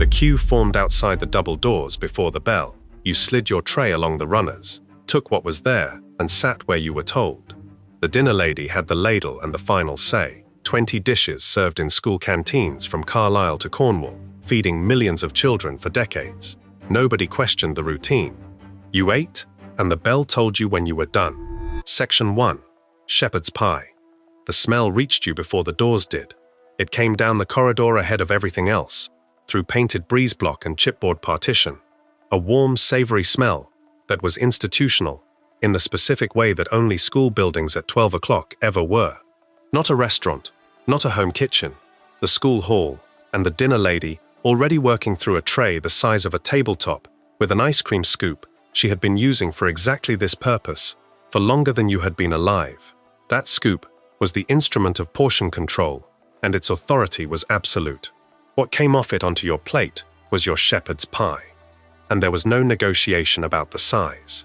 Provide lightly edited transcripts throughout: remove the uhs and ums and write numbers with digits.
The queue formed outside the double doors before the bell. You slid your tray along the runners, took what was there, and sat where you were told. The dinner lady had the ladle and the final say. 20 dishes served in school canteens from Carlisle to Cornwall, feeding millions of children for decades. Nobody questioned the routine. You ate, and the bell told you when you were done. Section 1. Shepherd's pie. The smell reached you before the doors did. It came down the corridor ahead of everything else, through painted breeze block and chipboard partition. A warm, savory smell that was institutional, in the specific way that only school buildings at 12 o'clock ever were. Not a restaurant, not a home kitchen, the school hall, and the dinner lady already working through a tray the size of a tabletop with an ice cream scoop she had been using for exactly this purpose, for longer than you had been alive. That scoop was the instrument of portion control, and its authority was absolute. What came off it onto your plate was your shepherd's pie, and there was no negotiation about the size.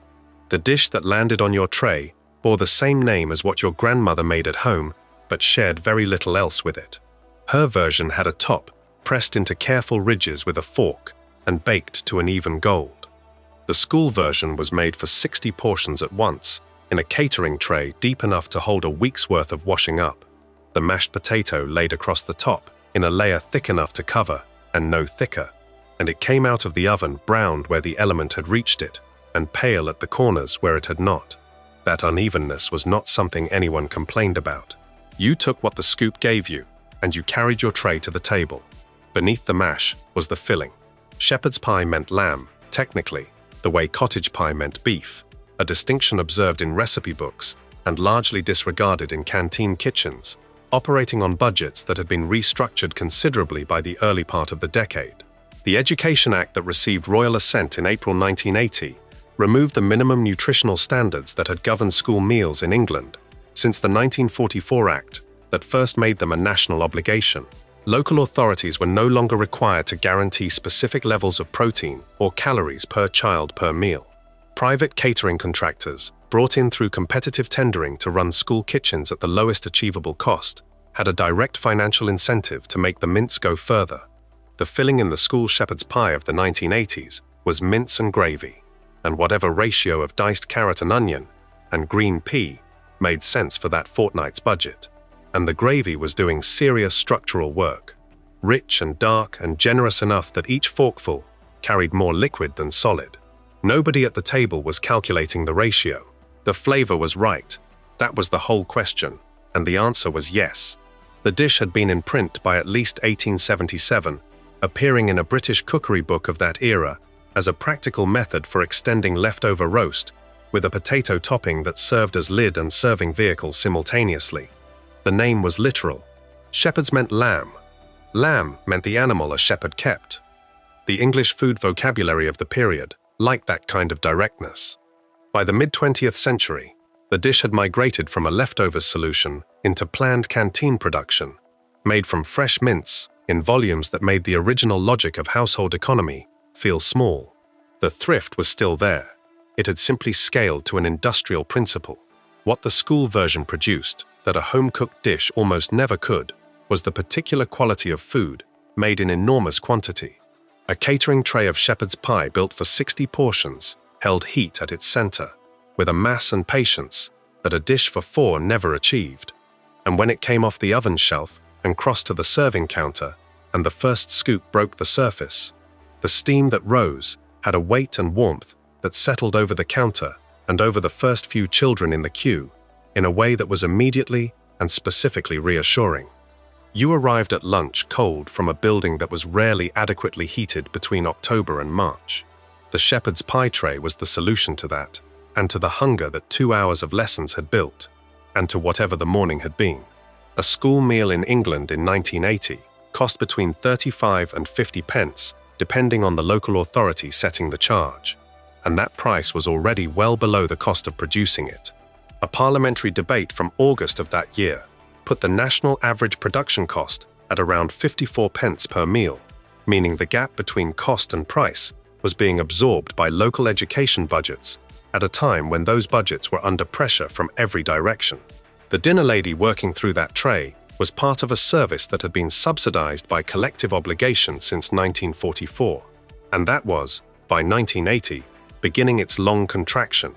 The dish that landed on your tray bore the same name as what your grandmother made at home, but shared very little else with it. Her version had a top pressed into careful ridges with a fork and baked to an even gold. The school version was made for 60 portions at once, in a catering tray deep enough to hold a week's worth of washing up. The mashed potato laid across the top, in a layer thick enough to cover, and no thicker, and it came out of the oven browned where the element had reached it, and pale at the corners where it had not. That unevenness was not something anyone complained about. You took what the scoop gave you, and you carried your tray to the table. Beneath the mash was the filling. Shepherd's pie meant lamb, technically, the way cottage pie meant beef, a distinction observed in recipe books and largely disregarded in canteen kitchens, operating on budgets that had been restructured considerably by the early part of the decade. The Education Act that received royal assent in April 1980 removed the minimum nutritional standards that had governed school meals in England since the 1944 Act that first made them a national obligation. Local authorities were no longer required to guarantee specific levels of protein or calories per child per meal. Private catering contractors, brought in through competitive tendering to run school kitchens at the lowest achievable cost, had a direct financial incentive to make the mince go further. The filling in the school shepherd's pie of the 1980s was mince and gravy, and whatever ratio of diced carrot and onion and green pea made sense for that fortnight's budget. And the gravy was doing serious structural work, rich and dark and generous enough that each forkful carried more liquid than solid. Nobody at the table was calculating the ratio. The flavor was right. That was the whole question, and the answer was yes. The dish had been in print by at least 1877, appearing in a British cookery book of that era as a practical method for extending leftover roast with a potato topping that served as lid and serving vehicle simultaneously. The name was literal. Shepherds meant lamb. Lamb meant the animal a shepherd kept. The English food vocabulary of the period liked that kind of directness. By the mid-20th century, the dish had migrated from a leftovers solution into planned canteen production, made from fresh mince in volumes that made the original logic of household economy feel small. The thrift was still there. It had simply scaled to an industrial principle. What the school version produced, that a home-cooked dish almost never could, was the particular quality of food made in enormous quantity. A catering tray of shepherd's pie built for 60 portions held heat at its center, with a mass and patience that a dish for 4 never achieved. And when it came off the oven shelf and crossed to the serving counter, and the first scoop broke the surface, the steam that rose had a weight and warmth that settled over the counter and over the first few children in the queue in a way that was immediately and specifically reassuring. You arrived at lunch cold from a building that was rarely adequately heated between October and March. The shepherd's pie tray was the solution to that, and to the hunger that 2 hours of lessons had built, and to whatever the morning had been. A school meal in England in 1980 cost between 35 and 50 pence, depending on the local authority setting the charge, and that price was already well below the cost of producing it. A parliamentary debate from August of that year put the national average production cost at around 54 pence per meal, meaning the gap between cost and price was being absorbed by local education budgets at a time when those budgets were under pressure from every direction. The dinner lady working through that tray was part of a service that had been subsidized by collective obligation since 1944, and that was, by 1980, beginning its long contraction.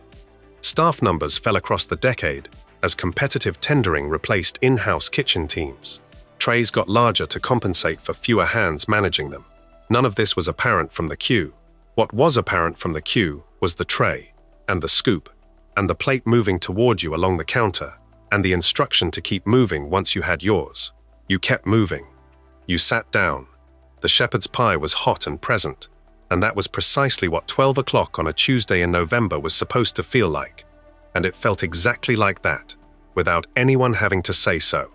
Staff numbers fell across the decade as competitive tendering replaced in-house kitchen teams. Trays got larger to compensate for fewer hands managing them. None of this was apparent from the queue. What was apparent from the queue was the tray, and the scoop, and the plate moving toward you along the counter, and the instruction to keep moving once you had yours. You kept moving. You sat down. The shepherd's pie was hot and present, and that was precisely what 12 o'clock on a Tuesday in November was supposed to feel like. And it felt exactly like that, without anyone having to say so.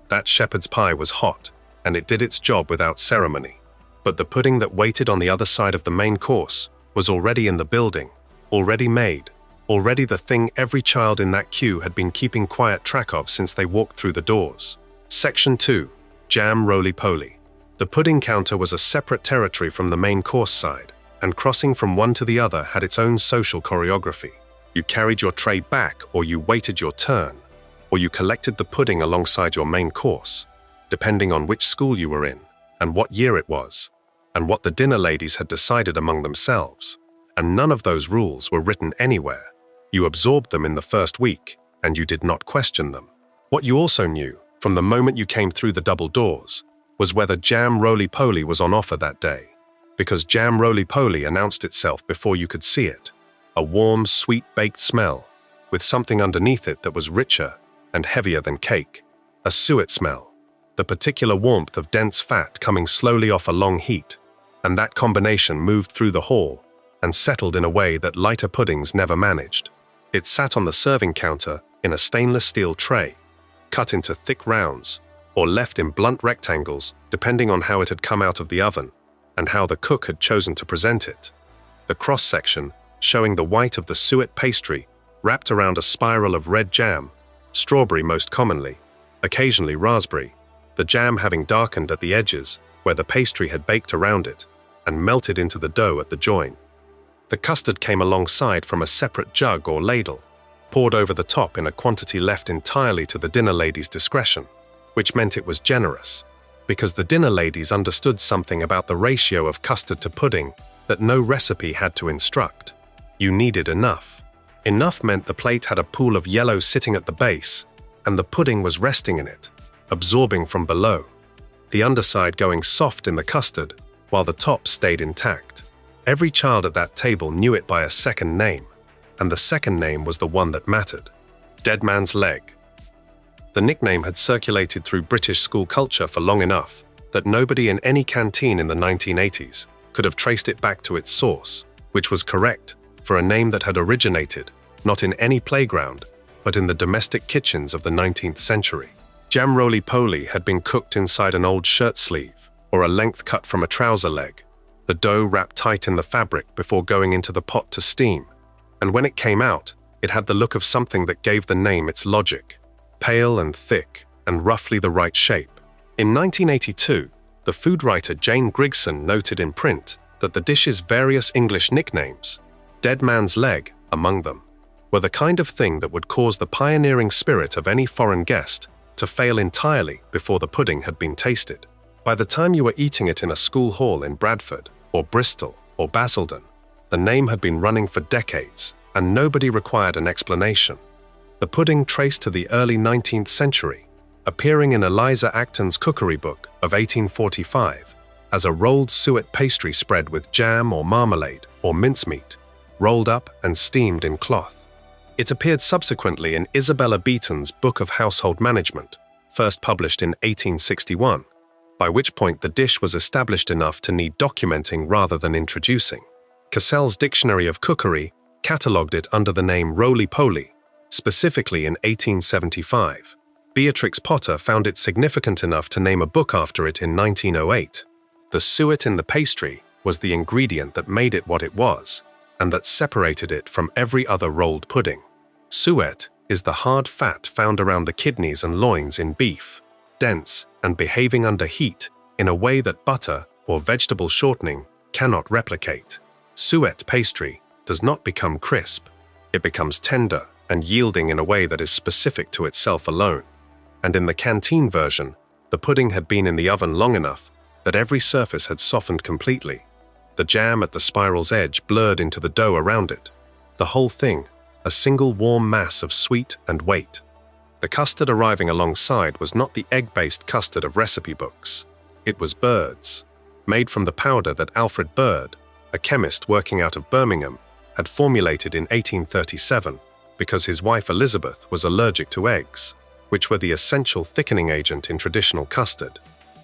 That shepherd's pie was hot, and it did its job without ceremony. But the pudding that waited on the other side of the main course was already in the building, already made, already the thing every child in that queue had been keeping quiet track of since they walked through the doors. Section 2. Jam Roly-Poly. The pudding counter was a separate territory from the main course side, and crossing from one to the other had its own social choreography. You carried your tray back, or you waited your turn, or you collected the pudding alongside your main course, depending on which school you were in, and what year it was, and what the dinner ladies had decided among themselves. And none of those rules were written anywhere. You absorbed them in the first week, and you did not question them. What you also knew, from the moment you came through the double doors, was whether Jam Roly-Poly was on offer that day, because Jam Roly-Poly announced itself before you could see it. A warm, sweet baked smell, with something underneath it that was richer and heavier than cake. A suet smell, the particular warmth of dense fat coming slowly off a long heat, and that combination moved through the hall and settled in a way that lighter puddings never managed. It sat on the serving counter in a stainless steel tray, cut into thick rounds, or left in blunt rectangles depending on how it had come out of the oven and how the cook had chosen to present it. The cross-section, showing the white of the suet pastry wrapped around a spiral of red jam, strawberry most commonly, occasionally raspberry, the jam having darkened at the edges where the pastry had baked around it and melted into the dough at the join. The custard came alongside from a separate jug or ladle, poured over the top in a quantity left entirely to the dinner lady's discretion, which meant it was generous, because the dinner ladies understood something about the ratio of custard to pudding that no recipe had to instruct. You needed enough. Enough meant the plate had a pool of yellow sitting at the base, and the pudding was resting in it, absorbing from below, the underside going soft in the custard, while the top stayed intact. Every child at that table knew it by a second name, and the second name was the one that mattered. Dead Man's Leg. The nickname had circulated through British school culture for long enough that nobody in any canteen in the 1980s could have traced it back to its source, which was correct for a name that had originated not in any playground, but in the domestic kitchens of the 19th century. Jam Roly-Poly had been cooked inside an old shirt sleeve, or a length cut from a trouser leg, the dough wrapped tight in the fabric before going into the pot to steam, and when it came out, it had the look of something that gave the name its logic, pale and thick, and roughly the right shape. In 1982, the food writer Jane Grigson noted in print that the dish's various English nicknames, Dead Man's Leg among them, were the kind of thing that would cause the pioneering spirit of any foreign guest to fail entirely before the pudding had been tasted. By the time you were eating it in a school hall in Bradford, or Bristol, or Basildon, the name had been running for decades, and nobody required an explanation. The pudding traced to the early 19th century, appearing in Eliza Acton's cookery book of 1845 as a rolled suet pastry spread with jam or marmalade or mincemeat, rolled up and steamed in cloth. It appeared subsequently in Isabella Beeton's Book of Household Management, first published in 1861, by which point the dish was established enough to need documenting rather than introducing. Cassell's Dictionary of Cookery catalogued it under the name roly-poly, specifically in 1875. Beatrix Potter found it significant enough to name a book after it in 1908. The suet in the pastry was the ingredient that made it what it was, and that separated it from every other rolled pudding. Suet is the hard fat found around the kidneys and loins in beef, dense and behaving under heat in a way that butter or vegetable shortening cannot replicate. Suet pastry does not become crisp. It becomes tender and yielding in a way that is specific to itself alone. And in the canteen version, The pudding had been in the oven long enough that every surface had softened completely. The jam at the spiral's edge blurred into the dough around it. The whole thing, a single warm mass of sweet and weight. The custard arriving alongside was not the egg-based custard of recipe books. It was Bird's, made from the powder that Alfred Bird, a chemist working out of Birmingham, had formulated in 1837 because his wife Elizabeth was allergic to eggs, which were the essential thickening agent in traditional custard.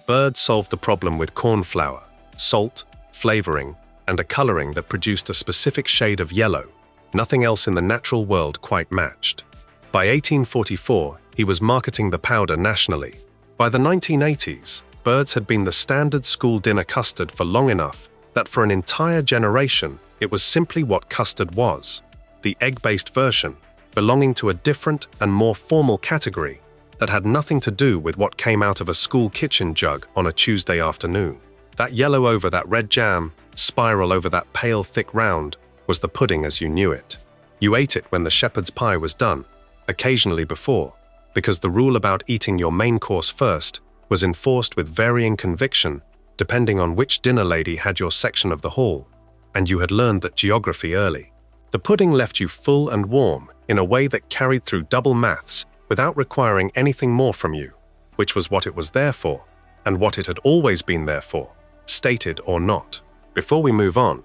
Bird solved the problem with corn flour, salt, flavoring, and a coloring that produced a specific shade of yellow. Nothing else in the natural world quite matched. By 1844, he was marketing the powder nationally. By the 1980s, Bird's had been the standard school dinner custard for long enough that for an entire generation, it was simply what custard was, the egg-based version, belonging to a different and more formal category that had nothing to do with what came out of a school kitchen jug on a Tuesday afternoon. That yellow over that red jam, spiral over that pale thick round, was the pudding as you knew it. You ate it when the shepherd's pie was done, occasionally before, because the rule about eating your main course first was enforced with varying conviction depending on which dinner lady had your section of the hall, and you had learned that geography early. The pudding left you full and warm in a way that carried through double maths without requiring anything more from you, which was what it was there for, and what it had always been there for, stated or not. Before we move on,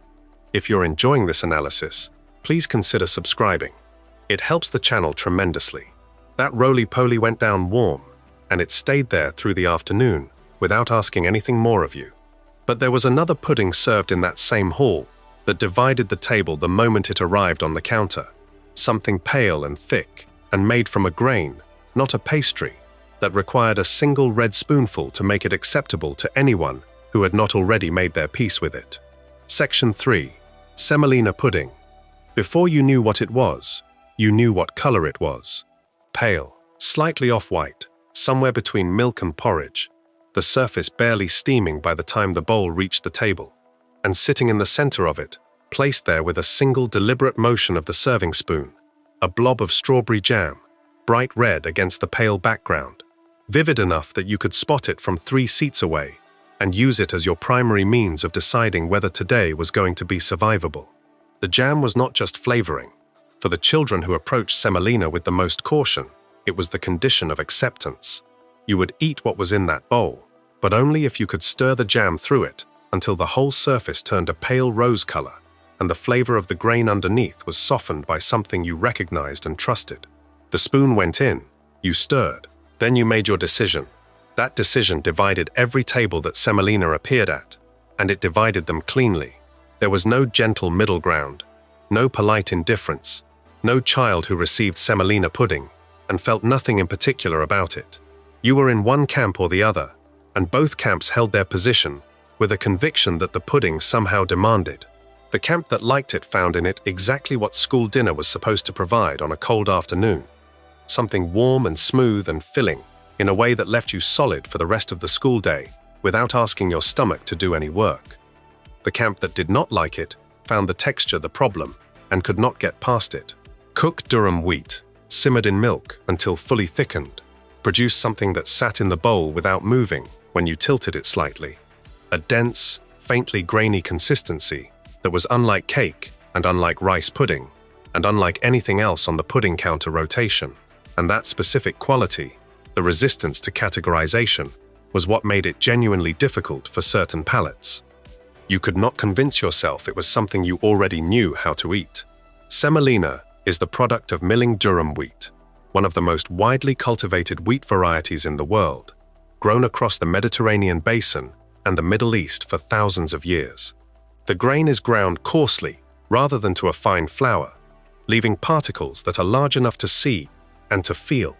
if you're enjoying this analysis, please consider subscribing. It helps the channel tremendously. That roly-poly went down warm, and it stayed there through the afternoon without asking anything more of you. But there was another pudding served in that same hall that divided the table the moment it arrived on the counter. Something pale and thick, and made from a grain, not a pastry, that required a single red spoonful to make it acceptable to anyone who had not already made their peace with it. Section 3. Semolina pudding. Before you knew what it was, you knew what color it was. Pale, slightly off-white, somewhere between milk and porridge, the surface barely steaming by the time the bowl reached the table, and sitting in the center of it, placed there with a single deliberate motion of the serving spoon, a blob of strawberry jam, bright red against the pale background, vivid enough that you could spot it from 3 seats away and use it as your primary means of deciding whether today was going to be survivable. The jam was not just flavoring. For the children who approached semolina with the most caution, it was the condition of acceptance. You would eat what was in that bowl, but only if you could stir the jam through it until the whole surface turned a pale rose color and the flavor of the grain underneath was softened by something you recognized and trusted. The spoon went in, you stirred, then you made your decision. That decision divided every table that semolina appeared at, and it divided them cleanly. There was no gentle middle ground, no polite indifference, no child who received semolina pudding and felt nothing in particular about it. You were in one camp or the other, and both camps held their position with a conviction that the pudding somehow demanded. The camp that liked it found in it exactly what school dinner was supposed to provide on a cold afternoon. Something warm and smooth and filling in a way that left you solid for the rest of the school day without asking your stomach to do any work. The camp that did not like it found the texture the problem and could not get past it. Cooked durum wheat, simmered in milk until fully thickened, produced something that sat in the bowl without moving when you tilted it slightly. A dense, faintly grainy consistency that was unlike cake and unlike rice pudding and unlike anything else on the pudding counter rotation. And that specific quality, the resistance to categorization, was what made it genuinely difficult for certain palates. You could not convince yourself it was something you already knew how to eat. Semolina is the product of milling durum wheat, one of the most widely cultivated wheat varieties in the world, grown across the Mediterranean basin and the Middle East for thousands of years. The grain is ground coarsely rather than to a fine flour, leaving particles that are large enough to see and to feel,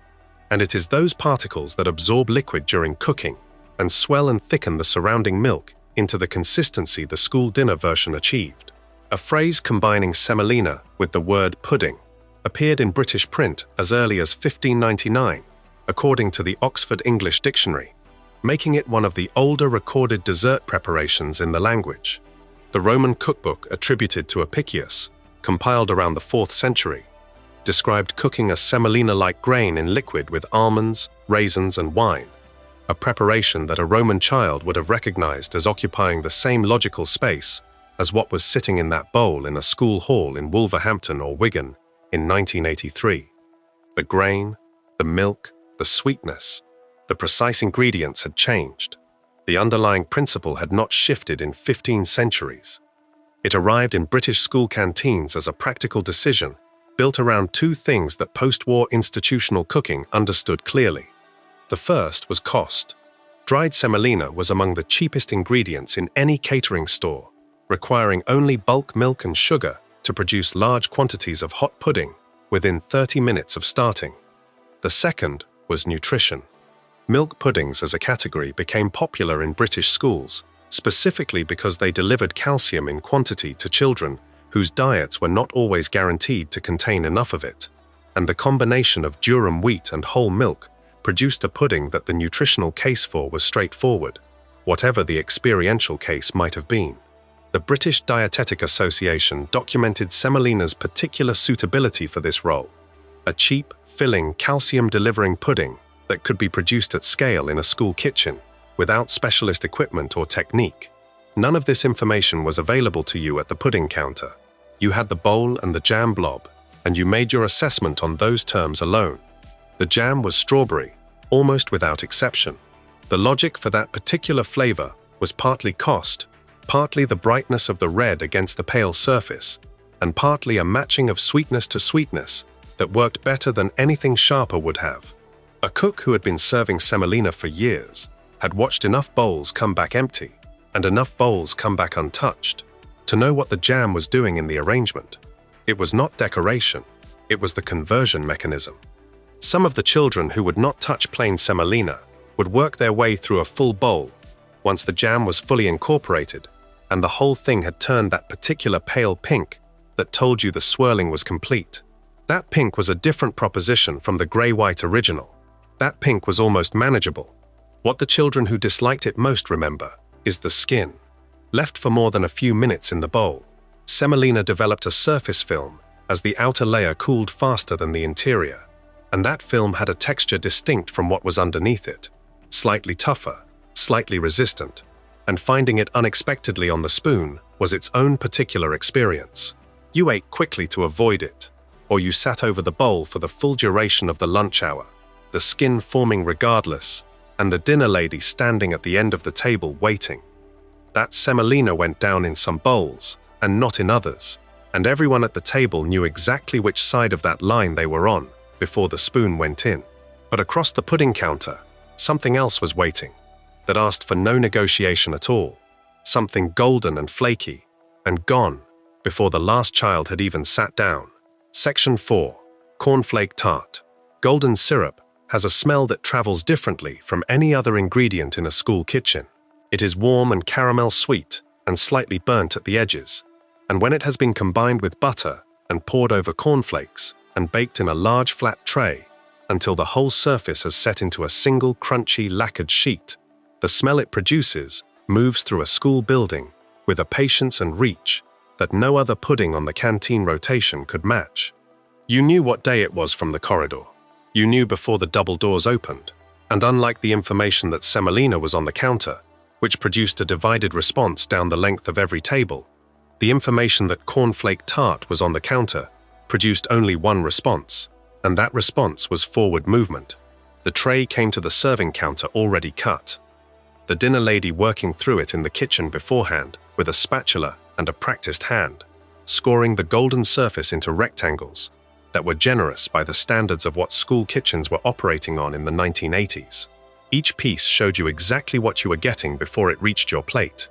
and it is those particles that absorb liquid during cooking and swell and thicken the surrounding milk into the consistency the school dinner version achieved. A phrase combining semolina with the word pudding appeared in British print as early as 1599, according to the Oxford English Dictionary, making it one of the older recorded dessert preparations in the language. The Roman cookbook attributed to Apicius, compiled around the 4th century, described cooking a semolina-like grain in liquid with almonds, raisins, and wine. a preparation that a Roman child would have recognized as occupying the same logical space as what was sitting in that bowl in a school hall in Wolverhampton or Wigan in 1983. The grain, the milk, the sweetness, the precise ingredients had changed. The underlying principle had not shifted in 15 centuries. It arrived in British school canteens as a practical decision built around two things that post-war institutional cooking understood clearly. The first was cost. Dried semolina was among the cheapest ingredients in any catering store, requiring only bulk milk and sugar to produce large quantities of hot pudding within 30 minutes of starting. The second was nutrition. Milk puddings as a category became popular in British schools, specifically because they delivered calcium in quantity to children whose diets were not always guaranteed to contain enough of it, and the combination of durum wheat and whole milk produced a pudding that the nutritional case for was straightforward, whatever the experiential case might have been. The British Dietetic Association documented semolina's particular suitability for this role, a cheap, filling, calcium-delivering pudding that could be produced at scale in a school kitchen, without specialist equipment or technique. None of this information was available to you at the pudding counter. You had the bowl and the jam blob, and you made your assessment on those terms alone. The jam was strawberry, almost without exception. The logic for that particular flavor was partly cost, partly the brightness of the red against the pale surface, and partly a matching of sweetness to sweetness that worked better than anything sharper would have. A cook who had been serving semolina for years had watched enough bowls come back empty and enough bowls come back untouched to know what the jam was doing in the arrangement. It was not decoration, it was the conversion mechanism. Some of the children who would not touch plain semolina would work their way through a full bowl once the jam was fully incorporated and the whole thing had turned that particular pale pink that told you the swirling was complete. That pink was a different proposition from the grey-white original. That pink was almost manageable. What the children who disliked it most remember is the skin. Left for more than a few minutes in the bowl, semolina developed a surface film as the outer layer cooled faster than the interior, and that film had a texture distinct from what was underneath it, slightly tougher, slightly resistant, and finding it unexpectedly on the spoon was its own particular experience. You ate quickly to avoid it, or you sat over the bowl for the full duration of the lunch hour, the skin forming regardless, and the dinner lady standing at the end of the table waiting. That semolina went down in some bowls, and not in others, and everyone at the table knew exactly which side of that line they were on before the spoon went in. But across the pudding counter, something else was waiting, that asked for no negotiation at all, something golden and flaky, and gone before the last child had even sat down. Section 4. Cornflake tart. Golden syrup has a smell that travels differently from any other ingredient in a school kitchen. It is warm and caramel sweet and slightly burnt at the edges, and when it has been combined with butter and poured over cornflakes and baked in a large flat tray until the whole surface has set into a single crunchy lacquered sheet, the smell it produces moves through a school building with a patience and reach that no other pudding on the canteen rotation could match. You knew what day it was from the corridor. You knew before the double doors opened, and unlike the information that semolina was on the counter, which produced a divided response down the length of every table, the information that cornflake tart was on the counter produced only one response, and that response was forward movement. The tray came to the serving counter already cut. The dinner lady working through it in the kitchen beforehand with a spatula and a practiced hand, scoring the golden surface into rectangles that were generous by the standards of what school kitchens were operating on in the 1980s. Each piece showed you exactly what you were getting before it reached your plate.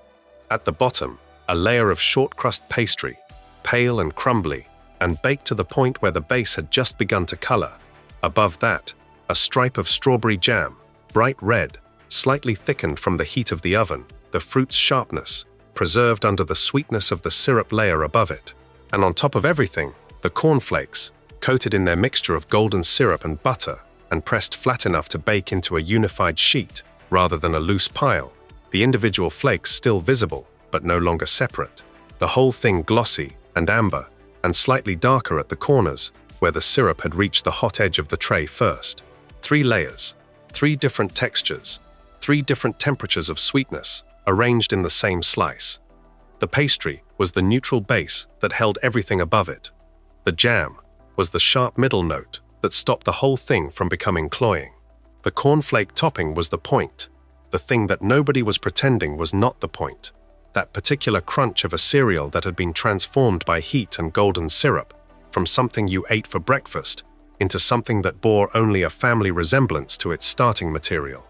At the bottom, a layer of short crust pastry, pale and crumbly, and baked to the point where the base had just begun to color. Above that, a stripe of strawberry jam, bright red, slightly thickened from the heat of the oven, the fruit's sharpness, preserved under the sweetness of the syrup layer above it. And on top of everything, the cornflakes, coated in their mixture of golden syrup and butter, and pressed flat enough to bake into a unified sheet rather than a loose pile, the individual flakes still visible, but no longer separate. The whole thing glossy and amber, and slightly darker at the corners, where the syrup had reached the hot edge of the tray first. 3 layers, 3 different textures, 3 different temperatures of sweetness, arranged in the same slice. The pastry was the neutral base that held everything above it. The jam was the sharp middle note that stopped the whole thing from becoming cloying. The cornflake topping was the point, the thing that nobody was pretending was not the point. That particular crunch of a cereal that had been transformed by heat and golden syrup from something you ate for breakfast into something that bore only a family resemblance to its starting material.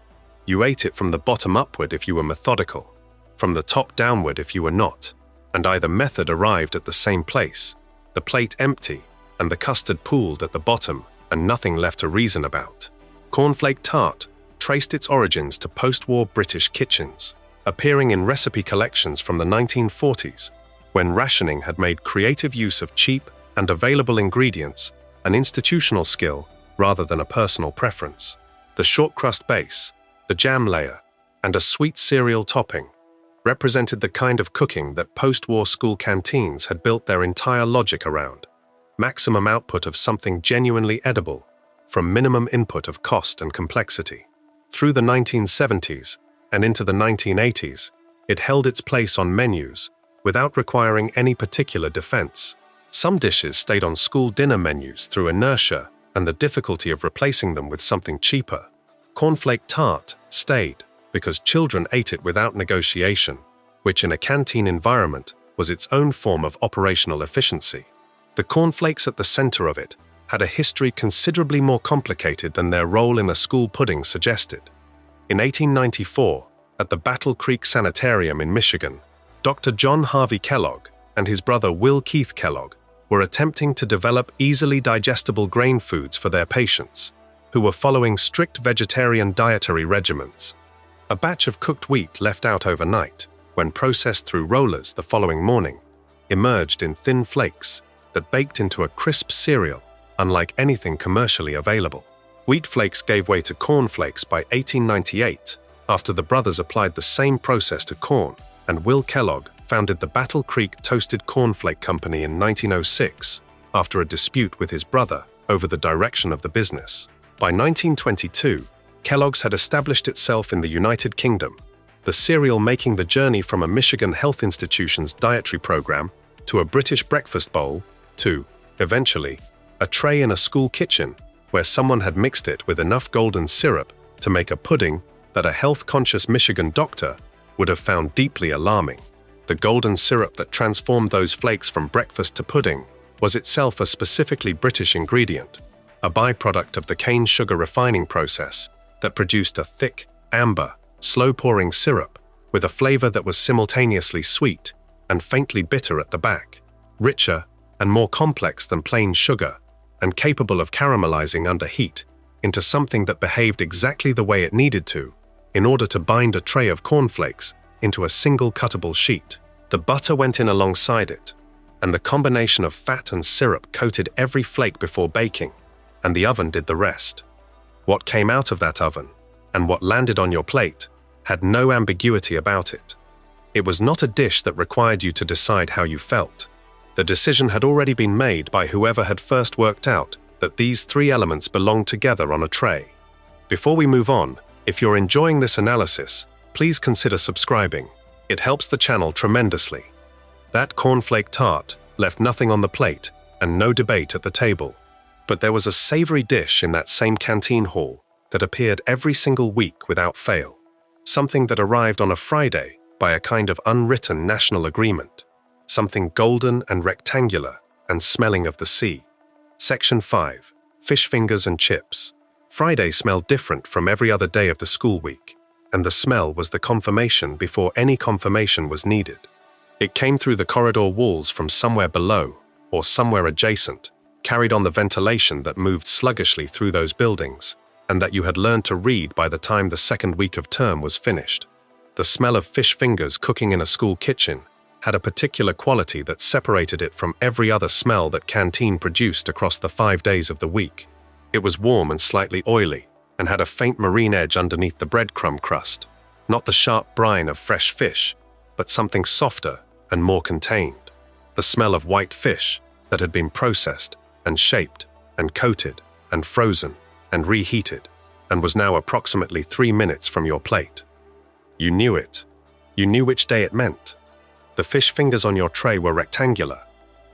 You ate it from the bottom upward if you were methodical, from the top downward if you were not, and either method arrived at the same place, the plate empty and the custard pooled at the bottom and nothing left to reason about. Cornflake tart traced its origins to post-war British kitchens, appearing in recipe collections from the 1940s, when rationing had made creative use of cheap and available ingredients an institutional skill rather than a personal preference. The short crust base, the jam layer, and a sweet cereal topping represented the kind of cooking that post-war school canteens had built their entire logic around. Maximum output of something genuinely edible, from minimum input of cost and complexity. Through the 1970s and into the 1980s, it held its place on menus without requiring any particular defense. Some dishes stayed on school dinner menus through inertia and the difficulty of replacing them with something cheaper. Cornflake tart stayed because children ate it without negotiation, which in a canteen environment was its own form of operational efficiency. The cornflakes at the center of it had a history considerably more complicated than their role in a school pudding suggested. In 1894, at the Battle Creek Sanitarium in Michigan, Dr. John Harvey Kellogg and his brother Will Keith Kellogg were attempting to develop easily digestible grain foods for their patients, who were following strict vegetarian dietary regimens. A batch of cooked wheat left out overnight, when processed through rollers the following morning, emerged in thin flakes that baked into a crisp cereal unlike anything commercially available. Wheat flakes gave way to corn flakes by 1898, after the brothers applied the same process to corn, and Will Kellogg founded the Battle Creek Toasted Cornflake Company in 1906, after a dispute with his brother over the direction of the business. By 1922, Kellogg's had established itself in the United Kingdom, the cereal making the journey from a Michigan Health Institution's dietary program to a British breakfast bowl to, eventually, a tray in a school kitchen where someone had mixed it with enough golden syrup to make a pudding that a health-conscious Michigan doctor would have found deeply alarming. The golden syrup that transformed those flakes from breakfast to pudding was itself a specifically British ingredient, a byproduct of the cane sugar refining process that produced a thick, amber, slow-pouring syrup with a flavor that was simultaneously sweet and faintly bitter at the back, richer and more complex than plain sugar, and capable of caramelizing under heat into something that behaved exactly the way it needed to in order to bind a tray of cornflakes into a single cuttable sheet. The butter went in alongside it, and the combination of fat and syrup coated every flake before baking, and the oven did the rest. What came out of that oven, and what landed on your plate, had no ambiguity about it. It was not a dish that required you to decide how you felt. The decision had already been made by whoever had first worked out that these 3 elements belonged together on a tray. Before we move on, if you're enjoying this analysis, please consider subscribing. It helps the channel tremendously. That cornflake tart left nothing on the plate and no debate at the table. But there was a savory dish in that same canteen hall that appeared every single week without fail. Something that arrived on a Friday by a kind of unwritten national agreement. Something golden and rectangular and smelling of the sea. Section 5. Fish fingers and chips. Friday smelled different from every other day of the school week, and the smell was the confirmation before any confirmation was needed. It came through the corridor walls from somewhere below or somewhere adjacent, carried on the ventilation that moved sluggishly through those buildings, and that you had learned to read by the time the second week of term was finished. The smell of fish fingers cooking in a school kitchen had a particular quality that separated it from every other smell that canteen produced across the 5 days of the week. It was warm and slightly oily, and had a faint marine edge underneath the breadcrumb crust, not the sharp brine of fresh fish, but something softer and more contained. The smell of white fish that had been processed and shaped and coated and frozen and reheated, and was now approximately 3 minutes from your plate. You knew it. You knew which day it meant. The fish fingers on your tray were rectangular.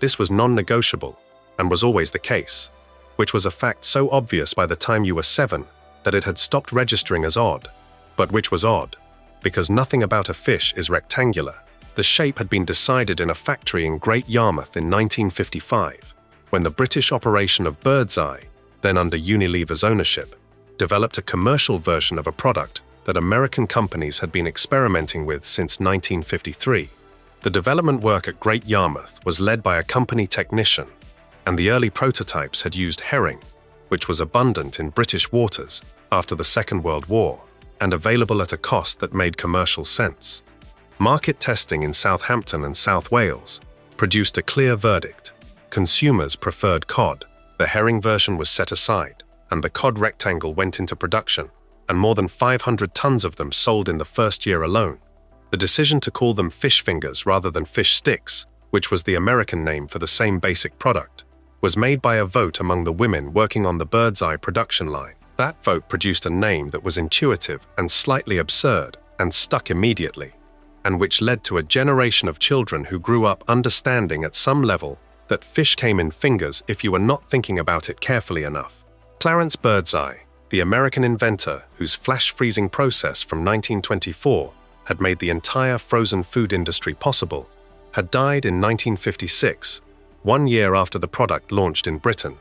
This was non-negotiable, and was always the case, which was a fact so obvious by the time you were 7 that it had stopped registering as odd. But which was odd, because nothing about a fish is rectangular. The shape had been decided in a factory in Great Yarmouth in 1955, when the British operation of Birdseye, then under Unilever's ownership, developed a commercial version of a product that American companies had been experimenting with since 1953. The development work at Great Yarmouth was led by a company technician, and the early prototypes had used herring, which was abundant in British waters after the Second World War, and available at a cost that made commercial sense. Market testing in Southampton and South Wales produced a clear verdict. Consumers preferred cod. The herring version was set aside, and the cod rectangle went into production, and more than 500 tons of them sold in the first year alone. The decision to call them fish fingers rather than fish sticks, which was the American name for the same basic product, was made by a vote among the women working on the Birdseye production line. That vote produced a name that was intuitive and slightly absurd and stuck immediately, and which led to a generation of children who grew up understanding at some level that fish came in fingers if you were not thinking about it carefully enough. Clarence Birdseye, the American inventor whose flash freezing process from 1924 had made the entire frozen food industry possible, had died in 1956, 1 year after the product launched in Britain.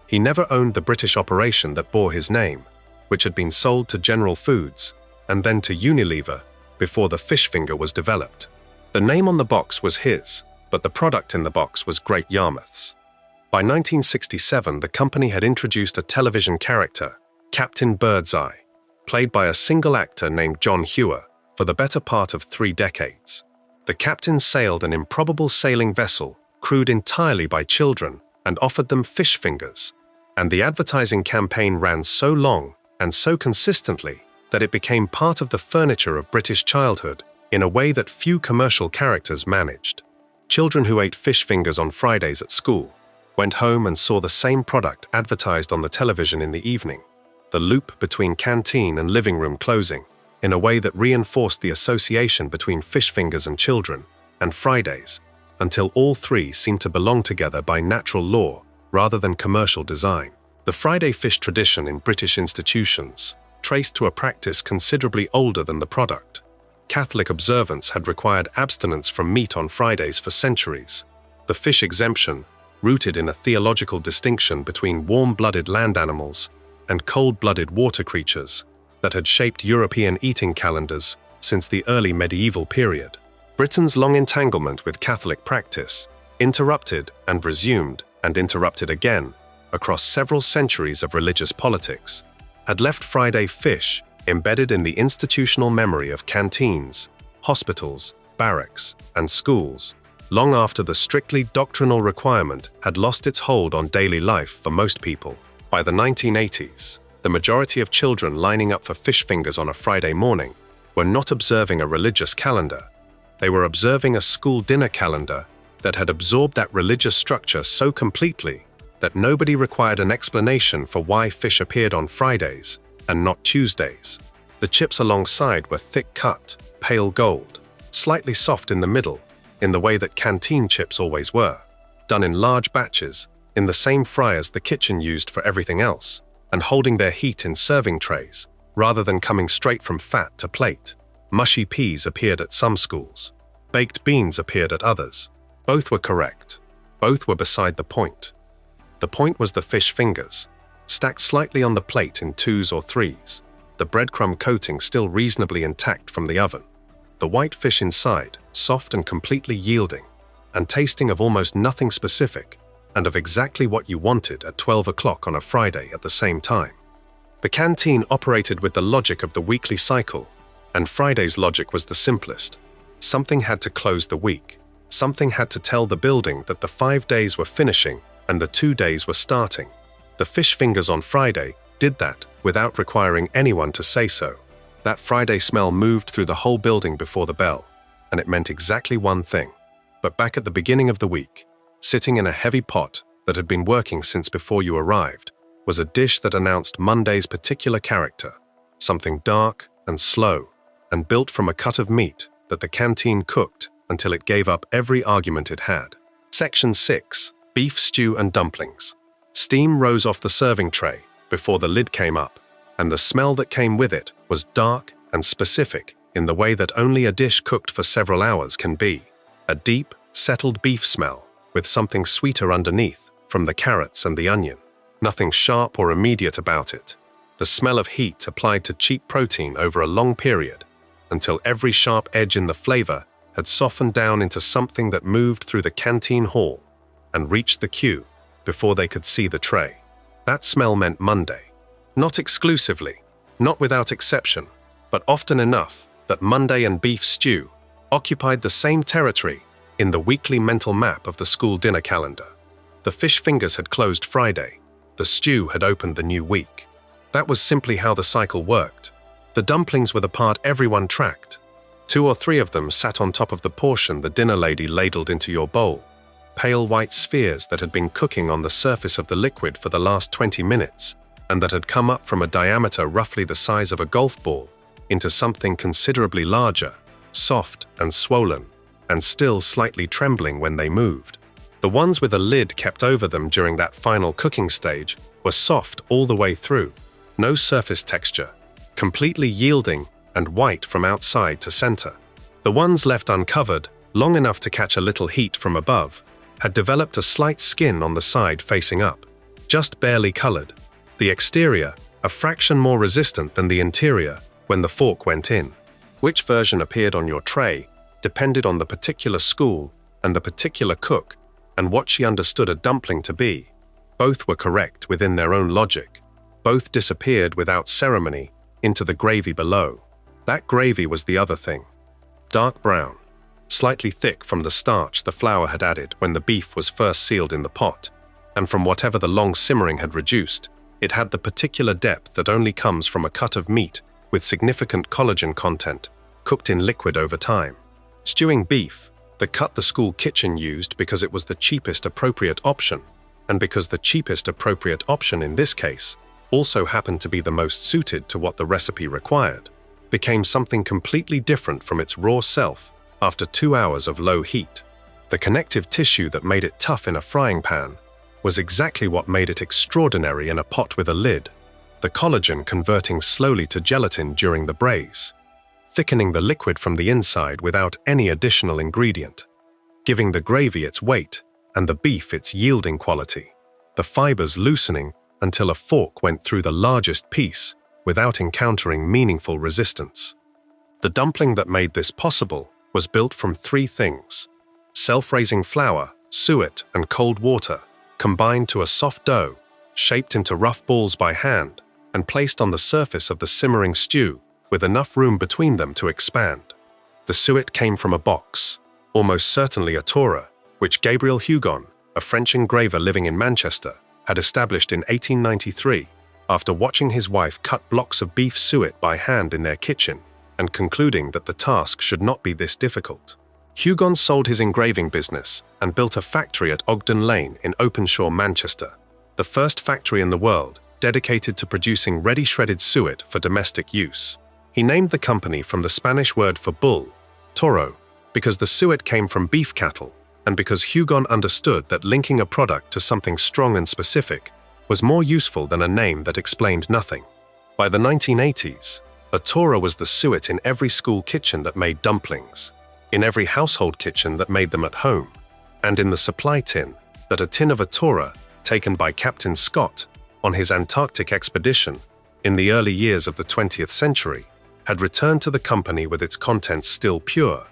He never owned the British operation that bore his name, which had been sold to General Foods and then to Unilever before the fish finger was developed. The name on the box was his, but the product in the box was Great Yarmouth's. By 1967, the company had introduced a television character, Captain Birdseye, played by a single actor named John Hewer, for the better part of 3 decades. The captain sailed an improbable sailing vessel crewed entirely by children and offered them fish fingers, and the advertising campaign ran so long and so consistently that it became part of the furniture of British childhood in a way that few commercial characters managed. Children who ate fish fingers on Fridays at school went home and saw the same product advertised on the television in the evening, the loop between canteen and living room closing, in a way that reinforced the association between fish fingers and children, and Fridays, until all three seemed to belong together by natural law rather than commercial design. The Friday fish tradition in British institutions traced to a practice considerably older than the product. Catholic observance had required abstinence from meat on Fridays for centuries. The fish exemption, rooted in a theological distinction between warm-blooded land animals and cold-blooded water creatures, that had shaped European eating calendars since the early medieval period. Britain's long entanglement with Catholic practice, interrupted and resumed and interrupted again across several centuries of religious politics, had left Friday fish embedded in the institutional memory of canteens, hospitals, barracks, and schools, long after the strictly doctrinal requirement had lost its hold on daily life for most people. By the 1980s, the majority of children lining up for fish fingers on a Friday morning were not observing a religious calendar. They were observing a school dinner calendar that had absorbed that religious structure so completely that nobody required an explanation for why fish appeared on Fridays and not Tuesdays. The chips alongside were thick-cut, pale gold, slightly soft in the middle, in the way that canteen chips always were, done in large batches, in the same fry as the kitchen used for everything else, and holding their heat in serving trays, rather than coming straight from fat to plate. Mushy peas appeared at some schools. Baked beans appeared at others. Both were correct. Both were beside the point. The point was the fish fingers, stacked slightly on the plate in 2s or 3s, the breadcrumb coating still reasonably intact from the oven. The white fish inside, soft and completely yielding, and tasting of almost nothing specific, and of exactly what you wanted at 12 o'clock on a Friday at the same time. The canteen operated with the logic of the weekly cycle, and Friday's logic was the simplest. Something had to close the week. Something had to tell the building that the 5 days were finishing and the 2 days were starting. The fish fingers on Friday did that without requiring anyone to say so. That Friday smell moved through the whole building before the bell, and it meant exactly one thing. But back at the beginning of the week, sitting in a heavy pot that had been working since before you arrived, was a dish that announced Monday's particular character, something dark and slow, and built from a cut of meat that the canteen cooked until it gave up every argument it had. Section 6. Beef stew and dumplings. Steam rose off the serving tray before the lid came up, and the smell that came with it was dark and specific in the way that only a dish cooked for several hours can be. A deep, settled beef smell, with something sweeter underneath from the carrots and the onion. Nothing sharp or immediate about it. The smell of heat applied to cheap protein over a long period, until every sharp edge in the flavor had softened down into something that moved through the canteen hall and reached the queue before they could see the tray. That smell meant Monday. Not exclusively, not without exception, but often enough that Monday and beef stew occupied the same territory in the weekly mental map of the school dinner calendar. The fish fingers had closed Friday. The stew had opened the new week. That was simply how the cycle worked. The dumplings were the part everyone tracked. 2 or 3 of them sat on top of the portion the dinner lady ladled into your bowl. Pale white spheres that had been cooking on the surface of the liquid for the last 20 minutes, and that had come up from a diameter roughly the size of a golf ball into something considerably larger, soft and swollen, and still slightly trembling when they moved. The ones with a lid kept over them during that final cooking stage were soft all the way through, no surface texture, completely yielding and white from outside to center. The ones left uncovered, long enough to catch a little heat from above, had developed a slight skin on the side facing up, just barely colored. The exterior, a fraction more resistant than the interior when the fork went in. Which version appeared on your tray depended on the particular school and the particular cook and what she understood a dumpling to be. Both were correct within their own logic. Both disappeared without ceremony into the gravy below. That gravy was the other thing. Dark brown, slightly thick from the starch the flour had added when the beef was first sealed in the pot, and from whatever the long simmering had reduced, it had the particular depth that only comes from a cut of meat with significant collagen content, cooked in liquid over time. Stewing beef, the cut the school kitchen used because it was the cheapest appropriate option, and because the cheapest appropriate option in this case also happened to be the most suited to what the recipe required, became something completely different from its raw self after 2 hours of low heat. The connective tissue that made it tough in a frying pan was exactly what made it extraordinary in a pot with a lid, the collagen converting slowly to gelatin during the braise, thickening the liquid from the inside without any additional ingredient, giving the gravy its weight and the beef its yielding quality, the fibers loosening until a fork went through the largest piece without encountering meaningful resistance. The dumpling that made this possible was built from 3 things: self-raising flour, suet, and cold water, combined to a soft dough, shaped into rough balls by hand, and placed on the surface of the simmering stew with enough room between them to expand. The suet came from a box, almost certainly a Torah, which Gabriel Hugon, a French engraver living in Manchester, had established in 1893 after watching his wife cut blocks of beef suet by hand in their kitchen and concluding that the task should not be this difficult. Hugon sold his engraving business and built a factory at Ogden Lane in Openshaw, Manchester, the first factory in the world dedicated to producing ready shredded suet for domestic use. He named the company from the Spanish word for bull, toro, because the suet came from beef cattle, and because Hugon understood that linking a product to something strong and specific was more useful than a name that explained nothing. By the 1980s, a Torah was the suet in every school kitchen that made dumplings, in every household kitchen that made them at home, and in the supply tin that a tin of a Torah taken by Captain Scott on his Antarctic expedition in the early years of the 20th century had returned to the company with its contents still pure,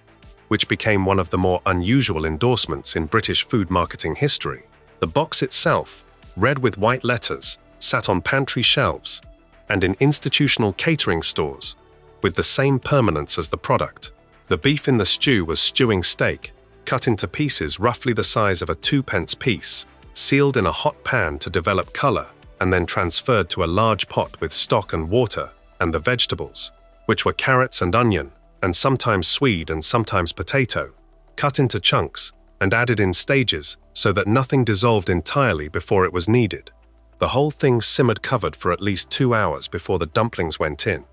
which became one of the more unusual endorsements in British food marketing history. The box itself, red with white letters, sat on pantry shelves and in institutional catering stores with the same permanence as the product. The beef in the stew was stewing steak, cut into pieces roughly the size of a 2-pence piece, sealed in a hot pan to develop color, and then transferred to a large pot with stock and water and the vegetables, which were carrots and onion, and sometimes swede and sometimes potato, cut into chunks and added in stages so that nothing dissolved entirely before it was needed. The whole thing simmered covered for at least 2 hours before the dumplings went in.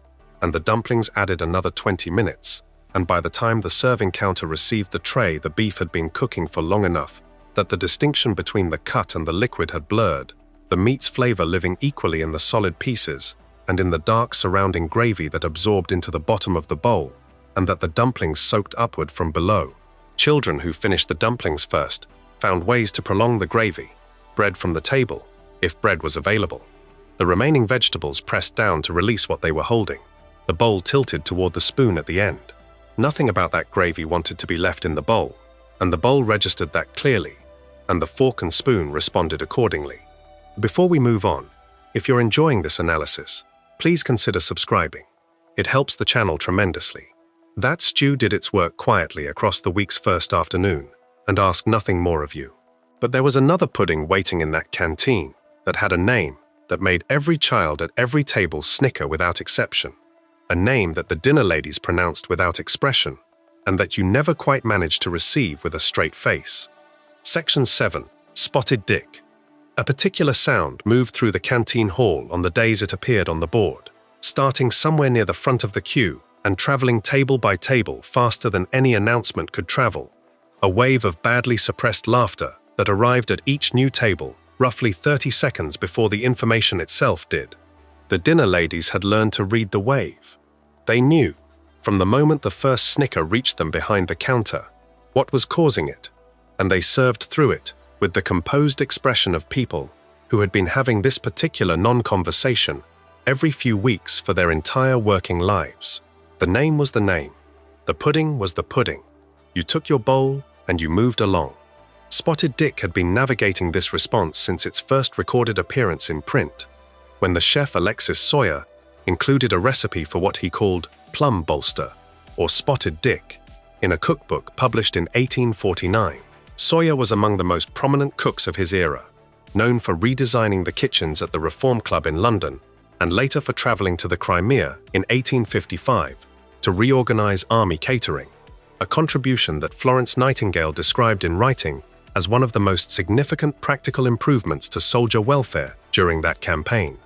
and the dumplings added another 20 minutes, and by the time the serving counter received the tray, the beef had been cooking for long enough that the distinction between the cut and the liquid had blurred, the meat's flavor living equally in the solid pieces and in the dark surrounding gravy that absorbed into the bottom of the bowl, and that the dumplings soaked upward from below. Children who finished the dumplings first found ways to prolong the gravy, bread from the table, if bread was available. The remaining vegetables pressed down to release what they were holding, the bowl tilted toward the spoon at the end. Nothing about that gravy wanted to be left in the bowl, and the bowl registered that clearly, and the fork and spoon responded accordingly. Before we move on, if you're enjoying this analysis, please consider subscribing. It helps the channel tremendously. That stew did its work quietly across the week's first afternoon and asked nothing more of you. But there was another pudding waiting in that canteen that had a name that made every child at every table snicker without exception, a name that the dinner ladies pronounced without expression, and that you never quite managed to receive with a straight face. Section 7. Spotted Dick. A particular sound moved through the canteen hall on the days it appeared on the board, starting somewhere near the front of the queue and traveling table by table faster than any announcement could travel. A wave of badly suppressed laughter that arrived at each new table roughly 30 seconds before the information itself did. The dinner ladies had learned to read the wave. They knew, from the moment the first snicker reached them behind the counter, what was causing it, and they served through it with the composed expression of people who had been having this particular non-conversation every few weeks for their entire working lives. The name was the name. The pudding was the pudding. You took your bowl and you moved along. Spotted Dick had been navigating this response since its first recorded appearance in print, when the chef Alexis Soyer included a recipe for what he called plum bolster, or spotted dick, in a cookbook published in 1849. Soyer was among the most prominent cooks of his era, known for redesigning the kitchens at the Reform Club in London, and later for traveling to the Crimea in 1855 to reorganize army catering, a contribution that Florence Nightingale described in writing as one of the most significant practical improvements to soldier welfare during that campaign.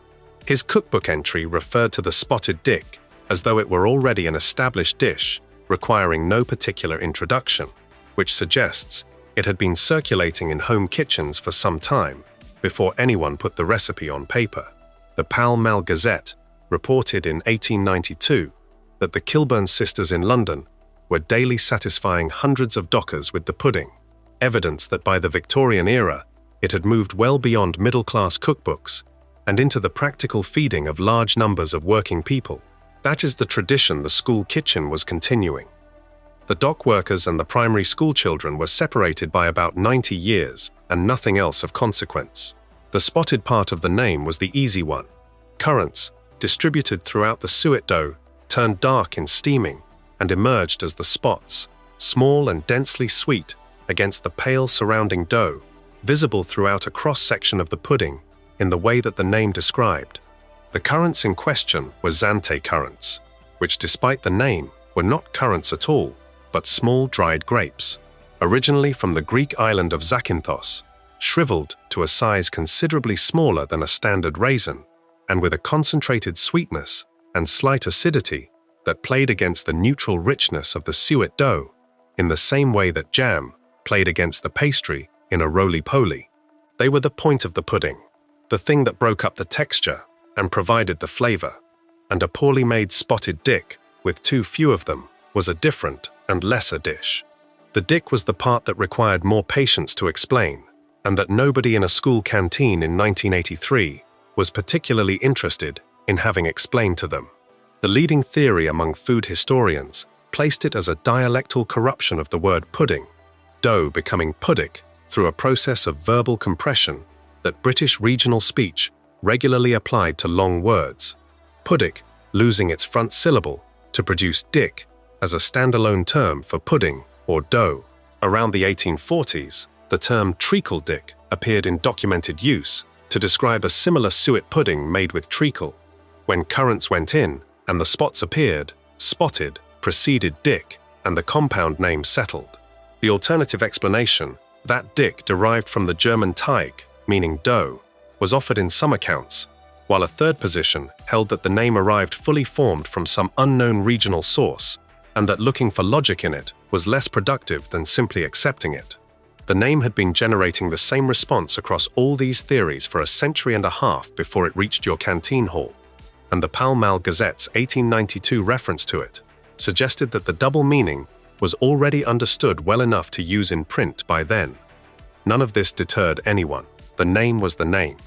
His cookbook entry referred to the spotted dick as though it were already an established dish requiring no particular introduction, which suggests it had been circulating in home kitchens for some time before anyone put the recipe on paper. The Pall Mall Gazette reported in 1892 that the Kilburn sisters in London were daily satisfying hundreds of dockers with the pudding, evidence that by the Victorian era it had moved well beyond middle-class cookbooks and into the practical feeding of large numbers of working people. That is the tradition the school kitchen was continuing. The dock workers and the primary school children were separated by about 90 years and nothing else of consequence. The spotted part of the name was the easy one. Currants, distributed throughout the suet dough, turned dark in steaming and emerged as the spots, small and densely sweet, against the pale surrounding dough, visible throughout a cross-section of the pudding in the way that the name described. The currants in question were Zante currants, which despite the name were not currants at all, but small dried grapes, originally from the Greek island of Zakynthos, shriveled to a size considerably smaller than a standard raisin, and with a concentrated sweetness and slight acidity that played against the neutral richness of the suet dough, in the same way that jam played against the pastry in a roly-poly. They were the point of the pudding, the thing that broke up the texture and provided the flavor, and a poorly made spotted dick, with too few of them, was a different and lesser dish. The dick was the part that required more patience to explain, and that nobody in a school canteen in 1983 was particularly interested in having explained to them. The leading theory among food historians placed it as a dialectal corruption of the word pudding, dough becoming puddick through a process of verbal compression that British regional speech regularly applied to long words, puddick losing its front syllable to produce dick as a standalone term for pudding or dough. Around the 1840s, the term treacle dick appeared in documented use to describe a similar suet pudding made with treacle. When currants went in and the spots appeared, spotted preceded dick and the compound name settled. The alternative explanation, that dick derived from the German Teig, meaning dough, was offered in some accounts, while a third position held that the name arrived fully formed from some unknown regional source, and that looking for logic in it was less productive than simply accepting it. The name had been generating the same response across all these theories for a century and a half before it reached your canteen hall, and the Pall Mall Gazette's 1892 reference to it suggested that the double meaning was already understood well enough to use in print by then. None of this deterred anyone. The name was the name.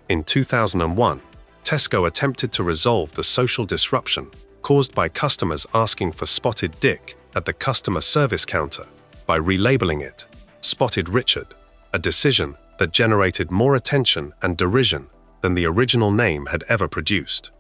In 2001, Tesco attempted to resolve the social disruption caused by customers asking for Spotted Dick at the customer service counter by relabeling it Spotted Richard, a decision that generated more attention and derision than the original name had ever produced.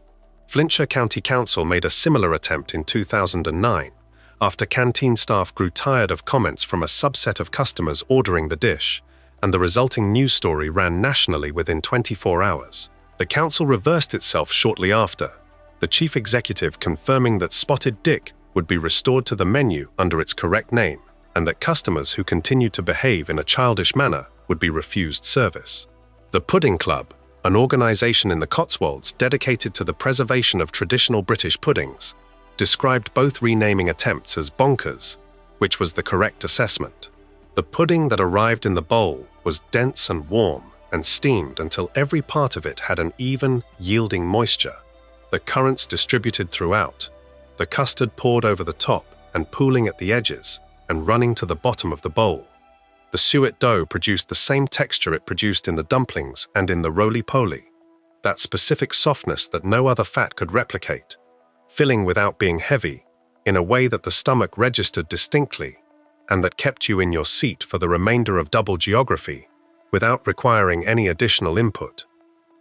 Flintshire County Council made a similar attempt in 2009 after canteen staff grew tired of comments from a subset of customers ordering the dish, and the resulting news story ran nationally within 24 hours. The council reversed itself shortly after, the chief executive confirming that Spotted Dick would be restored to the menu under its correct name, and that customers who continued to behave in a childish manner would be refused service. The Pudding Club, an organization in the Cotswolds dedicated to the preservation of traditional British puddings, described both renaming attempts as bonkers, which was the correct assessment. The pudding that arrived in the bowl was dense and warm and steamed until every part of it had an even, yielding moisture. The currants distributed throughout, the custard poured over the top and pooling at the edges and running to the bottom of the bowl. The suet dough produced the same texture it produced in the dumplings and in the roly-poly, that specific softness that no other fat could replicate, filling without being heavy, in a way that the stomach registered distinctly, and that kept you in your seat for the remainder of double geography, without requiring any additional input.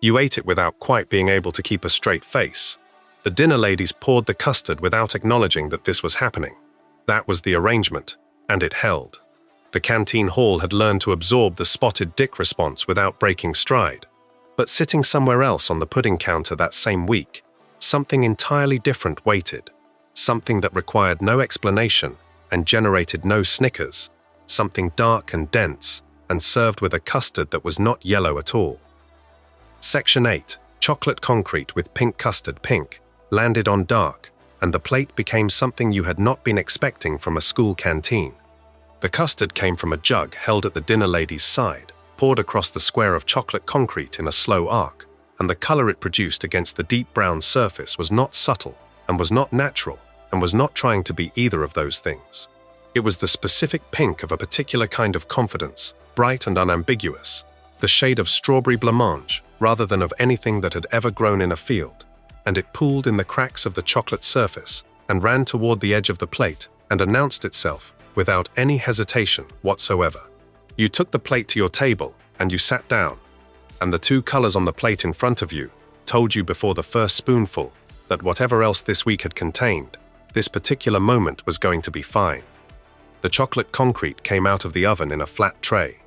You ate it without quite being able to keep a straight face. The dinner ladies poured the custard without acknowledging that this was happening. That was the arrangement, and it held. The canteen hall had learned to absorb the Spotted Dick response without breaking stride. But sitting somewhere else on the pudding counter that same week, something entirely different waited. Something that required no explanation and generated no snickers. Something dark and dense, and served with a custard that was not yellow at all. Section 8, chocolate concrete with pink custard pink, landed on dark, and the plate became something you had not been expecting from a school canteen. The custard came from a jug held at the dinner lady's side, poured across the square of chocolate concrete in a slow arc, and the color it produced against the deep brown surface was not subtle, and was not natural, and was not trying to be either of those things. It was the specific pink of a particular kind of confidence, bright and unambiguous, the shade of strawberry blancmange, rather than of anything that had ever grown in a field, and it pooled in the cracks of the chocolate surface, and ran toward the edge of the plate, and announced itself, without any hesitation whatsoever. You took the plate to your table, and you sat down, and the two colors on the plate in front of you told you before the first spoonful that whatever else this week had contained, this particular moment was going to be fine. The chocolate concrete came out of the oven in a flat tray.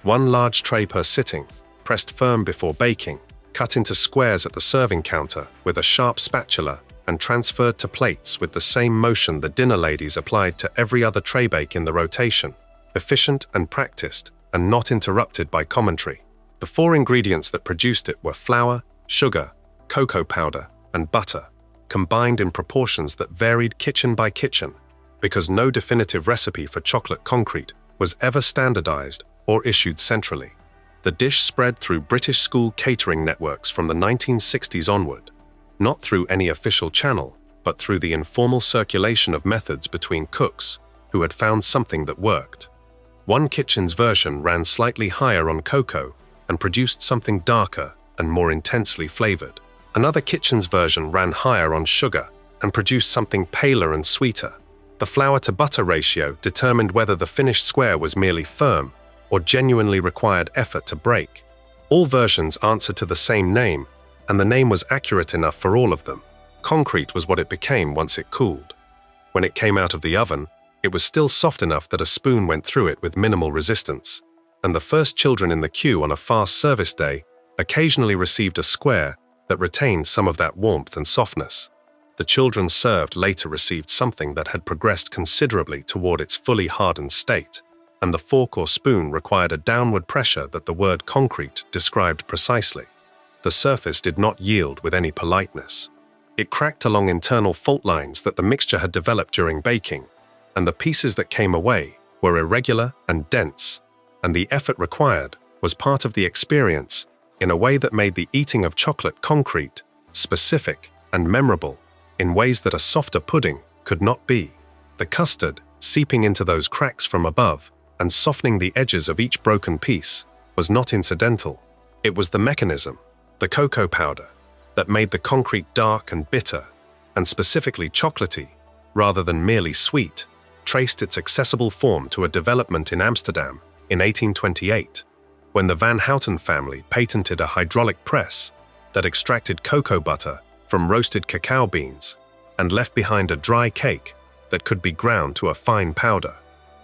One large tray per sitting, pressed firm before baking, cut into squares at the serving counter with a sharp spatula and transferred to plates with the same motion the dinner ladies applied to every other tray bake in the rotation, efficient and practiced and not interrupted by commentary. The four ingredients that produced it were flour, sugar, cocoa powder, and butter, combined in proportions that varied kitchen by kitchen, because no definitive recipe for chocolate concrete was ever standardized or issued centrally. The dish spread through British school catering networks from the 1960s onward, not through any official channel, but through the informal circulation of methods between cooks who had found something that worked. One kitchen's version ran slightly higher on cocoa and produced something darker and more intensely flavored. Another kitchen's version ran higher on sugar and produced something paler and sweeter. The flour-to-butter ratio determined whether the finished square was merely firm or genuinely required effort to break. All versions answered to the same name, and the name was accurate enough for all of them. Concrete was what it became once it cooled. When it came out of the oven, it was still soft enough that a spoon went through it with minimal resistance, and the first children in the queue on a fast service day occasionally received a square that retained some of that warmth and softness. The children served later received something that had progressed considerably toward its fully hardened state, and the fork or spoon required a downward pressure that the word concrete described precisely. the surface did not yield with any politeness. It cracked along internal fault lines that the mixture had developed during baking, and the pieces that came away were irregular and dense, and the effort required was part of the experience in a way that made the eating of chocolate concrete, specific, and memorable in ways that a softer pudding could not be. The custard, seeping into those cracks from above and softening the edges of each broken piece, was not incidental. It was the mechanism, the cocoa powder, that made the concrete dark and bitter, and specifically chocolatey, rather than merely sweet, traced its accessible form to a development in Amsterdam in 1828, when the Van Houten family patented a hydraulic press that extracted cocoa butter from roasted cacao beans and left behind a dry cake that could be ground to a fine powder.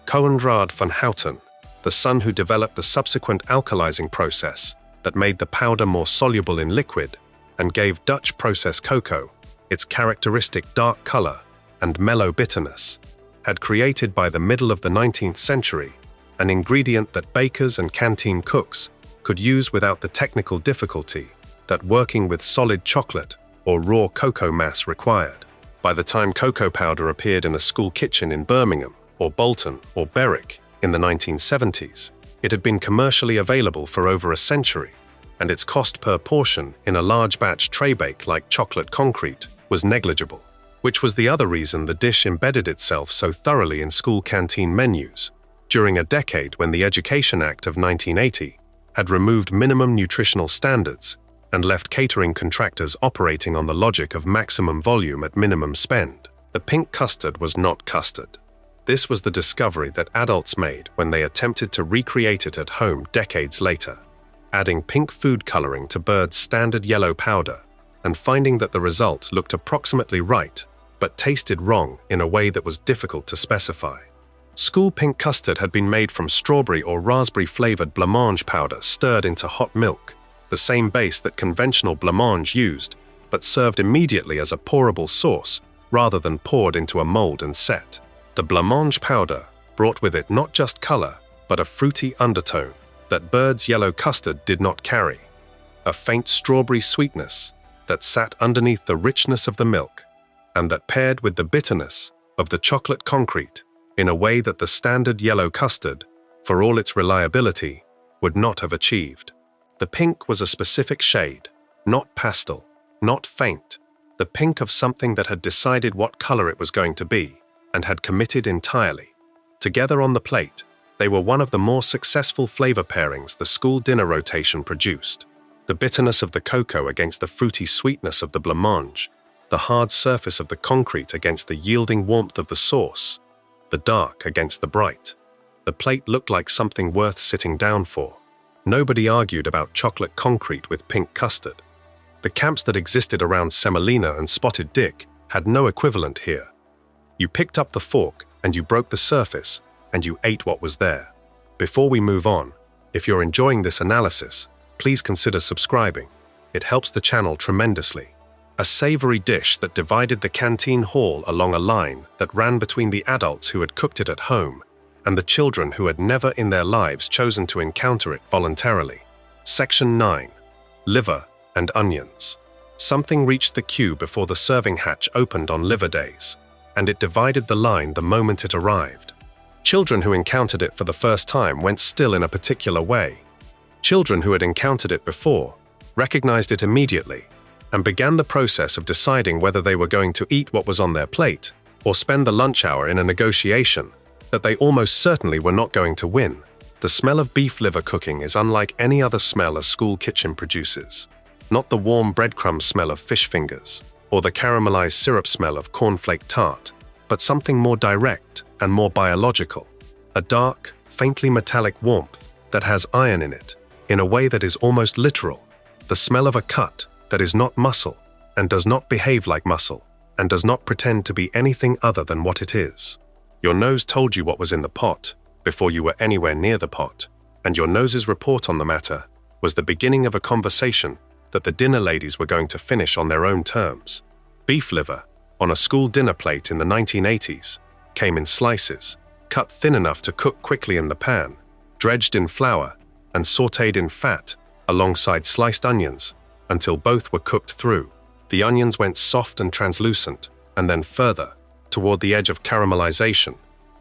Coenraad van Houten, the son who developed the subsequent alkalizing process that made the powder more soluble in liquid and gave Dutch processed cocoa its characteristic dark color and mellow bitterness, had created by the middle of the 19th century an ingredient that bakers and canteen cooks could use without the technical difficulty that working with solid chocolate or raw cocoa mass required. By the time cocoa powder appeared in a school kitchen in Birmingham or Bolton or Berwick in the 1970s, it had been commercially available for over a century, and its cost per portion in a large batch tray bake like chocolate concrete was negligible, which was the other reason the dish embedded itself so thoroughly in school canteen menus during a decade when the Education Act of 1980 had removed minimum nutritional standards and left catering contractors operating on the logic of maximum volume at minimum spend. The pink custard was not custard. This was the discovery that adults made when they attempted to recreate it at home decades later, adding pink food coloring to Bird's standard yellow powder and finding that the result looked approximately right but tasted wrong in a way that was difficult to specify. School pink custard had been made from strawberry or raspberry-flavored blancmange powder stirred into hot milk, the same base that conventional blancmange used, but served immediately as a pourable sauce rather than poured into a mold and set. The blancmange powder brought with it not just color, but a fruity undertone that Bird's yellow custard did not carry, a faint strawberry sweetness that sat underneath the richness of the milk, and that paired with the bitterness of the chocolate concrete in a way that the standard yellow custard, for all its reliability, would not have achieved. The pink was a specific shade, not pastel, not faint, the pink of something that had decided what color it was going to be and had committed entirely. Together on the plate, they were one of the more successful flavor pairings the school dinner rotation produced. The bitterness of the cocoa against the fruity sweetness of the blancmange, the hard surface of the concrete against the yielding warmth of the sauce, the dark against the bright. The plate looked like something worth sitting down for. Nobody argued about chocolate concrete with pink custard. The camps that existed around semolina and spotted dick had no equivalent here. You picked up the fork and you broke the surface and you ate what was there. Before we move on, if you're enjoying this analysis, please consider subscribing. It helps the channel tremendously. A savory dish that divided the canteen hall along a line that ran between the adults who had cooked it at home and the children who had never in their lives chosen to encounter it voluntarily. Section 9. Liver and onions. Something reached the queue before the serving hatch opened on liver days, and it divided the line the moment it arrived. Children who encountered it for the first time went still in a particular way. Children who had encountered it before recognized it immediately and began the process of deciding whether they were going to eat what was on their plate or spend the lunch hour in a negotiation that they almost certainly were not going to win. The smell of beef liver cooking is unlike any other smell a school kitchen produces. Not the warm breadcrumb smell of fish fingers or the caramelized syrup smell of cornflake tart, but something more direct and more biological. A dark, faintly metallic warmth that has iron in it, in a way that is almost literal. The smell of a cut that is not muscle and does not behave like muscle and does not pretend to be anything other than what it is. Your nose told you what was in the pot before you were anywhere near the pot, and your nose's report on the matter was the beginning of a conversation that the dinner ladies were going to finish on their own terms. Beef liver, on a school dinner plate in the 1980s, came in slices, cut thin enough to cook quickly in the pan, dredged in flour, and sautéed in fat alongside sliced onions until both were cooked through. The onions went soft and translucent, and then further, toward the edge of caramelization,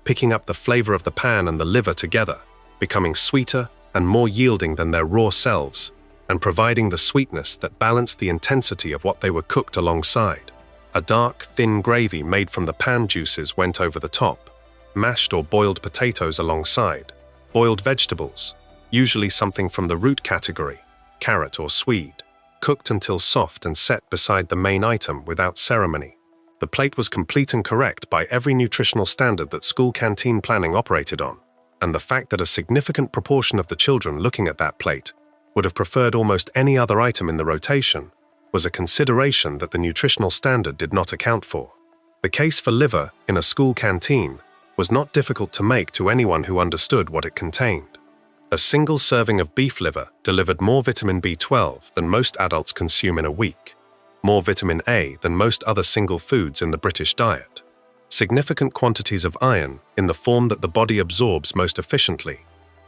picking up the flavor of the pan and the liver together, becoming sweeter and more yielding than their raw selves, and providing the sweetness that balanced the intensity of what they were cooked alongside. A dark, thin gravy made from the pan juices went over the top, mashed or boiled potatoes alongside, boiled vegetables, usually something from the root category, carrot or swede, cooked until soft and set beside the main item without ceremony. The plate was complete and correct by every nutritional standard that school canteen planning operated on, and the fact that a significant proportion of the children looking at that plate would have preferred almost any other item in the rotation was a consideration that the nutritional standard did not account for. The case for liver in a school canteen was not difficult to make to anyone who understood what it contained. A single serving of beef liver delivered more vitamin B12 than most adults consume in a week, more vitamin A than most other single foods in the British diet, significant quantities of iron in the form that the body absorbs most efficiently,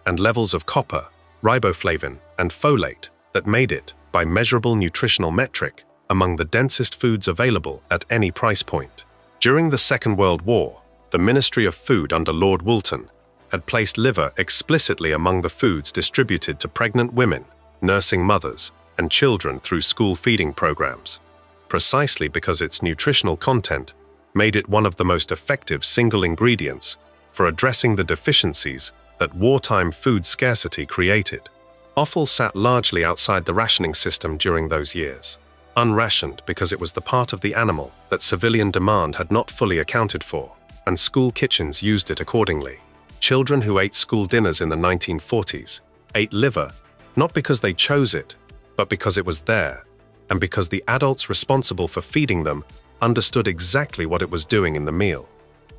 and levels of copper, riboflavin, and folate that made it, by measurable nutritional metric, among the densest foods available at any price point. During the Second World War, the Ministry of Food under Lord Woolton had placed liver explicitly among the foods distributed to pregnant women, nursing mothers, and children through school feeding programs, precisely because its nutritional content made it one of the most effective single ingredients for addressing the deficiencies that wartime food scarcity created. Offal sat largely outside the rationing system during those years, unrationed because it was the part of the animal that civilian demand had not fully accounted for, and school kitchens used it accordingly. Children who ate school dinners in the 1940s ate liver not because they chose it, but because it was there, and because the adults responsible for feeding them understood exactly what it was doing in the meal.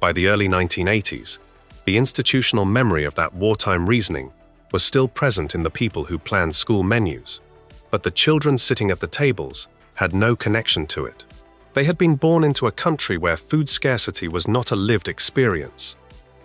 By the early 1980s, the institutional memory of that wartime reasoning was still present in the people who planned school menus, but the children sitting at the tables had no connection to it. They had been born into a country where food scarcity was not a lived experience,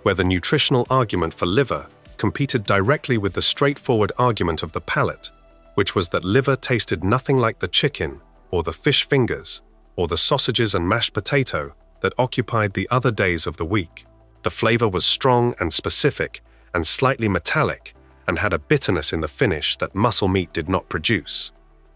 where the nutritional argument for liver competed directly with the straightforward argument of the palate, which was that liver tasted nothing like the chicken or the fish fingers or the sausages and mashed potato that occupied the other days of the week. The flavor was strong and specific and slightly metallic and had a bitterness in the finish that muscle meat did not produce.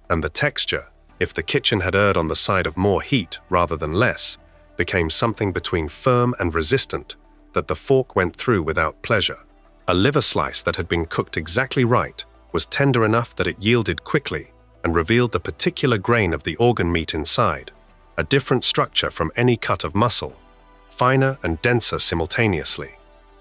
And the texture, if the kitchen had erred on the side of more heat rather than less, became something between firm and resistant that the fork went through without pleasure. A liver slice that had been cooked exactly right was tender enough that it yielded quickly and revealed the particular grain of the organ meat inside, a different structure from any cut of muscle, finer and denser simultaneously.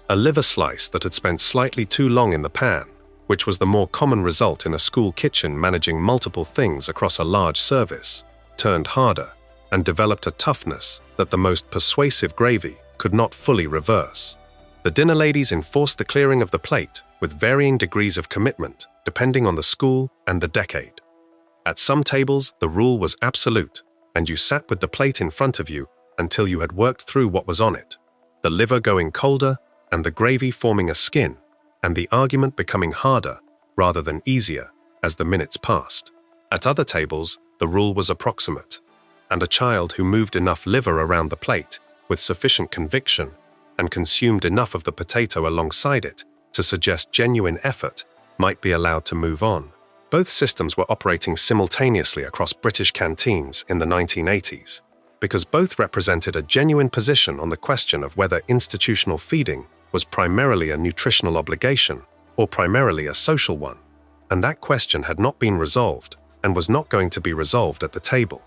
A liver slice that had spent slightly too long in the pan, which was the more common result in a school kitchen managing multiple things across a large service, turned harder and developed a toughness that the most persuasive gravy could not fully reverse. The dinner ladies enforced the clearing of the plate with varying degrees of commitment, depending on the school and the decade. At some tables, the rule was absolute, and you sat with the plate in front of you until you had worked through what was on it, the liver going colder and the gravy forming a skin, and the argument becoming harder rather than easier as the minutes passed. At other tables, the rule was approximate, and a child who moved enough liver around the plate with sufficient conviction and consumed enough of the potato alongside it to suggest genuine effort might be allowed to move on. Both systems were operating simultaneously across British canteens in the 1980s, because both represented a genuine position on the question of whether institutional feeding was primarily a nutritional obligation or primarily a social one, and that question had not been resolved and was not going to be resolved at the table.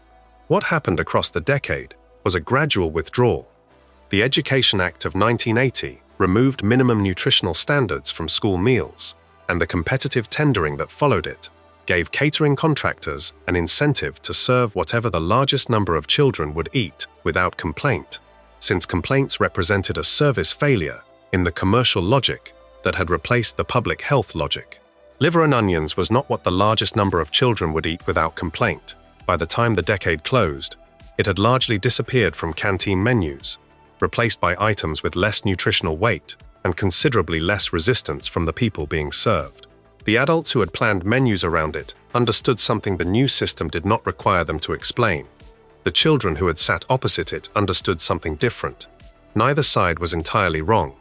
What happened across the decade was a gradual withdrawal. The Education Act of 1980 removed minimum nutritional standards from school meals, and the competitive tendering that followed it gave catering contractors an incentive to serve whatever the largest number of children would eat without complaint, since complaints represented a service failure in the commercial logic that had replaced the public health logic. Liver and onions was not what the largest number of children would eat without complaint. By the time the decade closed, it had largely disappeared from canteen menus, replaced by items with less nutritional weight and considerably less resistance from the people being served. The adults who had planned menus around it understood something the new system did not require them to explain. The children who had sat opposite it understood something different. Neither side was entirely wrong.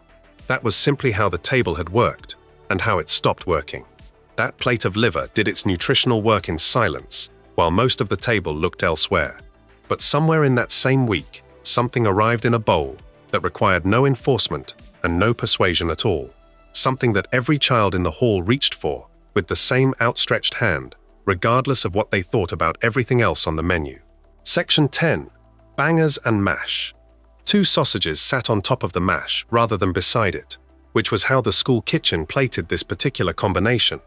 That was simply how the table had worked, and how it stopped working. That plate of liver did its nutritional work in silence, while most of the table looked elsewhere. But somewhere in that same week, something arrived in a bowl that required no enforcement and no persuasion at all. Something that every child in the hall reached for, with the same outstretched hand, regardless of what they thought about everything else on the menu. Section 10. Bangers and mash. 2 sausages sat on top of the mash rather than beside it, which was how the school kitchen plated this particular combination,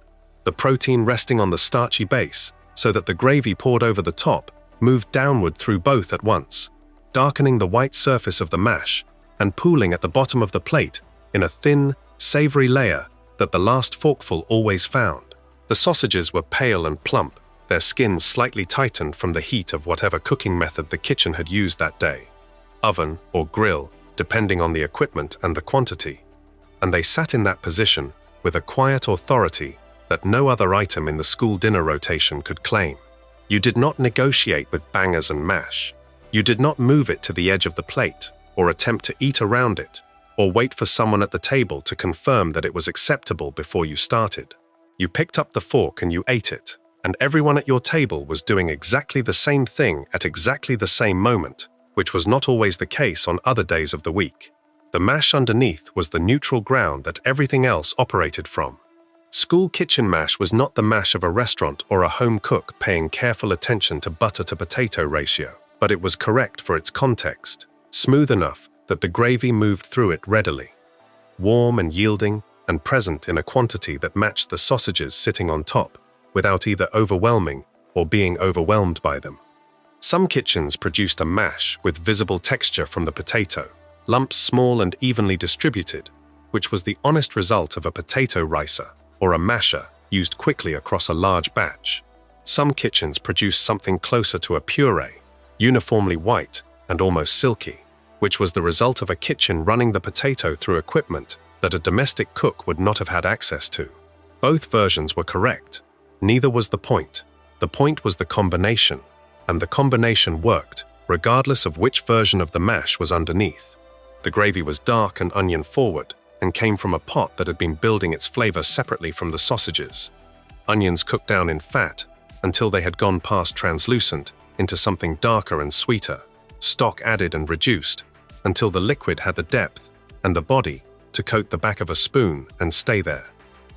the protein resting on the starchy base, so that the gravy poured over the top moved downward through both at once, darkening the white surface of the mash and pooling at the bottom of the plate in a thin, savory layer that the last forkful always found. The sausages were pale and plump, their skins slightly tightened from the heat of whatever cooking method the kitchen had used that day, oven or grill, depending on the equipment and the quantity. And they sat in that position with a quiet authority that no other item in the school dinner rotation could claim. You did not negotiate with bangers and mash. You did not move it to the edge of the plate, or attempt to eat around it, or wait for someone at the table to confirm that it was acceptable before you started. You picked up the fork and you ate it, and everyone at your table was doing exactly the same thing at exactly the same moment, which was not always the case on other days of the week. The mash underneath was the neutral ground that everything else operated from. School kitchen mash was not the mash of a restaurant or a home cook paying careful attention to butter to potato ratio, but it was correct for its context, smooth enough that the gravy moved through it readily, warm and yielding and present in a quantity that matched the sausages sitting on top, without either overwhelming or being overwhelmed by them. Some kitchens produced a mash with visible texture from the potato, lumps small and evenly distributed, which was the honest result of a potato ricer or a masher used quickly across a large batch. Some kitchens produced something closer to a puree, uniformly white and almost silky, which was the result of a kitchen running the potato through equipment that a domestic cook would not have had access to. Both versions were correct. Neither was the point. The point was the combination, and the combination worked, regardless of which version of the mash was underneath. The gravy was dark and onion forward, and came from a pot that had been building its flavor separately from the sausages. Onions cooked down in fat until they had gone past translucent into something darker and sweeter, stock added and reduced, until the liquid had the depth and the body to coat the back of a spoon and stay there.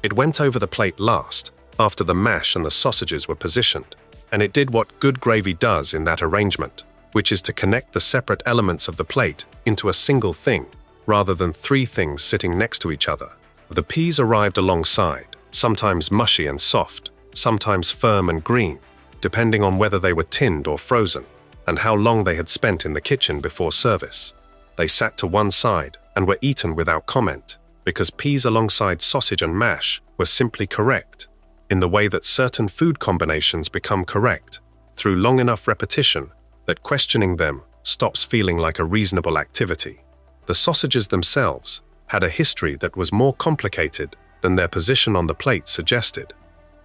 It went over the plate last, after the mash and the sausages were positioned, and it did what good gravy does in that arrangement, which is to connect the separate elements of the plate into a single thing, rather than 3 things sitting next to each other. The peas arrived alongside, sometimes mushy and soft, sometimes firm and green, depending on whether they were tinned or frozen, and how long they had spent in the kitchen before service. They sat to one side and were eaten without comment, because peas alongside sausage and mash were simply correct, in the way that certain food combinations become correct, through long enough repetition that questioning them stops feeling like a reasonable activity. The sausages themselves had a history that was more complicated than their position on the plate suggested.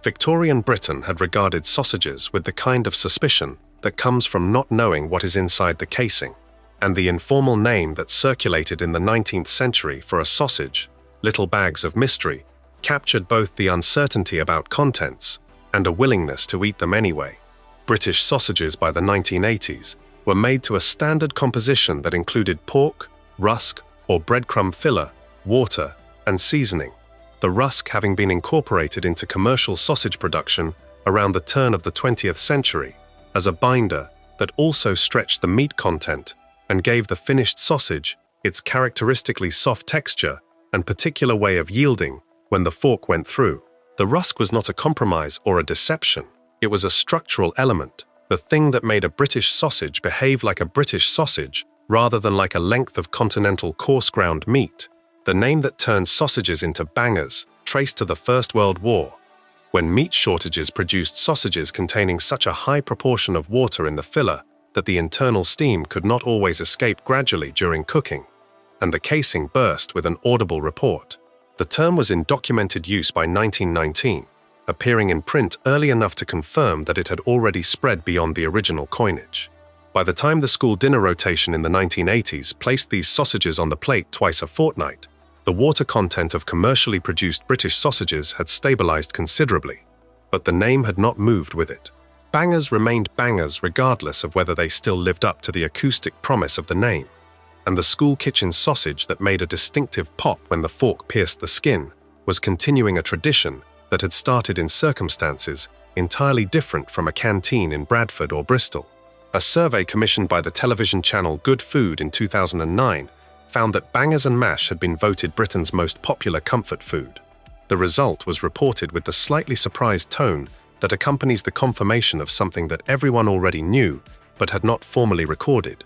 Victorian Britain had regarded sausages with the kind of suspicion that comes from not knowing what is inside the casing, and the informal name that circulated in the 19th century for a sausage, little bags of mystery, captured both the uncertainty about contents and a willingness to eat them anyway. British sausages by the 1980s were made to a standard composition that included pork, rusk or breadcrumb filler, water, and seasoning, the rusk having been incorporated into commercial sausage production around the turn of the 20th century as a binder that also stretched the meat content and gave the finished sausage its characteristically soft texture and particular way of yielding when the fork went through. The rusk was not a compromise or a deception. It was a structural element, the thing that made a British sausage behave like a British sausage rather than like a length of continental coarse-ground meat. The name that turned sausages into bangers traced to the First World War, when meat shortages produced sausages containing such a high proportion of water in the filler that the internal steam could not always escape gradually during cooking, and the casing burst with an audible report. The term was in documented use by 1919, appearing in print early enough to confirm that it had already spread beyond the original coinage. By the time the school dinner rotation in the 1980s placed these sausages on the plate twice a fortnight, the water content of commercially produced British sausages had stabilized considerably, but the name had not moved with it. Bangers remained bangers regardless of whether they still lived up to the acoustic promise of the name, and the school kitchen sausage that made a distinctive pop when the fork pierced the skin was continuing a tradition that had started in circumstances entirely different from a canteen in Bradford or Bristol. A survey commissioned by the television channel Good Food in 2009 found that bangers and mash had been voted Britain's most popular comfort food. The result was reported with the slightly surprised tone that accompanies the confirmation of something that everyone already knew but had not formally recorded,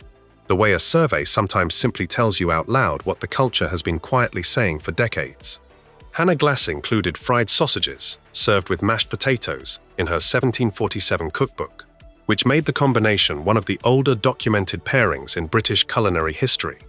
the way a survey sometimes simply tells you out loud what the culture has been quietly saying for decades. Hannah Glass included fried sausages, served with mashed potatoes, in her 1747 cookbook, which made the combination one of the older documented pairings in British culinary history.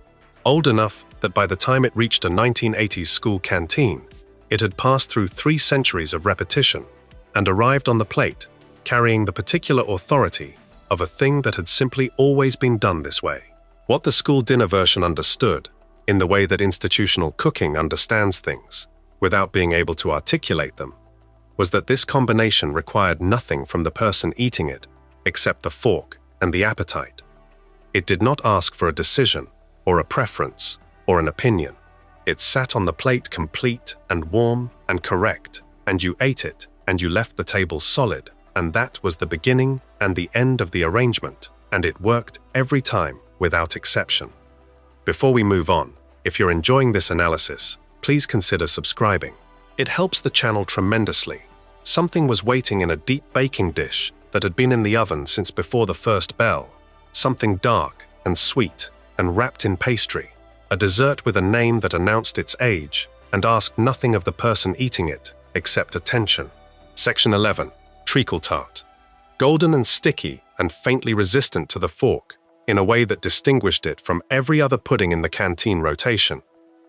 Old enough that by the time it reached a 1980s school canteen, it had passed through 3 centuries of repetition and arrived on the plate, carrying the particular authority of a thing that had simply always been done this way. What the school dinner version understood, in the way that institutional cooking understands things, without being able to articulate them, was that this combination required nothing from the person eating it except the fork and the appetite. It did not ask for a decision, or a preference, or an opinion. It sat on the plate complete and warm and correct, and you ate it, and you left the table solid, and that was the beginning and the end of the arrangement, and it worked every time without exception. Before we move on, if you're enjoying this analysis, please consider subscribing. It helps the channel tremendously. Something was waiting in a deep baking dish that had been in the oven since before the first bell, something dark and sweet and wrapped in pastry, a dessert with a name that announced its age and asked nothing of the person eating it except attention. Section 11. Treacle tart. Golden and sticky and faintly resistant to the fork, in a way that distinguished it from every other pudding in the canteen rotation.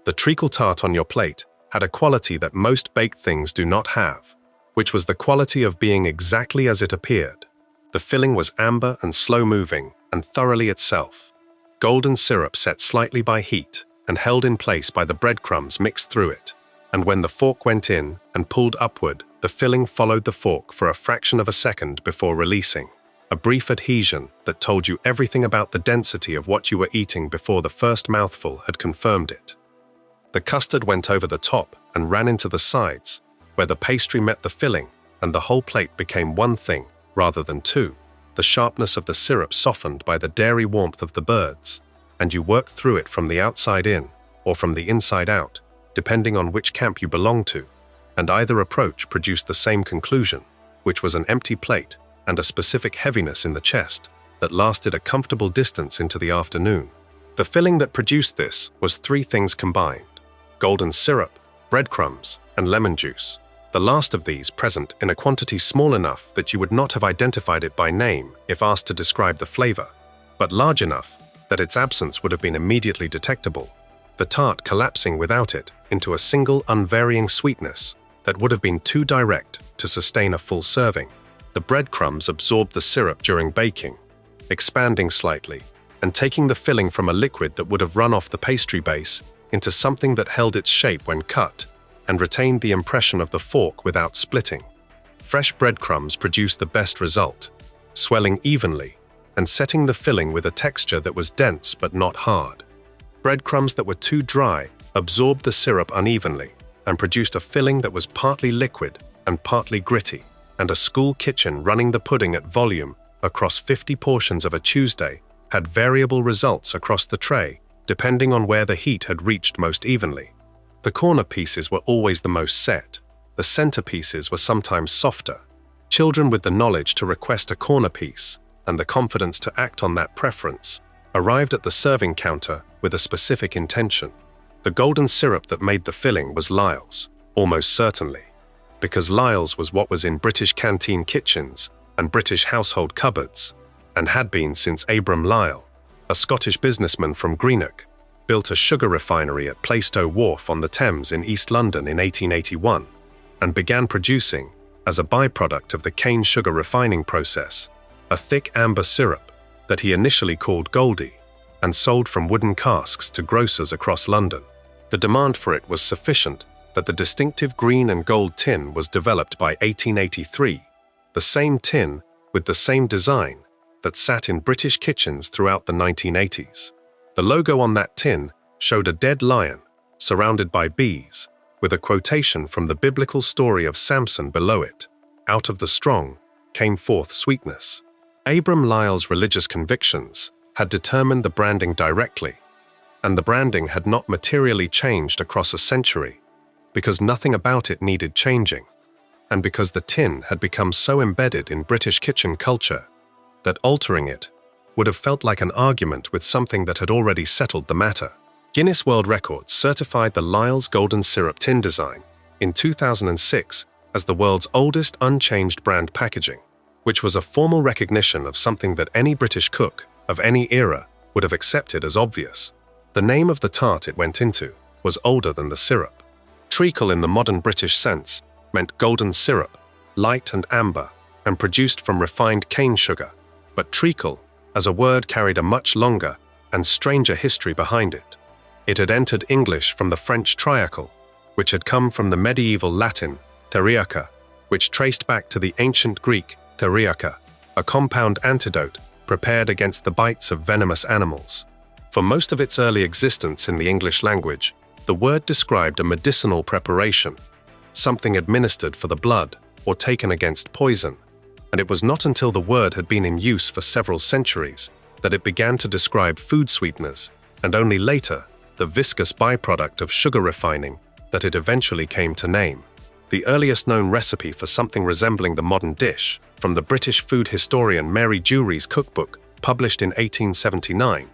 The treacle tart on your plate had a quality that most baked things do not have, which was the quality of being exactly as it appeared. The filling was amber and slow-moving and thoroughly itself. Golden syrup set slightly by heat and held in place by the breadcrumbs mixed through it, and when the fork went in and pulled upward, the filling followed the fork for a fraction of a second before releasing. A brief adhesion that told you everything about the density of what you were eating before the first mouthful had confirmed it. The custard went over the top and ran into the sides, where the pastry met the filling, and the whole plate became one thing rather than two. The sharpness of the syrup softened by the dairy warmth of the birds, and you worked through it from the outside in, or from the inside out, depending on which camp you belonged to, and either approach produced the same conclusion, which was an empty plate and a specific heaviness in the chest that lasted a comfortable distance into the afternoon. The filling that produced this was 3 things combined: golden syrup, breadcrumbs, and lemon juice. The last of these present in a quantity small enough that you would not have identified it by name if asked to describe the flavor, but large enough that its absence would have been immediately detectable, the tart collapsing without it into a single unvarying sweetness that would have been too direct to sustain a full serving. The breadcrumbs absorbed the syrup during baking, expanding slightly, and taking the filling from a liquid that would have run off the pastry base into something that held its shape when cut, and retained the impression of the fork without splitting. Fresh breadcrumbs produced the best result, swelling evenly and setting the filling with a texture that was dense but not hard. Breadcrumbs that were too dry absorbed the syrup unevenly and produced a filling that was partly liquid and partly gritty, and a school kitchen running the pudding at volume across 50 portions of a Tuesday had variable results across the tray depending on where the heat had reached most evenly. The corner pieces were always the most set. The center pieces were sometimes softer. Children with the knowledge to request a corner piece and the confidence to act on that preference arrived at the serving counter with a specific intention. The golden syrup that made the filling was Lyle's, almost certainly, because Lyle's was what was in British canteen kitchens and British household cupboards, and had been since Abram Lyle, a Scottish businessman from Greenock, built a sugar refinery at Plaistow Wharf on the Thames in East London in 1881 and began producing, as a byproduct of the cane sugar refining process, a thick amber syrup that he initially called Goldie and sold from wooden casks to grocers across London. The demand for it was sufficient that the distinctive green and gold tin was developed by 1883, the same tin with the same design that sat in British kitchens throughout the 1980s. The logo on that tin showed a dead lion surrounded by bees, with a quotation from the biblical story of Samson below it. Out of the strong came forth sweetness. Abram Lyle's religious convictions had determined the branding directly, and the branding had not materially changed across a century because nothing about it needed changing, and because the tin had become so embedded in British kitchen culture that altering it would have felt like an argument with something that had already settled the matter. Guinness World Records certified the Lyle's Golden Syrup tin design in 2006 as the world's oldest unchanged brand packaging, which was a formal recognition of something that any British cook of any era would have accepted as obvious. The name of the tart it went into was older than the syrup. Treacle in the modern British sense meant golden syrup, light and amber, and produced from refined cane sugar, but treacle as a word carried a much longer and stranger history behind it. It had entered English from the French triacle, which had come from the medieval Latin theriaca, which traced back to the ancient Greek theriaca, a compound antidote prepared against the bites of venomous animals. For most of its early existence in the English language, the word described a medicinal preparation, something administered for the blood or taken against poison, and it was not until the word had been in use for several centuries that it began to describe food sweeteners, and only later the viscous byproduct of sugar refining that it eventually came to name. The earliest known recipe for something resembling the modern dish, from the British food historian Mary Dewry's cookbook, published in 1879,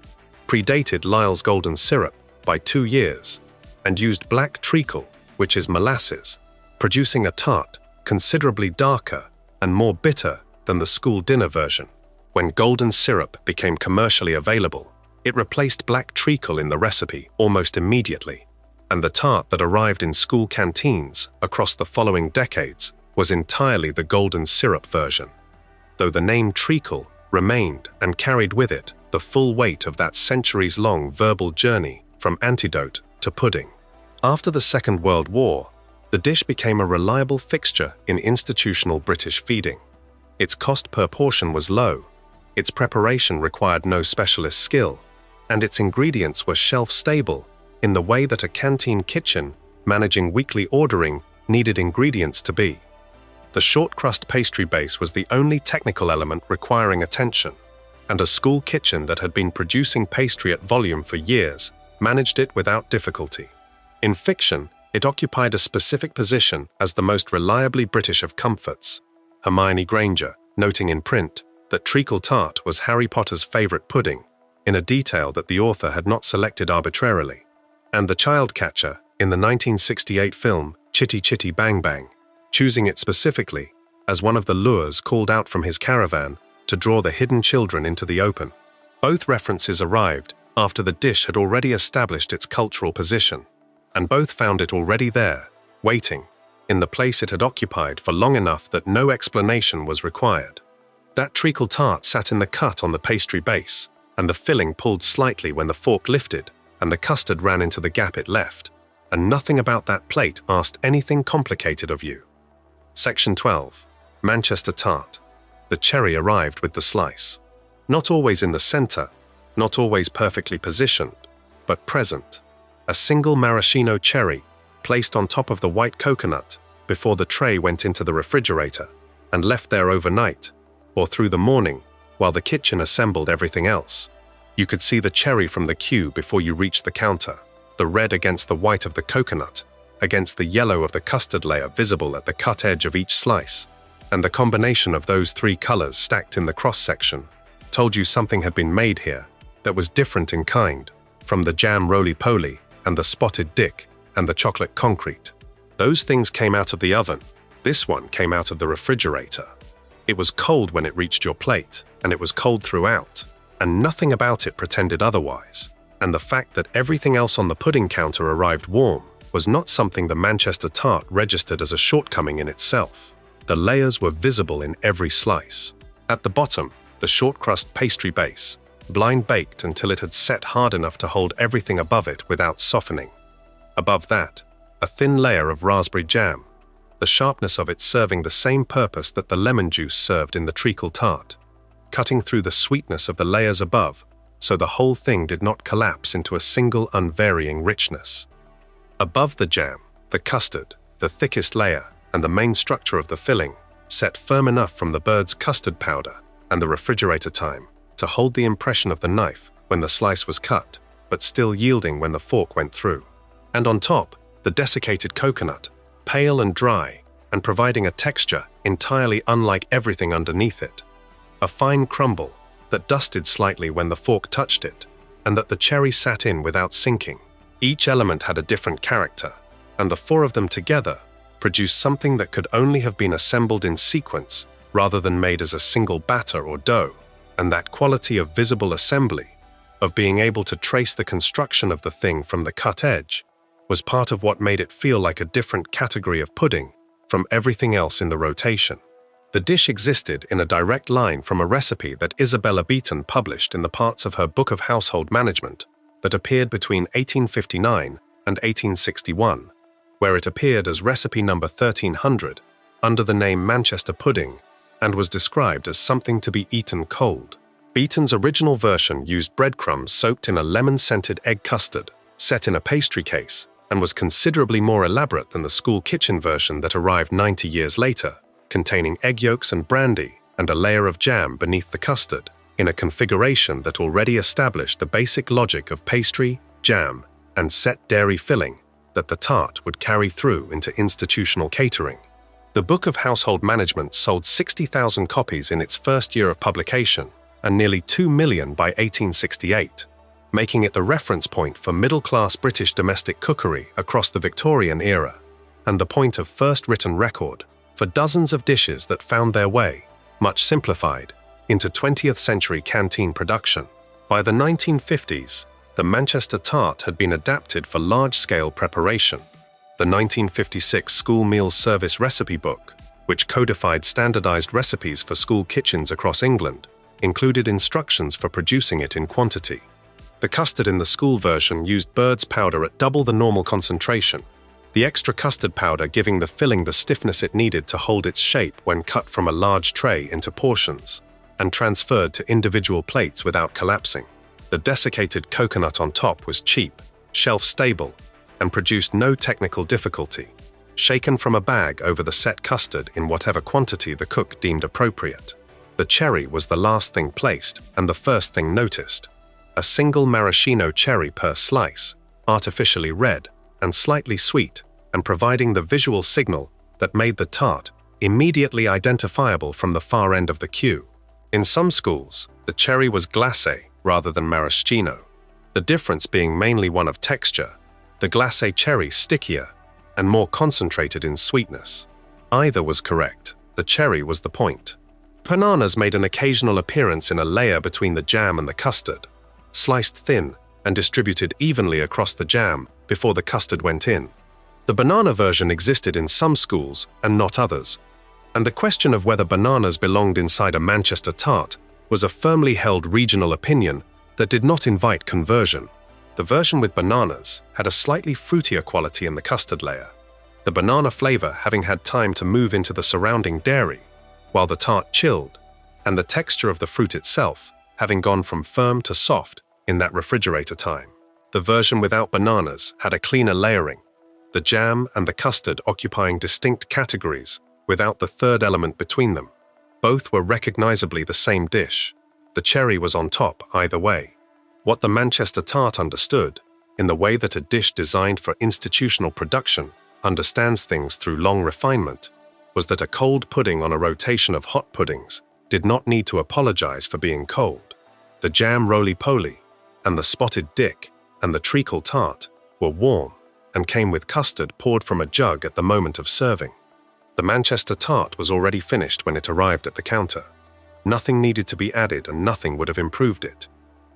predated Lyle's Golden Syrup by 2 years, and used black treacle, which is molasses, producing a tart considerably darker and more bitter than the school dinner version. When golden syrup became commercially available, it replaced black treacle in the recipe almost immediately, and the tart that arrived in school canteens across the following decades was entirely the golden syrup version, though the name treacle remained and carried with it the full weight of that centuries-long verbal journey from antidote to pudding. After the Second World War, the dish became a reliable fixture in institutional British feeding. Its cost per portion was low, its preparation required no specialist skill, and its ingredients were shelf-stable in the way that a canteen kitchen managing weekly ordering needed ingredients to be. The short-crust pastry base was the only technical element requiring attention, and a school kitchen that had been producing pastry at volume for years managed it without difficulty. In fiction, it occupied a specific position as the most reliably British of comforts, Hermione Granger noting in print that treacle tart was Harry Potter's favourite pudding, in a detail that the author had not selected arbitrarily, and the child catcher in the 1968 film Chitty Chitty Bang Bang, choosing it specifically as one of the lures called out from his caravan to draw the hidden children into the open. Both references arrived after the dish had already established its cultural position, and both found it already there, waiting, in the place it had occupied for long enough that no explanation was required. That treacle tart sat in the cut on the pastry base, and the filling pulled slightly when the fork lifted, and the custard ran into the gap it left, and nothing about that plate asked anything complicated of you. Section 12. Manchester Tart. The cherry arrived with the slice. Not always in the center, not always perfectly positioned, but present. A single maraschino cherry placed on top of the white coconut before the tray went into the refrigerator and left there overnight, or through the morning, while the kitchen assembled everything else. You could see the cherry from the queue before you reached the counter, the red against the white of the coconut, against the yellow of the custard layer visible at the cut edge of each slice, and the combination of those three colors stacked in the cross-section told you something had been made here that was different in kind from the jam roly-poly and the spotted dick and the chocolate concrete. Those things came out of the oven. This one came out of the refrigerator. It was cold when it reached your plate, and it was cold throughout, and nothing about it pretended otherwise. And the fact that everything else on the pudding counter arrived warm was not something the Manchester tart registered as a shortcoming in itself. The layers were visible in every slice. At the bottom, the short crust pastry base, blind baked until it had set hard enough to hold everything above it without softening. Above that, a thin layer of raspberry jam, the sharpness of it serving the same purpose that the lemon juice served in the treacle tart, cutting through the sweetness of the layers above, so the whole thing did not collapse into a single unvarying richness. Above the jam, the custard, the thickest layer, and the main structure of the filling, set firm enough from the bird's custard powder and the refrigerator time to hold the impression of the knife when the slice was cut, but still yielding when the fork went through. And on top, the desiccated coconut, pale and dry, and providing a texture entirely unlike everything underneath it. A fine crumble that dusted slightly when the fork touched it, and that the cherry sat in without sinking. Each element had a different character, and the four of them together produced something that could only have been assembled in sequence rather than made as a single batter or dough. And that quality of visible assembly, of being able to trace the construction of the thing from the cut edge, was part of what made it feel like a different category of pudding from everything else in the rotation. The dish existed in a direct line from a recipe that Isabella Beeton published in the parts of her Book of Household Management that appeared between 1859 and 1861, where it appeared as recipe number 1300 under the name Manchester pudding and was described as something to be eaten cold. Beeton's original version used breadcrumbs soaked in a lemon-scented egg custard, set in a pastry case, and was considerably more elaborate than the school kitchen version that arrived 90 years later, containing egg yolks and brandy and a layer of jam beneath the custard, in a configuration that already established the basic logic of pastry, jam, and set dairy filling that the tart would carry through into institutional catering. The Book of Household Management sold 60,000 copies in its first year of publication and nearly 2 million by 1868, making it the reference point for middle-class British domestic cookery across the Victorian era, and the point of first written record for dozens of dishes that found their way, much simplified, into 20th century canteen production. By the 1950s, the Manchester tart had been adapted for large-scale preparation. The 1956 School Meals Service Recipe Book, which codified standardized recipes for school kitchens across England, included instructions for producing it in quantity. The custard in the school version used bird's powder at double the normal concentration, the extra custard powder giving the filling the stiffness it needed to hold its shape when cut from a large tray into portions and transferred to individual plates without collapsing. The desiccated coconut on top was cheap, shelf-stable, and produced no technical difficulty, shaken from a bag over the set custard in whatever quantity the cook deemed appropriate. The cherry was the last thing placed and the first thing noticed. A single maraschino cherry per slice, artificially red and slightly sweet, and providing the visual signal that made the tart immediately identifiable from the far end of the queue. In some schools, the cherry was glacé rather than maraschino, the difference being mainly one of texture, the glacé cherry stickier and more concentrated in sweetness. Either was correct, the cherry was the point. Bananas made an occasional appearance in a layer between the jam and the custard, sliced thin and distributed evenly across the jam before the custard went in. The banana version existed in some schools and not others, and the question of whether bananas belonged inside a Manchester tart was a firmly held regional opinion that did not invite conversion. The version with bananas had a slightly fruitier quality in the custard layer, the banana flavor having had time to move into the surrounding dairy, while the tart chilled, and the texture of the fruit itself having gone from firm to soft in that refrigerator time. The version without bananas had a cleaner layering, the jam and the custard occupying distinct categories without the third element between them. Both were recognizably the same dish. The cherry was on top either way. What the Manchester tart understood, in the way that a dish designed for institutional production understands things through long refinement, was that a cold pudding on a rotation of hot puddings did not need to apologize for being cold. The jam roly-poly and the spotted dick and the treacle tart were warm and came with custard poured from a jug at the moment of serving. The Manchester tart was already finished when it arrived at the counter. Nothing needed to be added and nothing would have improved it.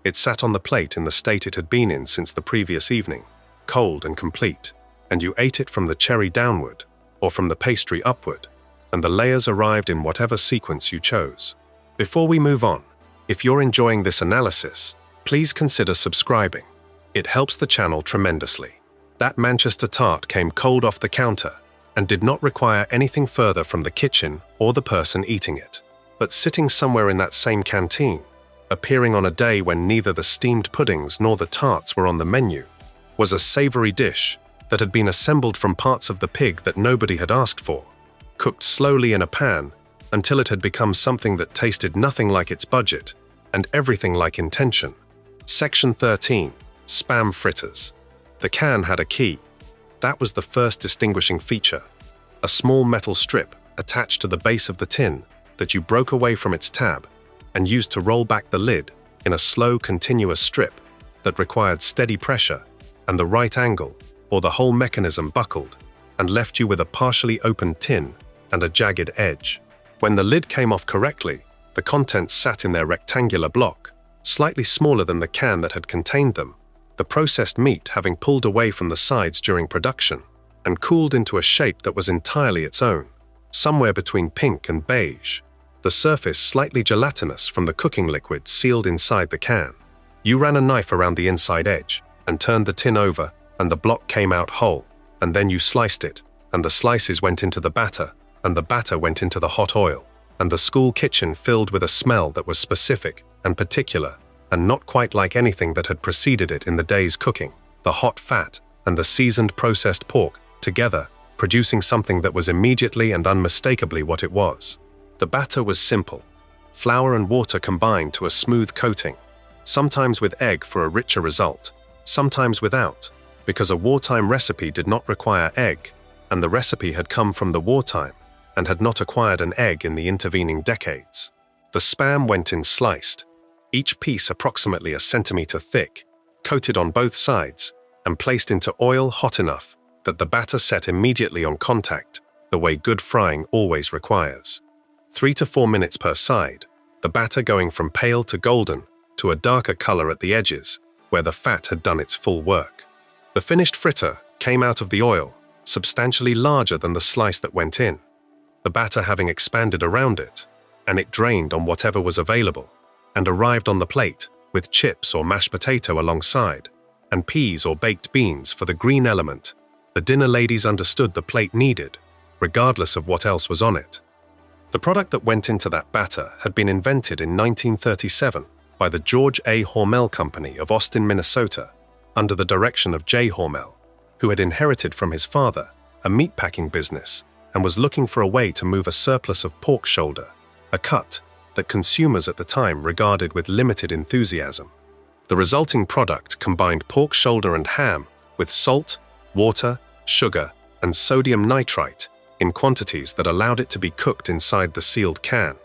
It sat on the plate in the state it had been in since the previous evening, cold and complete, and you ate it from the cherry downward, or from the pastry upward, and the layers arrived in whatever sequence you chose. Before we move on, if you're enjoying this analysis, please consider subscribing. It helps the channel tremendously. That Manchester tart came cold off the counter and did not require anything further from the kitchen or the person eating it. But sitting somewhere in that same canteen, appearing on a day when neither the steamed puddings nor the tarts were on the menu, was a savory dish that had been assembled from parts of the pig that nobody had asked for, cooked slowly in a pan until it had become something that tasted nothing like its budget and everything like intention. Section 13. Spam fritters. The can had a key. That was the first distinguishing feature. A small metal strip attached to the base of the tin that you broke away from its tab and used to roll back the lid in a slow, continuous strip that required steady pressure and the right angle, or the whole mechanism buckled and left you with a partially opened tin and a jagged edge. When the lid came off correctly, the contents sat in their rectangular block, slightly smaller than the can that had contained them, the processed meat having pulled away from the sides during production and cooled into a shape that was entirely its own, somewhere between pink and beige, the surface slightly gelatinous from the cooking liquid sealed inside the can. You ran a knife around the inside edge and turned the tin over, and the block came out whole, and then you sliced it, and the slices went into the batter, and the batter went into the hot oil, and the school kitchen filled with a smell that was specific and particular, and not quite like anything that had preceded it in the day's cooking. The hot fat and the seasoned processed pork together, producing something that was immediately and unmistakably what it was. The batter was simple. Flour and water combined to a smooth coating, sometimes with egg for a richer result, sometimes without, because a wartime recipe did not require egg, and the recipe had come from the wartime and had not acquired an egg in the intervening decades. The spam went in sliced, each piece approximately a centimeter thick, coated on both sides, and placed into oil hot enough that the batter set immediately on contact, the way good frying always requires. 3 to 4 minutes per side, the batter going from pale to golden to a darker color at the edges, where the fat had done its full work. The finished fritter came out of the oil, substantially larger than the slice that went in, the batter having expanded around it, and it drained on whatever was available, and arrived on the plate with chips or mashed potato alongside, and peas or baked beans for the green element. The dinner ladies understood the plate needed, regardless of what else was on it. The product that went into that batter had been invented in 1937 by the George A. Hormel Company of Austin, Minnesota, under the direction of J. Hormel, who had inherited from his father a meatpacking business and was looking for a way to move a surplus of pork shoulder, a cut that consumers at the time regarded with limited enthusiasm. The resulting product combined pork shoulder and ham with salt, water, sugar, and sodium nitrite in quantities that allowed it to be cooked inside the sealed can,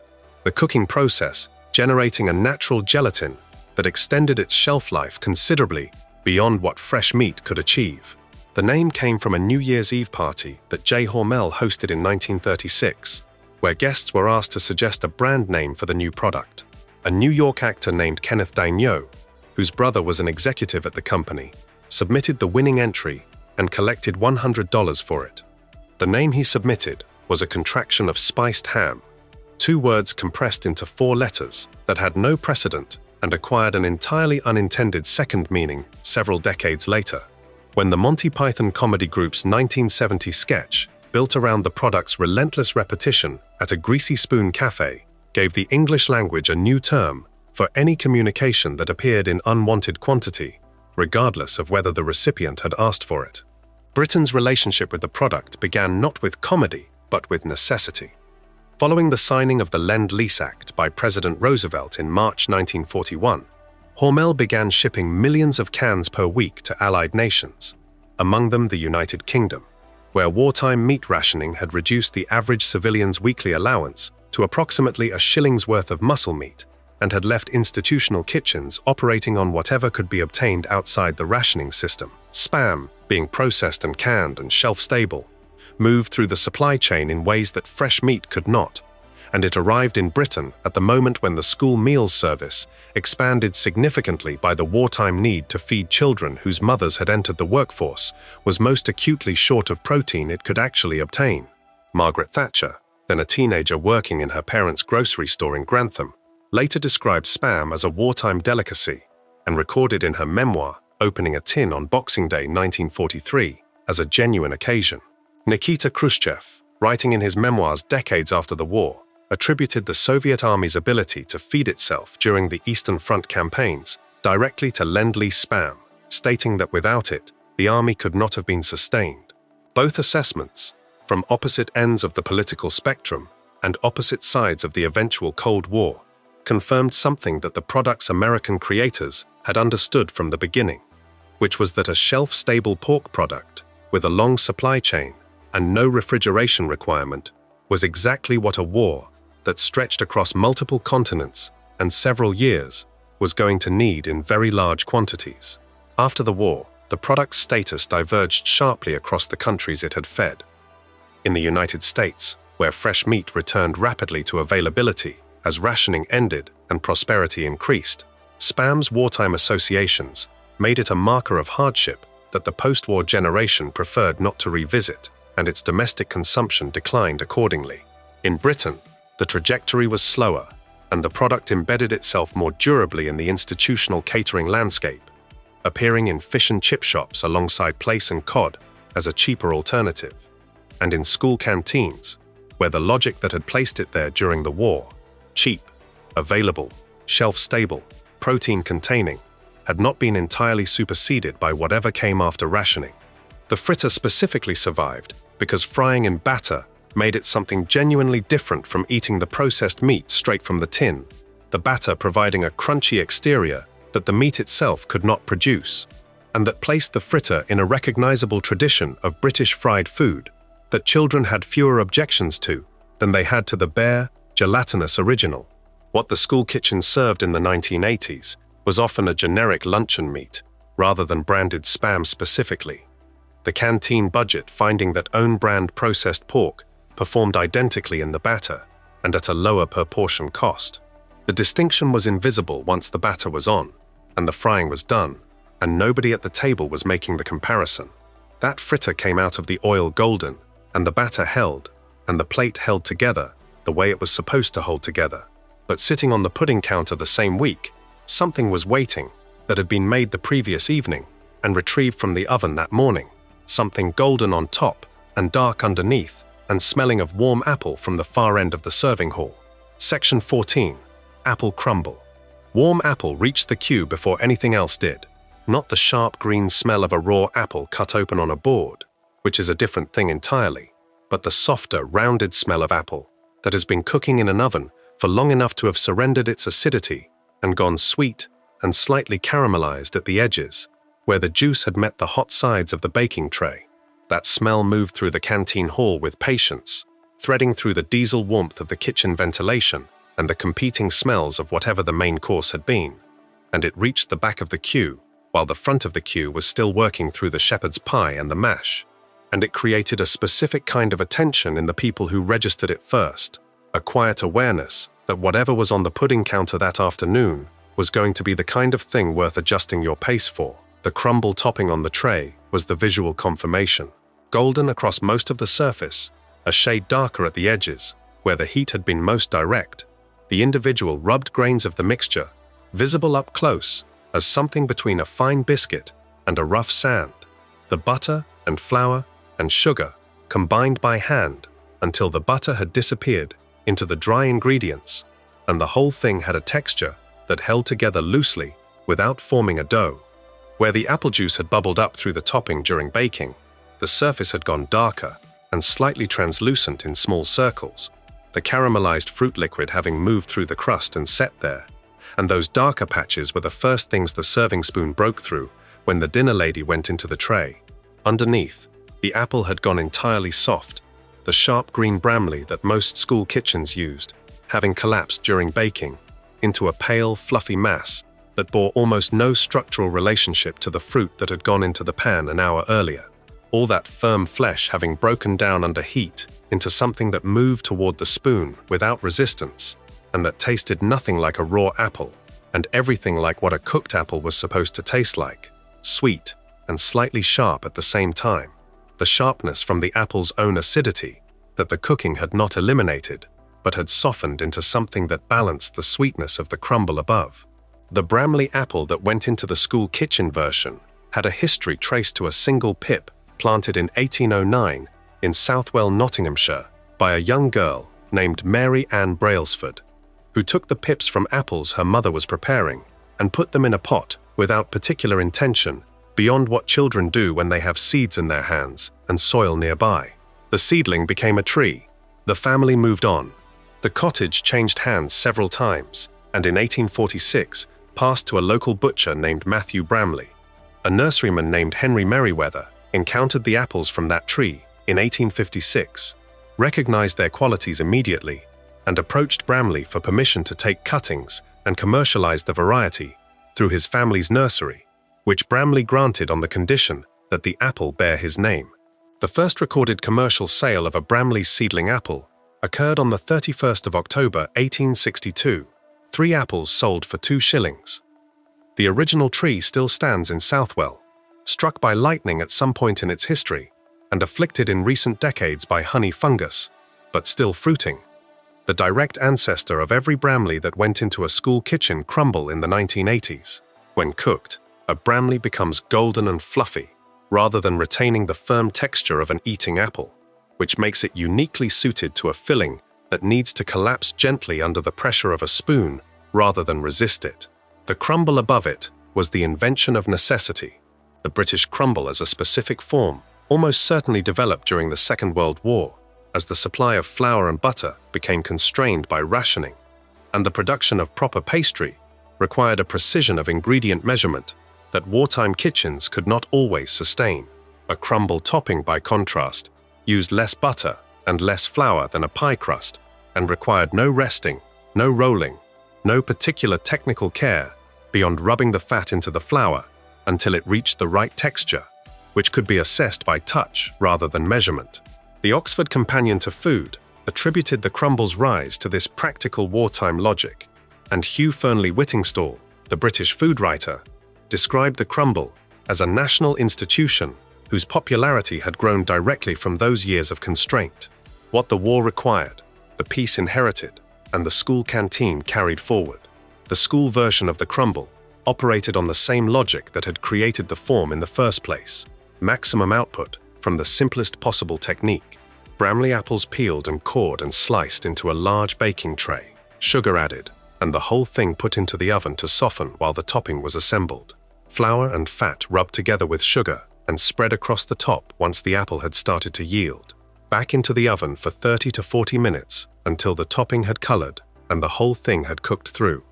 the cooking process generating a natural gelatin that extended its shelf life considerably beyond what fresh meat could achieve. The name came from a New Year's Eve party that J. Hormel hosted in 1936, where guests were asked to suggest a brand name for the new product. A New York actor named Kenneth Daigneault, whose brother was an executive at the company, submitted the winning entry and collected $100 for it. The name he submitted was a contraction of spiced ham, 2 words compressed into 4 letters that had no precedent and acquired an entirely unintended second meaning several decades later, when the Monty Python comedy group's 1970 sketch, built around the product's relentless repetition at a greasy spoon cafe, gave the English language a new term for any communication that appeared in unwanted quantity, regardless of whether the recipient had asked for it. Britain's relationship with the product began not with comedy, but with necessity. Following the signing of the Lend-Lease Act by President Roosevelt in March 1941, Hormel began shipping millions of cans per week to Allied nations, among them the United Kingdom, where wartime meat rationing had reduced the average civilian's weekly allowance to approximately a shilling's worth of muscle meat and had left institutional kitchens operating on whatever could be obtained outside the rationing system. Spam, being processed and canned and shelf-stable, moved through the supply chain in ways that fresh meat could not, and it arrived in Britain at the moment when the school meals service expanded significantly by the wartime need to feed children whose mothers had entered the workforce, was most acutely short of protein it could actually obtain. Margaret Thatcher, then a teenager working in her parents' grocery store in Grantham, later described Spam as a wartime delicacy and recorded in her memoir, Opening a Tin on Boxing Day 1943, as a genuine occasion. Nikita Khrushchev, writing in his memoirs decades after the war, attributed the Soviet Army's ability to feed itself during the Eastern Front campaigns directly to Lend-Lease Spam, stating that without it, the army could not have been sustained. Both assessments, from opposite ends of the political spectrum and opposite sides of the eventual Cold War, confirmed something that the product's American creators had understood from the beginning, which was that a shelf-stable pork product with a long supply chain and no refrigeration requirement was exactly what a war that stretched across multiple continents and several years was going to need in very large quantities. After the war, the product's status diverged sharply across the countries it had fed. In the United States, where fresh meat returned rapidly to availability as rationing ended and prosperity increased, Spam's wartime associations made it a marker of hardship that the post-war generation preferred not to revisit, and its domestic consumption declined accordingly. In Britain, the trajectory was slower, and the product embedded itself more durably in the institutional catering landscape, appearing in fish and chip shops alongside plaice and cod as a cheaper alternative, and in school canteens, where the logic that had placed it there during the war, cheap, available, shelf-stable, protein-containing, had not been entirely superseded by whatever came after rationing. The fritter specifically survived because frying in batter made it something genuinely different from eating the processed meat straight from the tin, the batter providing a crunchy exterior that the meat itself could not produce, and that placed the fritter in a recognizable tradition of British fried food that children had fewer objections to than they had to the bare, gelatinous original. What the school kitchen served in the 1980s was often a generic luncheon meat, rather than branded Spam specifically. The canteen budget finding that own-brand processed pork performed identically in the batter and at a lower per portion cost. The distinction was invisible once the batter was on and the frying was done, and nobody at the table was making the comparison. That fritter came out of the oil golden, and the batter held, and the plate held together the way it was supposed to hold together. But sitting on the pudding counter the same week, something was waiting that had been made the previous evening and retrieved from the oven that morning, something golden on top and dark underneath, and smelling of warm apple from the far end of the serving hall. Section 14. Apple crumble. Warm apple reached the queue before anything else did. Not the sharp green smell of a raw apple cut open on a board, which is a different thing entirely, but the softer, rounded smell of apple that has been cooking in an oven for long enough to have surrendered its acidity and gone sweet and slightly caramelized at the edges, where the juice had met the hot sides of the baking tray. That smell moved through the canteen hall with patience, threading through the diesel warmth of the kitchen ventilation and the competing smells of whatever the main course had been, and it reached the back of the queue, while the front of the queue was still working through the shepherd's pie and the mash, and it created a specific kind of attention in the people who registered it first, a quiet awareness that whatever was on the pudding counter that afternoon was going to be the kind of thing worth adjusting your pace for. The crumble topping on the tray was the visual confirmation. Golden across most of the surface, a shade darker at the edges, where the heat had been most direct, the individual rubbed grains of the mixture, visible up close as something between a fine biscuit and a rough sand, the butter and flour and sugar combined by hand until the butter had disappeared into the dry ingredients, and the whole thing had a texture that held together loosely without forming a dough. Where the apple juice had bubbled up through the topping during baking, the surface had gone darker and slightly translucent in small circles, the caramelized fruit liquid having moved through the crust and set there, and those darker patches were the first things the serving spoon broke through when the dinner lady went into the tray. Underneath, the apple had gone entirely soft, the sharp green bramley that most school kitchens used, having collapsed during baking, into a pale, fluffy mass that bore almost no structural relationship to the fruit that had gone into the pan an hour earlier. all that firm flesh having broken down under heat into something that moved toward the spoon without resistance, and that tasted nothing like a raw apple, and everything like what a cooked apple was supposed to taste like, sweet and slightly sharp at the same time, the sharpness from the apple's own acidity that the cooking had not eliminated, but had softened into something that balanced the sweetness of the crumble above. The Bramley apple that went into the school kitchen version had a history traced to a single pip planted in 1809 in Southwell, Nottinghamshire, by a young girl named Mary Ann Brailsford, who took the pips from apples her mother was preparing and put them in a pot without particular intention, beyond what children do when they have seeds in their hands and soil nearby. The seedling became a tree. The family moved on. The cottage changed hands several times, and in 1846 passed to a local butcher named Matthew Bramley. A nurseryman named Henry Merriweather encountered the apples from that tree in 1856, recognized their qualities immediately, and approached Bramley for permission to take cuttings and commercialize the variety through his family's nursery, which Bramley granted on the condition that the apple bear his name. The first recorded commercial sale of a Bramley seedling apple occurred on the 31st of October 1862, 3 apples sold for 2 shillings. The original tree still stands in Southwell, struck by lightning at some point in its history, and afflicted in recent decades by honey fungus, but still fruiting. The direct ancestor of every Bramley that went into a school kitchen crumble in the 1980s. When cooked, a Bramley becomes golden and fluffy, rather than retaining the firm texture of an eating apple, which makes it uniquely suited to a filling that needs to collapse gently under the pressure of a spoon rather than resist it. The crumble above it was the invention of necessity. The British crumble as a specific form almost certainly developed during the Second World War, as the supply of flour and butter became constrained by rationing, and the production of proper pastry required a precision of ingredient measurement that wartime kitchens could not always sustain. A crumble topping, by contrast, used less butter and less flour than a pie crust, and required no resting, no rolling, no particular technical care beyond rubbing the fat into the flour until it reached the right texture, which could be assessed by touch rather than measurement. The Oxford Companion to Food attributed the crumble's rise to this practical wartime logic, and Hugh Fernley Whittingstall, the British food writer, described the crumble as a national institution whose popularity had grown directly from those years of constraint. What the war required, the peace inherited, and the school canteen carried forward. The school version of the crumble operated on the same logic that had created the form in the first place: maximum output from the simplest possible technique. Bramley apples peeled and cored and sliced into a large baking tray, sugar added, and the whole thing put into the oven to soften while the topping was assembled. Flour and fat rubbed together with sugar and spread across the top once the apple had started to yield. Back into the oven for 30 to 40 minutes until the topping had colored and the whole thing had cooked through.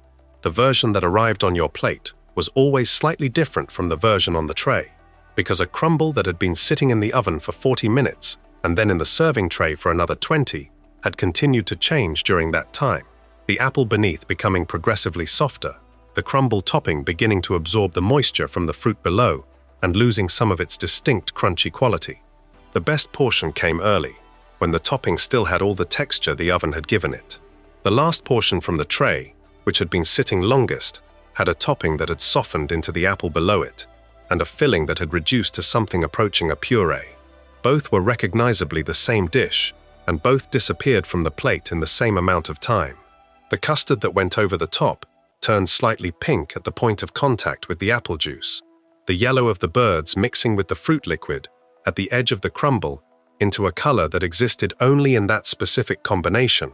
The version that arrived on your plate was always slightly different from the version on the tray, because a crumble that had been sitting in the oven for 40 minutes and then in the serving tray for another 20 had continued to change during that time, the apple beneath becoming progressively softer, the crumble topping beginning to absorb the moisture from the fruit below and losing some of its distinct crunchy quality. The best portion came early, when the topping still had all the texture the oven had given it. The last portion from the tray, which had been sitting longest, had a topping that had softened into the apple below it, and a filling that had reduced to something approaching a puree. Both were recognizably the same dish, and both disappeared from the plate in the same amount of time. The custard that went over the top turned slightly pink at the point of contact with the apple juice, the yellow of the birds mixing with the fruit liquid at the edge of the crumble into a color that existed only in that specific combination,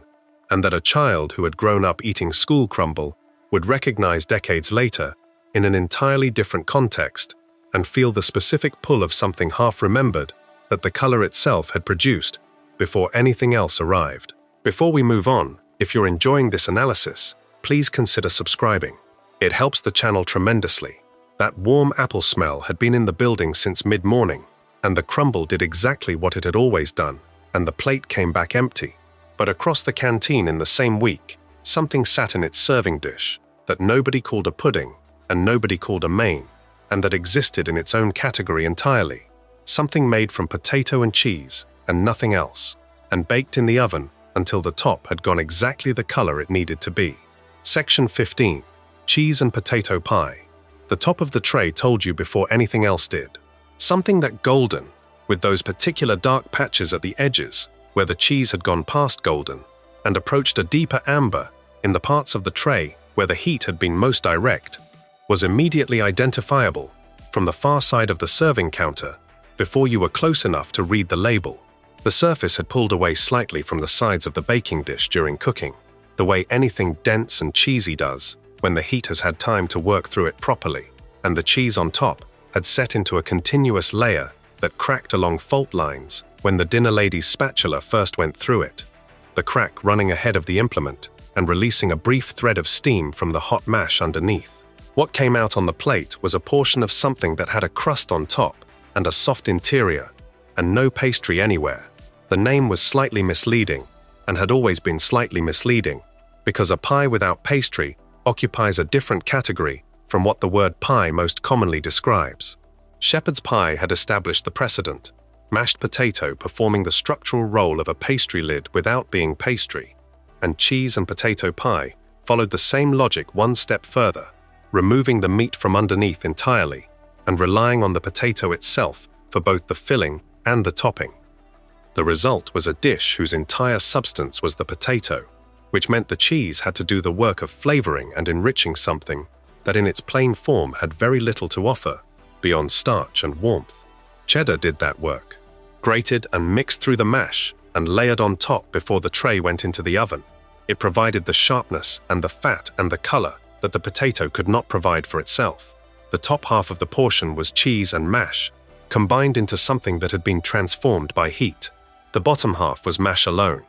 and that a child who had grown up eating school crumble would recognize decades later in an entirely different context and feel the specific pull of something half-remembered that the color itself had produced before anything else arrived. Before we move on, if you're enjoying this analysis, please consider subscribing. It helps the channel tremendously. That warm apple smell had been in the building since mid-morning, and the crumble did exactly what it had always done, and the plate came back empty. But across the canteen in the same week, something sat in its serving dish that nobody called a pudding and nobody called a main, and that existed in its own category entirely. something made from potato and cheese and nothing else, and baked in the oven until the top had gone exactly the color it needed to be. Section 15. Cheese and potato pie. The top of the tray told you before anything else did. Something that golden, with those particular dark patches at the edges where the cheese had gone past golden and approached a deeper amber in the parts of the tray where the heat had been most direct, was immediately identifiable from the far side of the serving counter before you were close enough to read the label. The surface had pulled away slightly from the sides of the baking dish during cooking, the way anything dense and cheesy does when the heat has had time to work through it properly, and the cheese on top had set into a continuous layer that cracked along fault lines when the dinner lady's spatula first went through it, the crack running ahead of the implement and releasing a brief thread of steam from the hot mash underneath. What came out on the plate was a portion of something that had a crust on top and a soft interior, and no pastry anywhere. The name was slightly misleading, and had always been slightly misleading, because a pie without pastry occupies a different category from what the word pie most commonly describes. Shepherd's pie had established the precedent, mashed potato performing the structural role of a pastry lid without being pastry, and cheese and potato pie followed the same logic one step further, removing the meat from underneath entirely and relying on the potato itself for both the filling and the topping. The result was a dish whose entire substance was the potato, which meant the cheese had to do the work of flavoring and enriching something that in its plain form had very little to offer beyond starch and warmth. Cheddar did that work, grated and mixed through the mash and layered on top before the tray went into the oven. It provided the sharpness and the fat and the color that the potato could not provide for itself. The top half of the portion was cheese and mash, combined into something that had been transformed by heat. The bottom half was mash alone.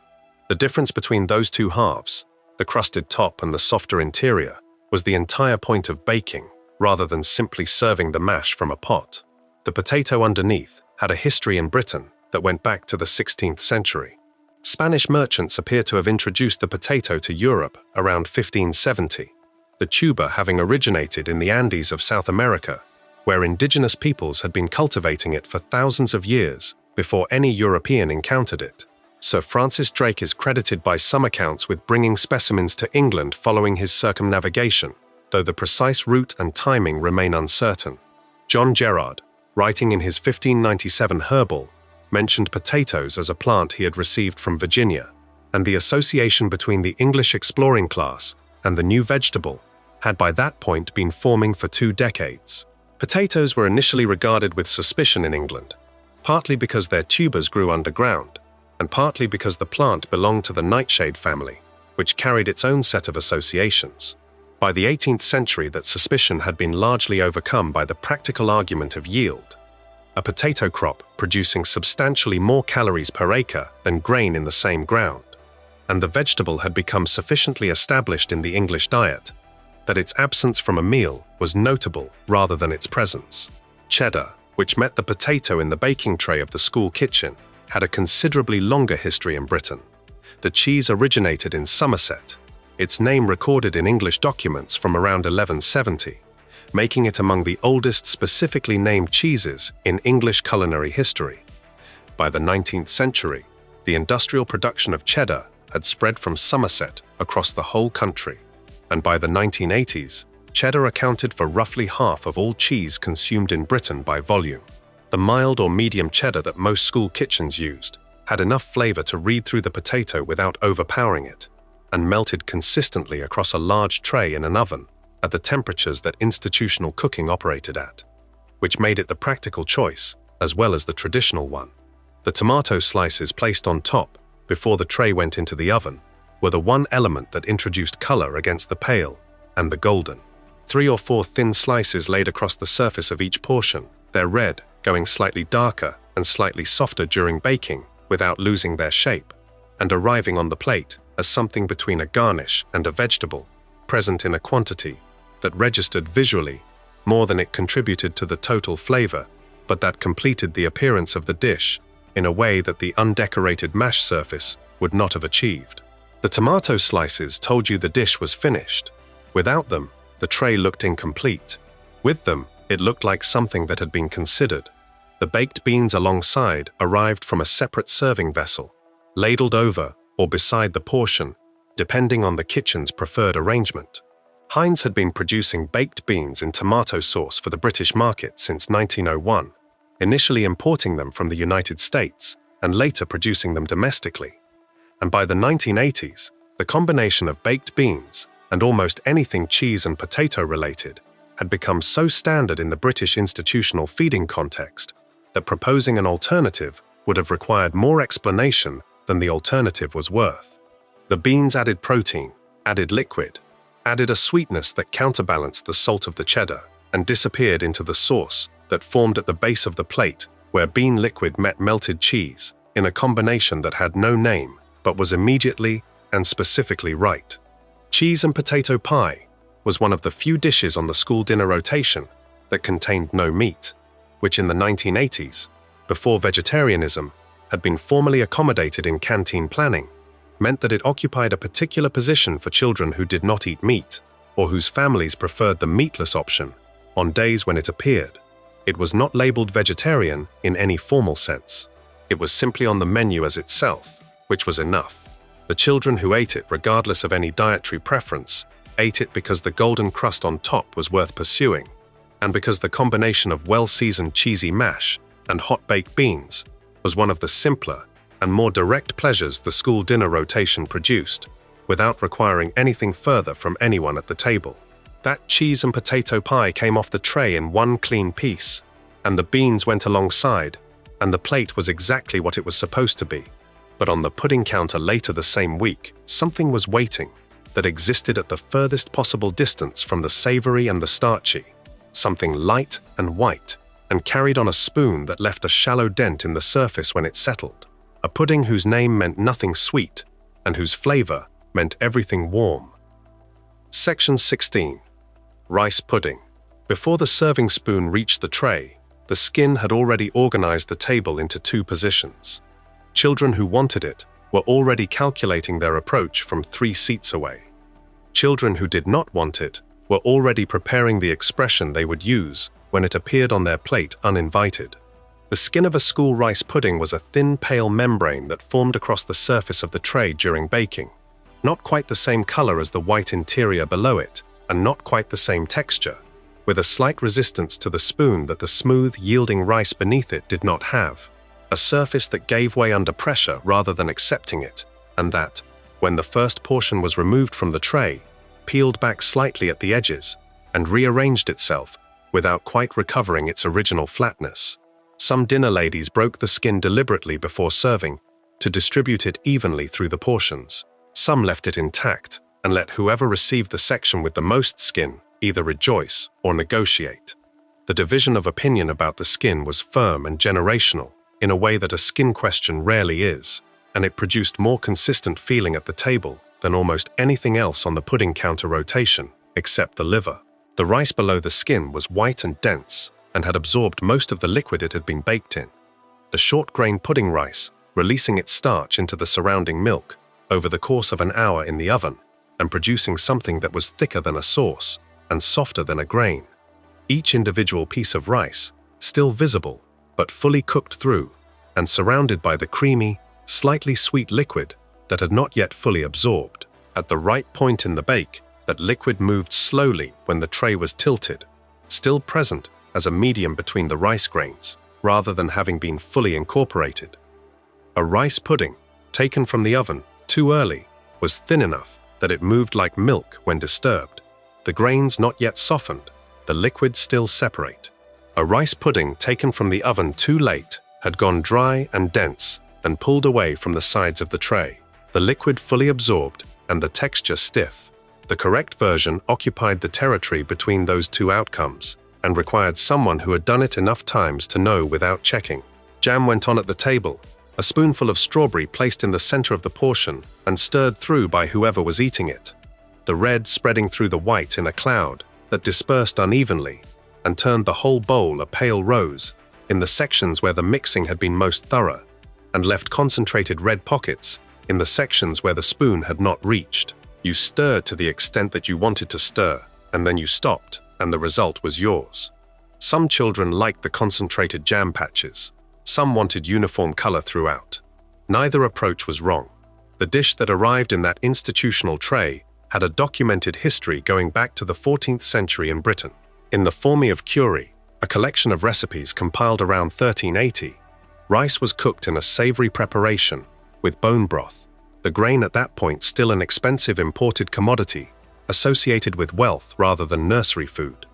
The difference between those two halves, the crusted top and the softer interior, was the entire point of baking, rather than simply serving the mash from a pot. The potato underneath had a history in Britain that went back to the 16th century. Spanish merchants appear to have introduced the potato to Europe around 1570, the tuber having originated in the Andes of South America, where indigenous peoples had been cultivating it for thousands of years before any European encountered it. Sir Francis Drake is credited by some accounts with bringing specimens to England following his circumnavigation, though the precise route and timing remain uncertain. John Gerard, writing in his 1597 Herbal, mentioned potatoes as a plant he had received from Virginia, and the association between the English exploring class and the new vegetable had by that point been forming for 2 decades. Potatoes were initially regarded with suspicion in England, partly because their tubers grew underground, and partly because the plant belonged to the nightshade family, which carried its own set of associations. By the 18th century, that suspicion had been largely overcome by the practical argument of yield, a potato crop producing substantially more calories per acre than grain in the same ground, and the vegetable had become sufficiently established in the English diet that its absence from a meal was notable rather than its presence. Cheddar, which met the potato in the baking tray of the school kitchen, had a considerably longer history in Britain. The cheese originated in Somerset, its name recorded in English documents from around 1170, making it among the oldest specifically named cheeses in English culinary history. By the 19th century, the industrial production of cheddar had spread from Somerset across the whole country, and by the 1980s, cheddar accounted for roughly half of all cheese consumed in Britain by volume. The mild or medium cheddar that most school kitchens used had enough flavor to read through the potato without overpowering it, and melted consistently across a large tray in an oven at the temperatures that institutional cooking operated at, which made it the practical choice as well as the traditional one. The tomato slices placed on top before the tray went into the oven were the one element that introduced color against the pale and the golden. 3 or 4 thin slices laid across the surface of each portion, their red going slightly darker and slightly softer during baking without losing their shape, and arriving on the plate as something between a garnish and a vegetable, present in a quantity that registered visually more than it contributed to the total flavor, but that completed the appearance of the dish in a way that the undecorated mash surface would not have achieved. The tomato slices told you the dish was finished. Without them, the tray looked incomplete. With them, it looked like something that had been considered. The The baked beans alongside arrived from a separate serving vessel, ladled over or beside the portion, depending on the kitchen's preferred arrangement. Heinz had been producing baked beans in tomato sauce for the British market since 1901, initially importing them from the United States and later producing them domestically. And by the 1980s, the combination of baked beans and almost anything cheese and potato related had become so standard in the British institutional feeding context that proposing an alternative would have required more explanation than the alternative was worth. The beans added protein, added liquid, added a sweetness that counterbalanced the salt of the cheddar, and disappeared into the sauce that formed at the base of the plate where bean liquid met melted cheese in a combination that had no name but was immediately and specifically right. Cheese and potato pie was one of the few dishes on the school dinner rotation that contained no meat, which in the 1980s, before vegetarianism had been formally accommodated in canteen planning, meant that it occupied a particular position for children who did not eat meat or whose families preferred the meatless option on days when it appeared. It was not labeled vegetarian in any formal sense. It was simply on the menu as itself, which was enough. The children who ate it, regardless of any dietary preference, ate it because the golden crust on top was worth pursuing, and because the combination of well-seasoned cheesy mash and hot-baked beans was one of the simpler and more direct pleasures the school dinner rotation produced, without requiring anything further from anyone at the table. That cheese and potato pie came off the tray in one clean piece, and the beans went alongside, and the plate was exactly what it was supposed to be. But on the pudding counter later the same week, something was waiting that existed at the furthest possible distance from the savory and the starchy, something light and white, and carried on a spoon that left a shallow dent in the surface when it settled. A pudding whose name meant nothing sweet, and whose flavor meant everything warm. Section 16. Rice pudding. Before the serving spoon reached the tray, the skin had already organized the table into two positions. Children who wanted it were already calculating their approach from 3 seats away. Children who did not want it were already preparing the expression they would use when it appeared on their plate uninvited. The skin of a school rice pudding was a thin, pale membrane that formed across the surface of the tray during baking. Not quite the same color as the white interior below it, and not quite the same texture, with a slight resistance to the spoon that the smooth, yielding rice beneath it did not have. A surface that gave way under pressure rather than accepting it, and that, when the first portion was removed from the tray, peeled back slightly at the edges and rearranged itself without quite recovering its original flatness. Some dinner ladies broke the skin deliberately before serving to distribute it evenly through the portions. Some left it intact and let whoever received the section with the most skin either rejoice or negotiate. The division of opinion about the skin was firm and generational, in a way that a skin question rarely is, and it produced more consistent feeling at the table than almost anything else on the pudding counter rotation, except the liver. The rice below the skin was white and dense, and had absorbed most of the liquid it had been baked in. The short-grain pudding rice, releasing its starch into the surrounding milk over the course of an hour in the oven, and producing something that was thicker than a sauce and softer than a grain. Each individual piece of rice, still visible, but fully cooked through, and surrounded by the creamy, slightly sweet liquid that had not yet fully absorbed. At the right point in the bake, that liquid moved slowly when the tray was tilted, still present as a medium between the rice grains, rather than having been fully incorporated. A rice pudding, taken from the oven too early, was thin enough that it moved like milk when disturbed, the grains not yet softened, the liquid still separate. A rice pudding taken from the oven too late had gone dry and dense and pulled away from the sides of the tray, the liquid fully absorbed and the texture stiff. The correct version occupied the territory between those two outcomes and required someone who had done it enough times to know without checking. Jam went on at the table, a spoonful of strawberry placed in the center of the portion and stirred through by whoever was eating it, the red spreading through the white in a cloud that dispersed unevenly and turned the whole bowl a pale rose in the sections where the mixing had been most thorough, and left concentrated red pockets in the sections where the spoon had not reached. You stirred to the extent that you wanted to stir, and then you stopped, and the result was yours. Some children liked the concentrated jam patches. Some wanted uniform color throughout. Neither approach was wrong. The dish that arrived in that institutional tray had a documented history going back to the 14th century in Britain. In the Formy of Cury, a collection of recipes compiled around 1380, rice was cooked in a savory preparation with bone broth, the grain at that point still an expensive imported commodity associated with wealth rather than nursery food.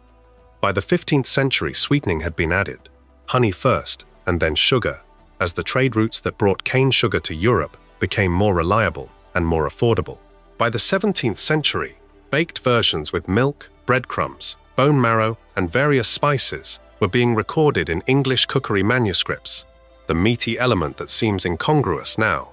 By the 15th century, sweetening had been added, honey first and then sugar, as the trade routes that brought cane sugar to Europe became more reliable and more affordable. By the 17th century, baked versions with milk, breadcrumbs, bone marrow, and various spices were being recorded in English cookery manuscripts, the meaty element that seems incongruous now,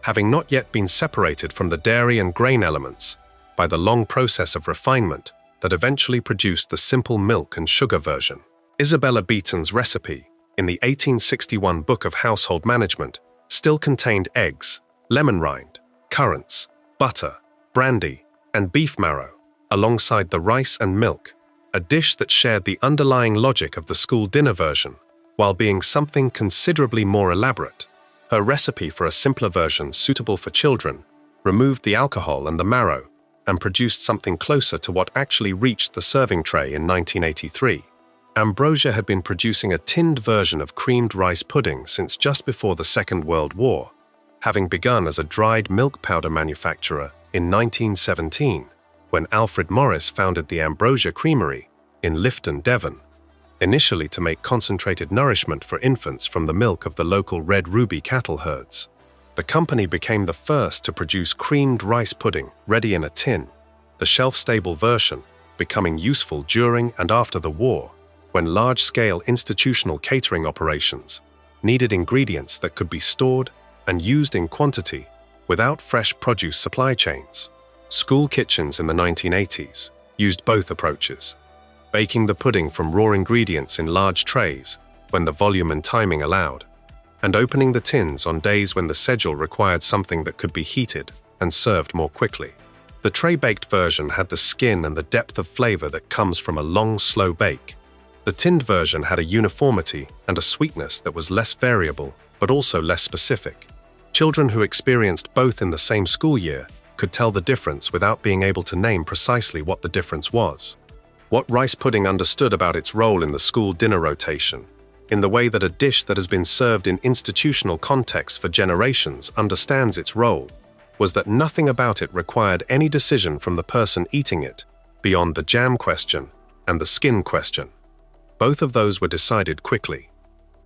having not yet been separated from the dairy and grain elements by the long process of refinement that eventually produced the simple milk and sugar version. Isabella Beeton's recipe in the 1861 Book of Household Management still contained eggs, lemon rind, currants, butter, brandy, and beef marrow, alongside the rice and milk, a dish that shared the underlying logic of the school dinner version, while being something considerably more elaborate. Her recipe for a simpler version suitable for children removed the alcohol and the marrow and produced something closer to what actually reached the serving tray in 1983. Ambrosia had been producing a tinned version of creamed rice pudding since just before the Second World War, having begun as a dried milk powder manufacturer in 1917, when Alfred Morris founded the Ambrosia Creamery in Lifton, Devon, initially to make concentrated nourishment for infants from the milk of the local Red Ruby cattle herds. The company became the first to produce creamed rice pudding ready in a tin, the shelf-stable version becoming useful during and after the war, when large-scale institutional catering operations needed ingredients that could be stored and used in quantity without fresh produce supply chains. School kitchens in the 1980s used both approaches, baking the pudding from raw ingredients in large trays when the volume and timing allowed, and opening the tins on days when the schedule required something that could be heated and served more quickly. The tray-baked version had the skin and the depth of flavor that comes from a long, slow bake. The tinned version had a uniformity and a sweetness that was less variable, but also less specific. Children who experienced both in the same school year could tell the difference without being able to name precisely what the difference was. What rice pudding understood about its role in the school dinner rotation, in the way that a dish that has been served in institutional contexts for generations understands its role, was that nothing about it required any decision from the person eating it, beyond the jam question and the skin question. Both of those were decided quickly.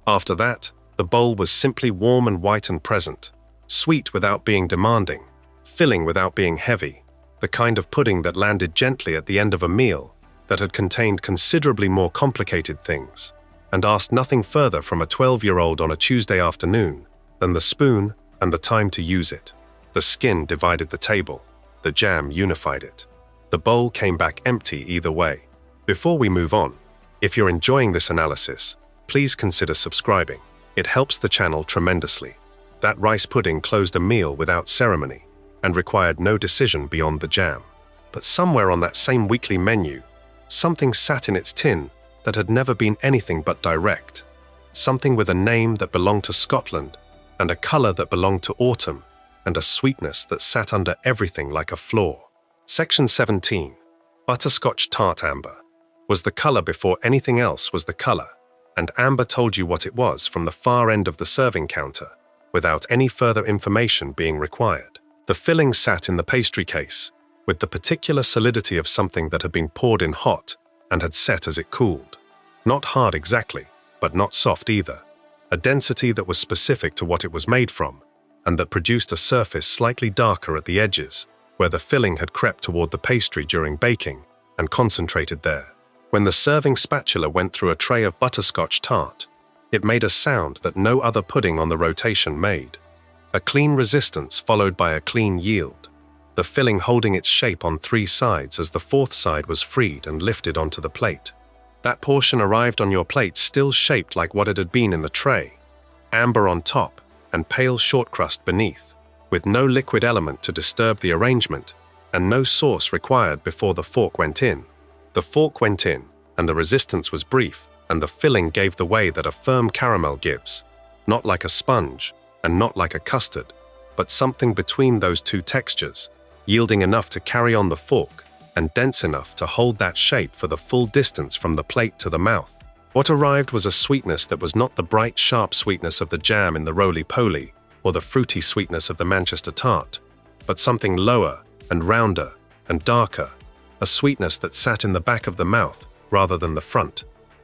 After that, the bowl was simply warm and white and present, sweet without being demanding, filling without being heavy, the kind of pudding that landed gently at the end of a meal that had contained considerably more complicated things, and asked nothing further from a 12-year-old on a Tuesday afternoon than the spoon and the time to use it. The skin divided the table, the jam unified it. The bowl came back empty either way. Before we move on, if you're enjoying this analysis, please consider subscribing. It helps the channel tremendously. That rice pudding closed a meal without ceremony and required no decision beyond the jam. But somewhere on that same weekly menu, something sat in its tin that had never been anything but direct. Something with a name that belonged to Scotland, and a color that belonged to autumn, and a sweetness that sat under everything like a floor. Section 17, Butterscotch Tart Amber, was the color before anything else was the color, and amber told you what it was from the far end of the serving counter, without any further information being required. The filling sat in the pastry case, with the particular solidity of something that had been poured in hot and had set as it cooled. Not hard exactly, but not soft either. A density that was specific to what it was made from, and that produced a surface slightly darker at the edges, where the filling had crept toward the pastry during baking and concentrated there. When the serving spatula went through a tray of butterscotch tart, it made a sound that no other pudding on the rotation made. A clean resistance followed by a clean yield, the filling holding its shape on three sides as the fourth side was freed and lifted onto the plate. That portion arrived on your plate still shaped like what it had been in the tray, amber on top and pale short crust beneath, with no liquid element to disturb the arrangement and no sauce required before the fork went in. The fork went in, and the resistance was brief, and the filling gave the way that a firm caramel gives, not like a sponge and not like a custard, but something between those two textures, yielding enough to carry on the fork and dense enough to hold that shape for the full distance from the plate to the mouth. What arrived was a sweetness that was not the bright, sharp sweetness of the jam in the roly-poly or the fruity sweetness of the Manchester tart, but something lower and rounder and darker, a sweetness that sat in the back of the mouth rather than the front,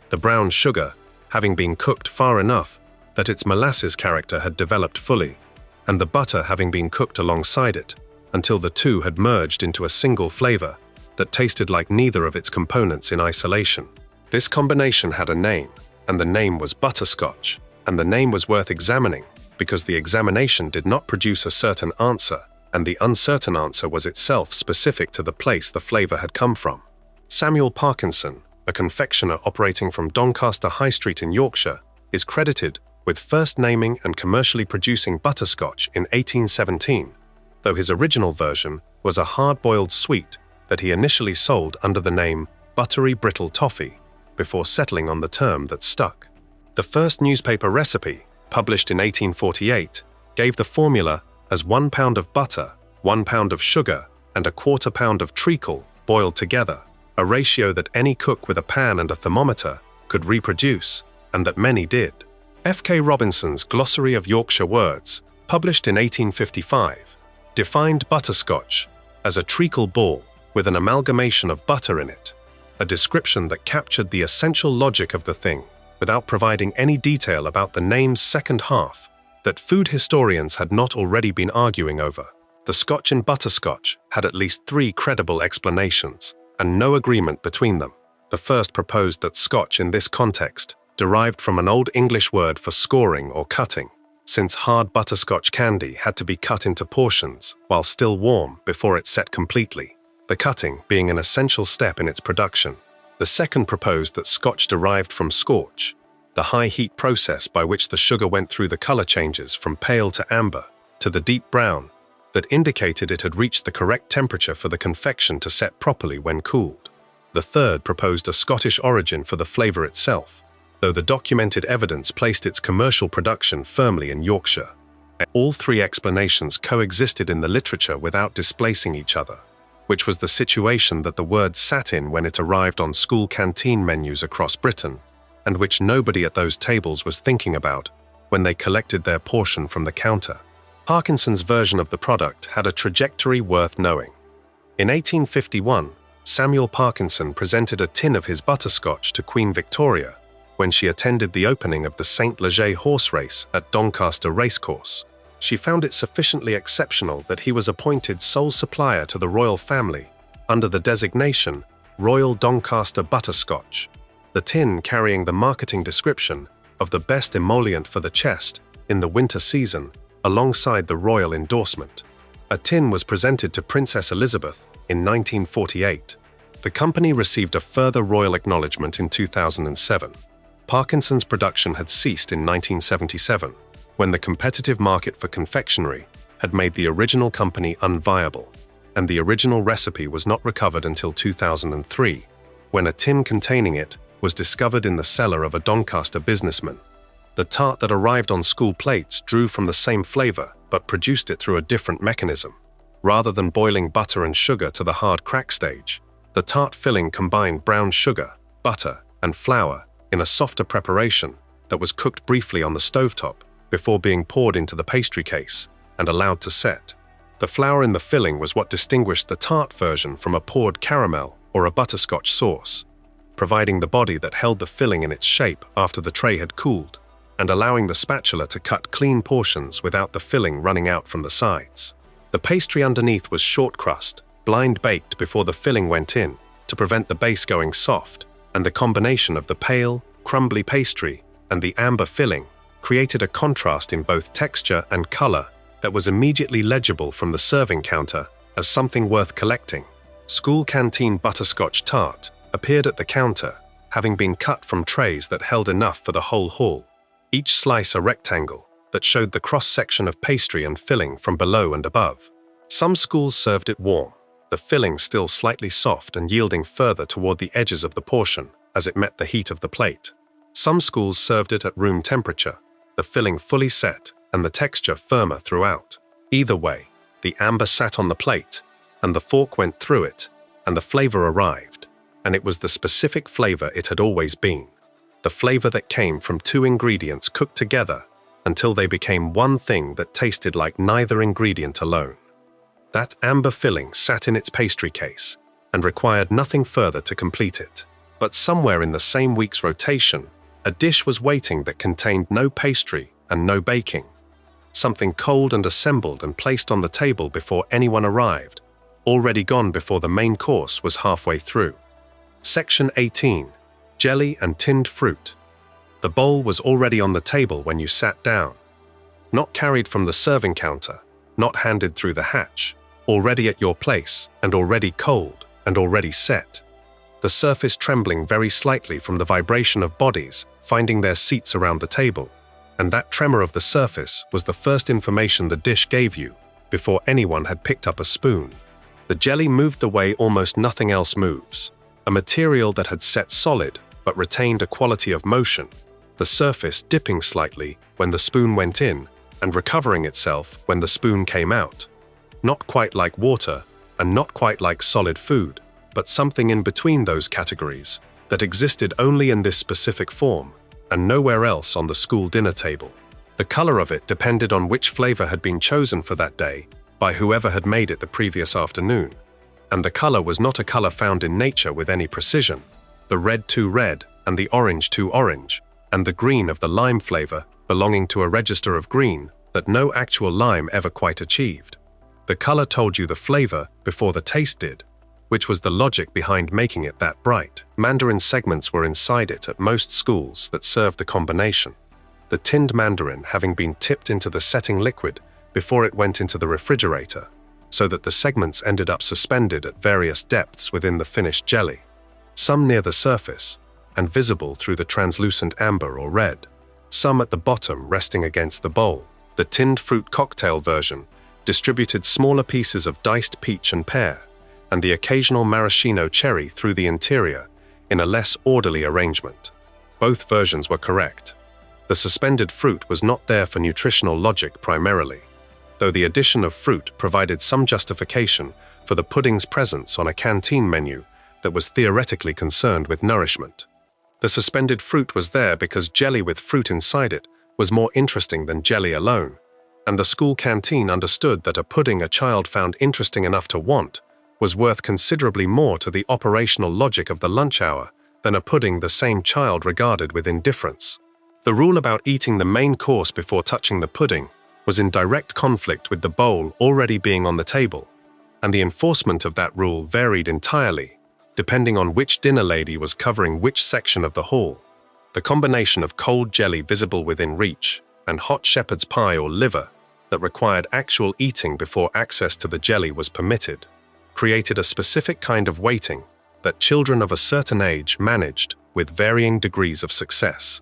the brown sugar having been cooked far enough that its molasses character had developed fully, and the butter having been cooked alongside it, until the two had merged into a single flavor that tasted like neither of its components in isolation. This combination had a name, and the name was butterscotch, and the name was worth examining because the examination did not produce a certain answer, and the uncertain answer was itself specific to the place the flavor had come from. Samuel Parkinson, a confectioner operating from Doncaster High Street in Yorkshire, is credited with first naming and commercially producing butterscotch in 1817, though his original version was a hard-boiled sweet that he initially sold under the name buttery brittle toffee, before settling on the term that stuck. The first newspaper recipe, published in 1848, gave the formula as 1 pound of butter, 1 pound of sugar, and a 1/4 pound of treacle boiled together, a ratio that any cook with a pan and a thermometer could reproduce, and that many did. F.K. Robinson's Glossary of Yorkshire Words, published in 1855, defined butterscotch as a treacle ball with an amalgamation of butter in it, a description that captured the essential logic of the thing without providing any detail about the name's second half that food historians had not already been arguing over. The Scotch in butterscotch had at least 3 credible explanations, and no agreement between them. The first proposed that Scotch in this context derived from an Old English word for scoring or cutting, since hard butterscotch candy had to be cut into portions while still warm before it set completely, the cutting being an essential step in its production. The second proposed that Scotch derived from scorch, the high heat process by which the sugar went through the color changes from pale to amber to the deep brown that indicated it had reached the correct temperature for the confection to set properly when cooled. The third proposed a Scottish origin for the flavor itself, though the documented evidence placed its commercial production firmly in Yorkshire. All 3 explanations coexisted in the literature without displacing each other, which was the situation that the word sat in when it arrived on school canteen menus across Britain, and which nobody at those tables was thinking about when they collected their portion from the counter. Parkinson's version of the product had a trajectory worth knowing. In 1851, Samuel Parkinson presented a tin of his butterscotch to Queen Victoria when she attended the opening of the St. Leger horse race at Doncaster Racecourse. She found it sufficiently exceptional that he was appointed sole supplier to the royal family under the designation Royal Doncaster Butterscotch, the tin carrying the marketing description of the best emollient for the chest in the winter season alongside the royal endorsement. A tin was presented to Princess Elizabeth in 1948. The company received a further royal acknowledgement in 2007. Parkinson's production had ceased in 1977, when the competitive market for confectionery had made the original company unviable, and the original recipe was not recovered until 2003, when a tin containing it was discovered in the cellar of a Doncaster businessman. The tart that arrived on school plates drew from the same flavor but produced it through a different mechanism. Rather than boiling butter and sugar to the hard crack stage, the tart filling combined brown sugar, butter, and flour in a softer preparation that was cooked briefly on the stovetop before being poured into the pastry case and allowed to set. The flour in the filling was what distinguished the tart version from a poured caramel or a butterscotch sauce, providing the body that held the filling in its shape after the tray had cooled, and allowing the spatula to cut clean portions without the filling running out from the sides. The pastry underneath was short crust, blind baked before the filling went in to prevent the base going soft, and the combination of the pale, crumbly pastry and the amber filling created a contrast in both texture and color that was immediately legible from the serving counter as something worth collecting. School canteen butterscotch tart appeared at the counter, having been cut from trays that held enough for the whole hall, each slice a rectangle that showed the cross-section of pastry and filling from below and above. Some schools served it warm, the filling still slightly soft and yielding further toward the edges of the portion as it met the heat of the plate. Some schools served it at room temperature, the filling fully set and the texture firmer throughout. Either way, the amber sat on the plate, and the fork went through it, and the flavor arrived, and it was the specific flavor it had always been. The flavor that came from two ingredients cooked together until they became one thing that tasted like neither ingredient alone. That amber filling sat in its pastry case and required nothing further to complete it. But somewhere in the same week's rotation, a dish was waiting that contained no pastry and no baking. Something cold and assembled and placed on the table before anyone arrived, already gone before the main course was halfway through. Section 18. Jelly and tinned fruit. The bowl was already on the table when you sat down. Not carried from the serving counter, not handed through the hatch, already at your place and already cold and already set. The surface trembling very slightly from the vibration of bodies finding their seats around the table, and that tremor of the surface was the first information the dish gave you before anyone had picked up a spoon. The jelly moved the way almost nothing else moves, a material that had set solid but retained a quality of motion, the surface dipping slightly when the spoon went in and recovering itself when the spoon came out. Not quite like water and not quite like solid food, but something in between those categories that existed only in this specific form and nowhere else on the school dinner table. The color of it depended on which flavor had been chosen for that day by whoever had made it the previous afternoon, and the color was not a color found in nature with any precision. The red to red and the orange to orange, and the green of the lime flavor belonging to a register of green that no actual lime ever quite achieved. The color told you the flavor before the taste did, which was the logic behind making it that bright. Mandarin segments were inside it at most schools that served the combination, the tinned mandarin having been tipped into the setting liquid before it went into the refrigerator, so that the segments ended up suspended at various depths within the finished jelly, some near the surface and visible through the translucent amber or red, some at the bottom resting against the bowl. The tinned fruit cocktail version distributed smaller pieces of diced peach and pear, and the occasional maraschino cherry through the interior in a less orderly arrangement. Both versions were correct. The suspended fruit was not there for nutritional logic primarily, though the addition of fruit provided some justification for the pudding's presence on a canteen menu that was theoretically concerned with nourishment. The suspended fruit was there because jelly with fruit inside it was more interesting than jelly alone, and the school canteen understood that a pudding a child found interesting enough to want was worth considerably more to the operational logic of the lunch hour than a pudding the same child regarded with indifference. The rule about eating the main course before touching the pudding was in direct conflict with the bowl already being on the table, and the enforcement of that rule varied entirely, depending on which dinner lady was covering which section of the hall. The combination of cold jelly visible within reach and hot shepherd's pie or liver that required actual eating before access to the jelly was permitted created a specific kind of waiting that children of a certain age managed with varying degrees of success.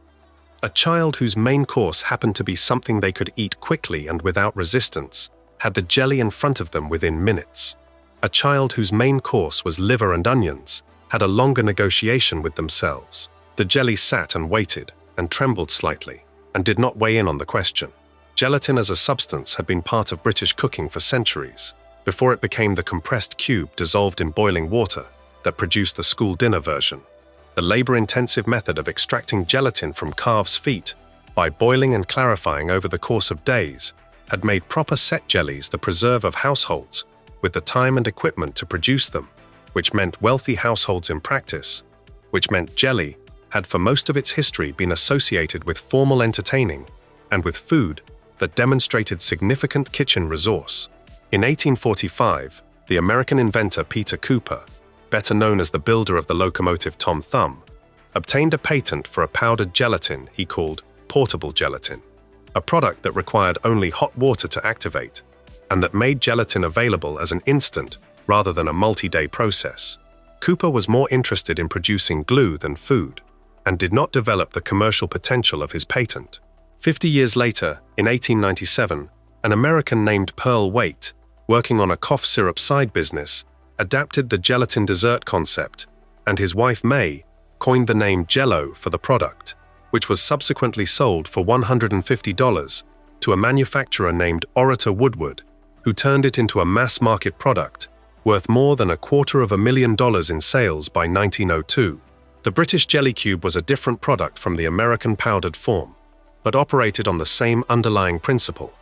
A child whose main course happened to be something they could eat quickly and without resistance had the jelly in front of them within minutes. A child whose main course was liver and onions had a longer negotiation with themselves. The jelly sat and waited and trembled slightly and did not weigh in on the question. Gelatin as a substance had been part of British cooking for centuries, before it became the compressed cube dissolved in boiling water that produced the school dinner version. The labor-intensive method of extracting gelatin from calves' feet by boiling and clarifying over the course of days had made proper set jellies the preserve of households with the time and equipment to produce them, which meant wealthy households in practice, which meant jelly had for most of its history been associated with formal entertaining and with food that demonstrated significant kitchen resource. In 1845, the American inventor Peter Cooper, better known as the builder of the locomotive Tom Thumb, obtained a patent for a powdered gelatin he called portable gelatin, a product that required only hot water to activate, and that made gelatin available as an instant rather than a multi-day process. Cooper was more interested in producing glue than food, and did not develop the commercial potential of his patent. 50 years later, in 1897, an American named Pearl Waite, working on a cough syrup side business, adapted the gelatin dessert concept, and his wife May coined the name Jell-O for the product. which was subsequently sold for $150 to a manufacturer named Orator Woodward, who turned it into a mass-market product worth more than $250,000 in sales by 1902. The British jelly cube was a different product from the American powdered form, but operated on the same underlying principle.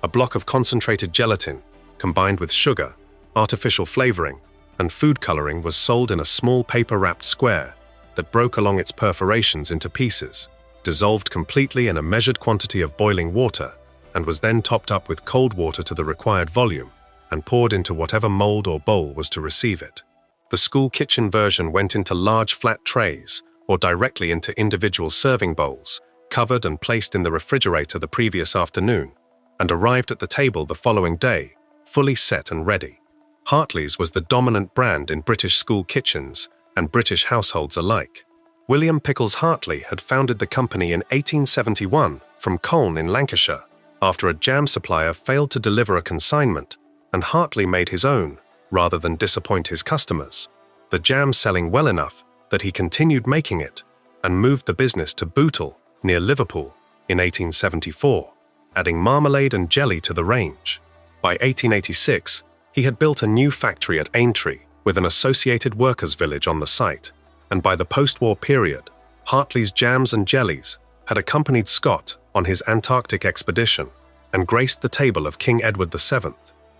A block of concentrated gelatin, combined with sugar, artificial flavoring, and food coloring, was sold in a small paper-wrapped square that broke along its perforations into pieces, dissolved completely in a measured quantity of boiling water, and was then topped up with cold water to the required volume and poured into whatever mold or bowl was to receive it. The school kitchen version went into large flat trays or directly into individual serving bowls, covered and placed in the refrigerator the previous afternoon, and arrived at the table the following day, fully set and ready. Hartley's was the dominant brand in British school kitchens and British households alike. William Pickles Hartley had founded the company in 1871 from Colne in Lancashire, after a jam supplier failed to deliver a consignment, and Hartley made his own, rather than disappoint his customers, the jam selling well enough that he continued making it and moved the business to Bootle, near Liverpool, in 1874, adding marmalade and jelly to the range. By 1886, he had built a new factory at Aintree with an associated workers' village on the site, and by the post-war period, Hartley's jams and jellies had accompanied Scott on his Antarctic expedition and graced the table of King Edward VII,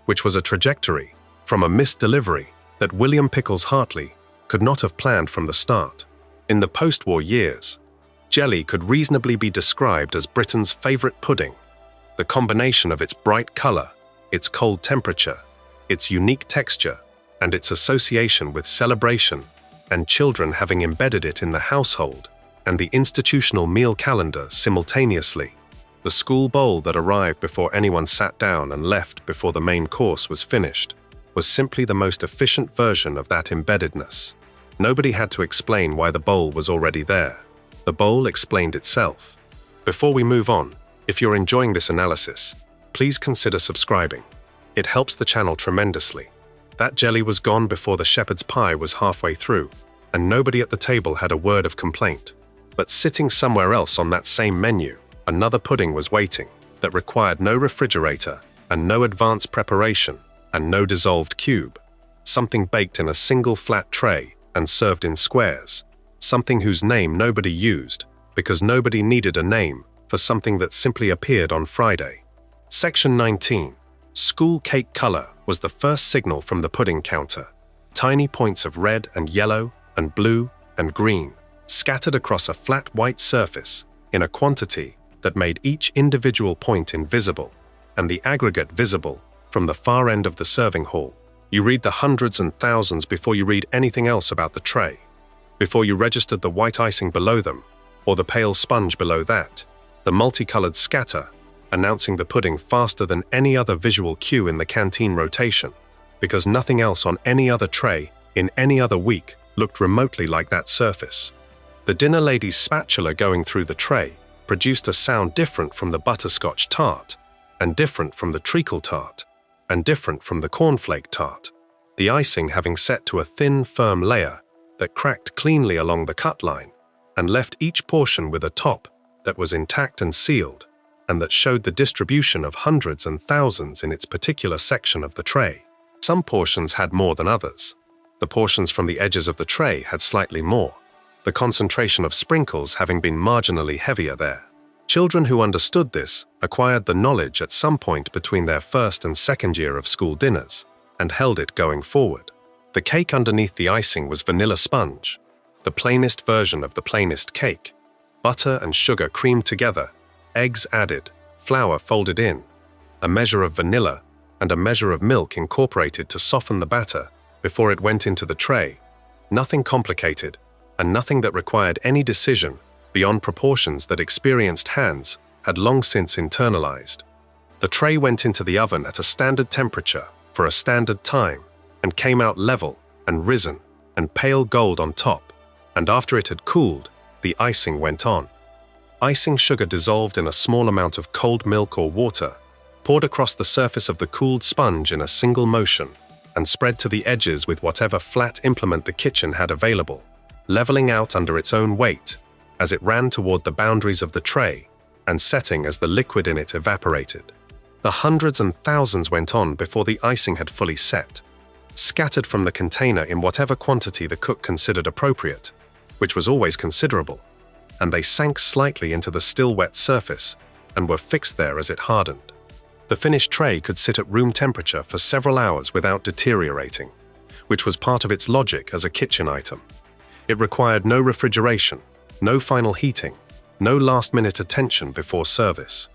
which was a trajectory from a missed delivery that William Pickles Hartley could not have planned from the start. In the post-war years, jelly could reasonably be described as Britain's favorite pudding. The combination of its bright color, its cold temperature, its unique texture, and its association with celebration and children having embedded it in the household and the institutional meal calendar simultaneously. The school bowl that arrived before anyone sat down and left before the main course was finished was simply the most efficient version of that embeddedness. Nobody had to explain why the bowl was already there. The bowl explained itself. Before we move on, if you're enjoying this analysis, please consider subscribing. It helps the channel tremendously. That jelly was gone before the shepherd's pie was halfway through, and nobody at the table had a word of complaint. But sitting somewhere else on that same menu, another pudding was waiting that required no refrigerator and no advanced preparation and no dissolved cube. Something baked in a single flat tray and served in squares. Something whose name nobody used because nobody needed a name for something that simply appeared on Friday. Section 19. School cake color was the first signal from the pudding counter. Tiny points of red and yellow and blue and green scattered across a flat white surface in a quantity that made each individual point invisible and the aggregate visible from the far end of the serving hall. You read the hundreds and thousands before you read anything else about the tray, before you registered the white icing below them or the pale sponge below that, the multicolored scatter announcing the pudding faster than any other visual cue in the canteen rotation, because nothing else on any other tray in any other week looked remotely like that surface. The dinner lady's spatula going through the tray produced a sound different from the butterscotch tart, and different from the treacle tart, and different from the cornflake tart, the icing having set to a thin, firm layer that cracked cleanly along the cut line and left each portion with a top that was intact and sealed, and that showed the distribution of hundreds and thousands in its particular section of the tray. Some portions had more than others. The portions from the edges of the tray had slightly more, the concentration of sprinkles having been marginally heavier there. Children who understood this acquired the knowledge at some point between their first and second year of school dinners, and held it going forward. The cake underneath the icing was vanilla sponge, the plainest version of the plainest cake, butter and sugar creamed together, eggs added, flour folded in, a measure of vanilla and a measure of milk incorporated to soften the batter before it went into the tray. Nothing complicated, and nothing that required any decision beyond proportions that experienced hands had long since internalized. The tray went into the oven at a standard temperature for a standard time and came out level and risen and pale gold on top, and after it had cooled, the icing went on. Icing sugar dissolved in a small amount of cold milk or water, poured across the surface of the cooled sponge in a single motion, and spread to the edges with whatever flat implement the kitchen had available, leveling out under its own weight, as it ran toward the boundaries of the tray and setting as the liquid in it evaporated. The hundreds and thousands went on before the icing had fully set, scattered from the container in whatever quantity the cook considered appropriate, which was always considerable, and they sank slightly into the still wet surface and were fixed there as it hardened. The finished tray could sit at room temperature for several hours without deteriorating, which was part of its logic as a kitchen item. It required no refrigeration, no final heating, no last-minute attention before service.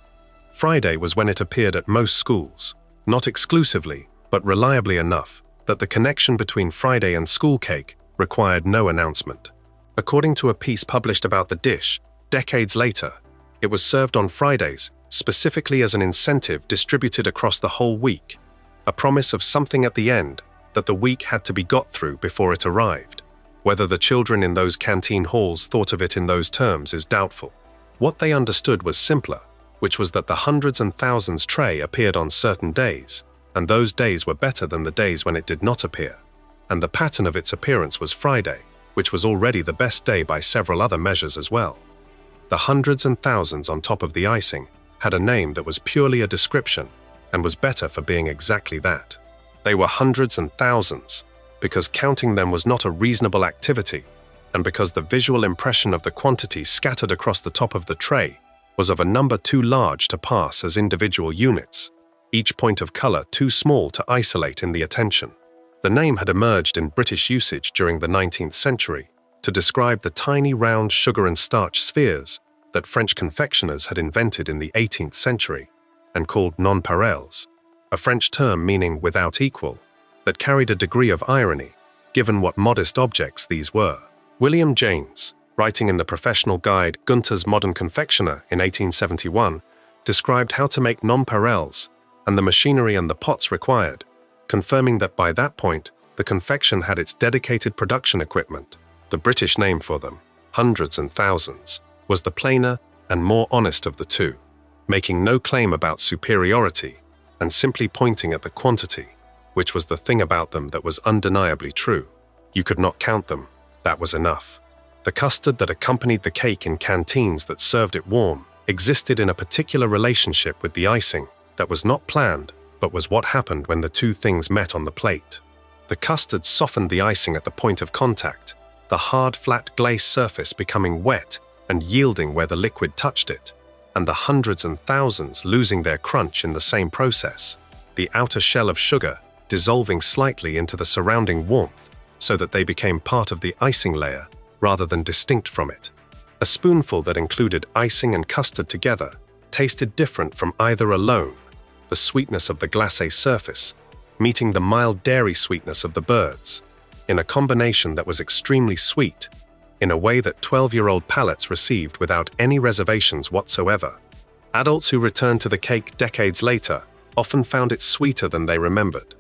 Friday was when it appeared at most schools, not exclusively, but reliably enough that the connection between Friday and school cake required no announcement. According to a piece published about the dish, decades later, it was served on Fridays specifically as an incentive distributed across the whole week, a promise of something at the end that the week had to be got through before it arrived. Whether the children in those canteen halls thought of it in those terms is doubtful. What they understood was simpler, which was that the hundreds and thousands tray appeared on certain days, and those days were better than the days when it did not appear. And the pattern of its appearance was Friday, which was already the best day by several other measures as well. The hundreds and thousands on top of the icing had a name that was purely a description and was better for being exactly that. They were hundreds and thousands, because counting them was not a reasonable activity, and because the visual impression of the quantity scattered across the top of the tray was of a number too large to pass as individual units, each point of color too small to isolate in the attention. The name had emerged in British usage during the 19th century to describe the tiny round sugar and starch spheres that French confectioners had invented in the 18th century and called nonpareils, a French term meaning without equal, that carried a degree of irony, given what modest objects these were. William Janes, writing in the professional guide Gunter's Modern Confectioner in 1871, described how to make nonpareils and the machinery and the pots required, confirming that by that point, the confection had its dedicated production equipment. The British name for them, hundreds and thousands, was the plainer and more honest of the two, making no claim about superiority and simply pointing at the quantity, which was the thing about them that was undeniably true. You could not count them, that was enough. The custard that accompanied the cake in canteens that served it warm existed in a particular relationship with the icing that was not planned, but was what happened when the two things met on the plate. The custard softened the icing at the point of contact, the hard, flat glaze surface becoming wet and yielding where the liquid touched it, and the hundreds and thousands losing their crunch in the same process, the outer shell of sugar dissolving slightly into the surrounding warmth so that they became part of the icing layer rather than distinct from it. A spoonful that included icing and custard together tasted different from either alone, the sweetness of the glacé surface meeting the mild dairy sweetness of the birds, in a combination that was extremely sweet, in a way that 12-year-old palates received without any reservations whatsoever. Adults who returned to the cake decades later often found it sweeter than they remembered.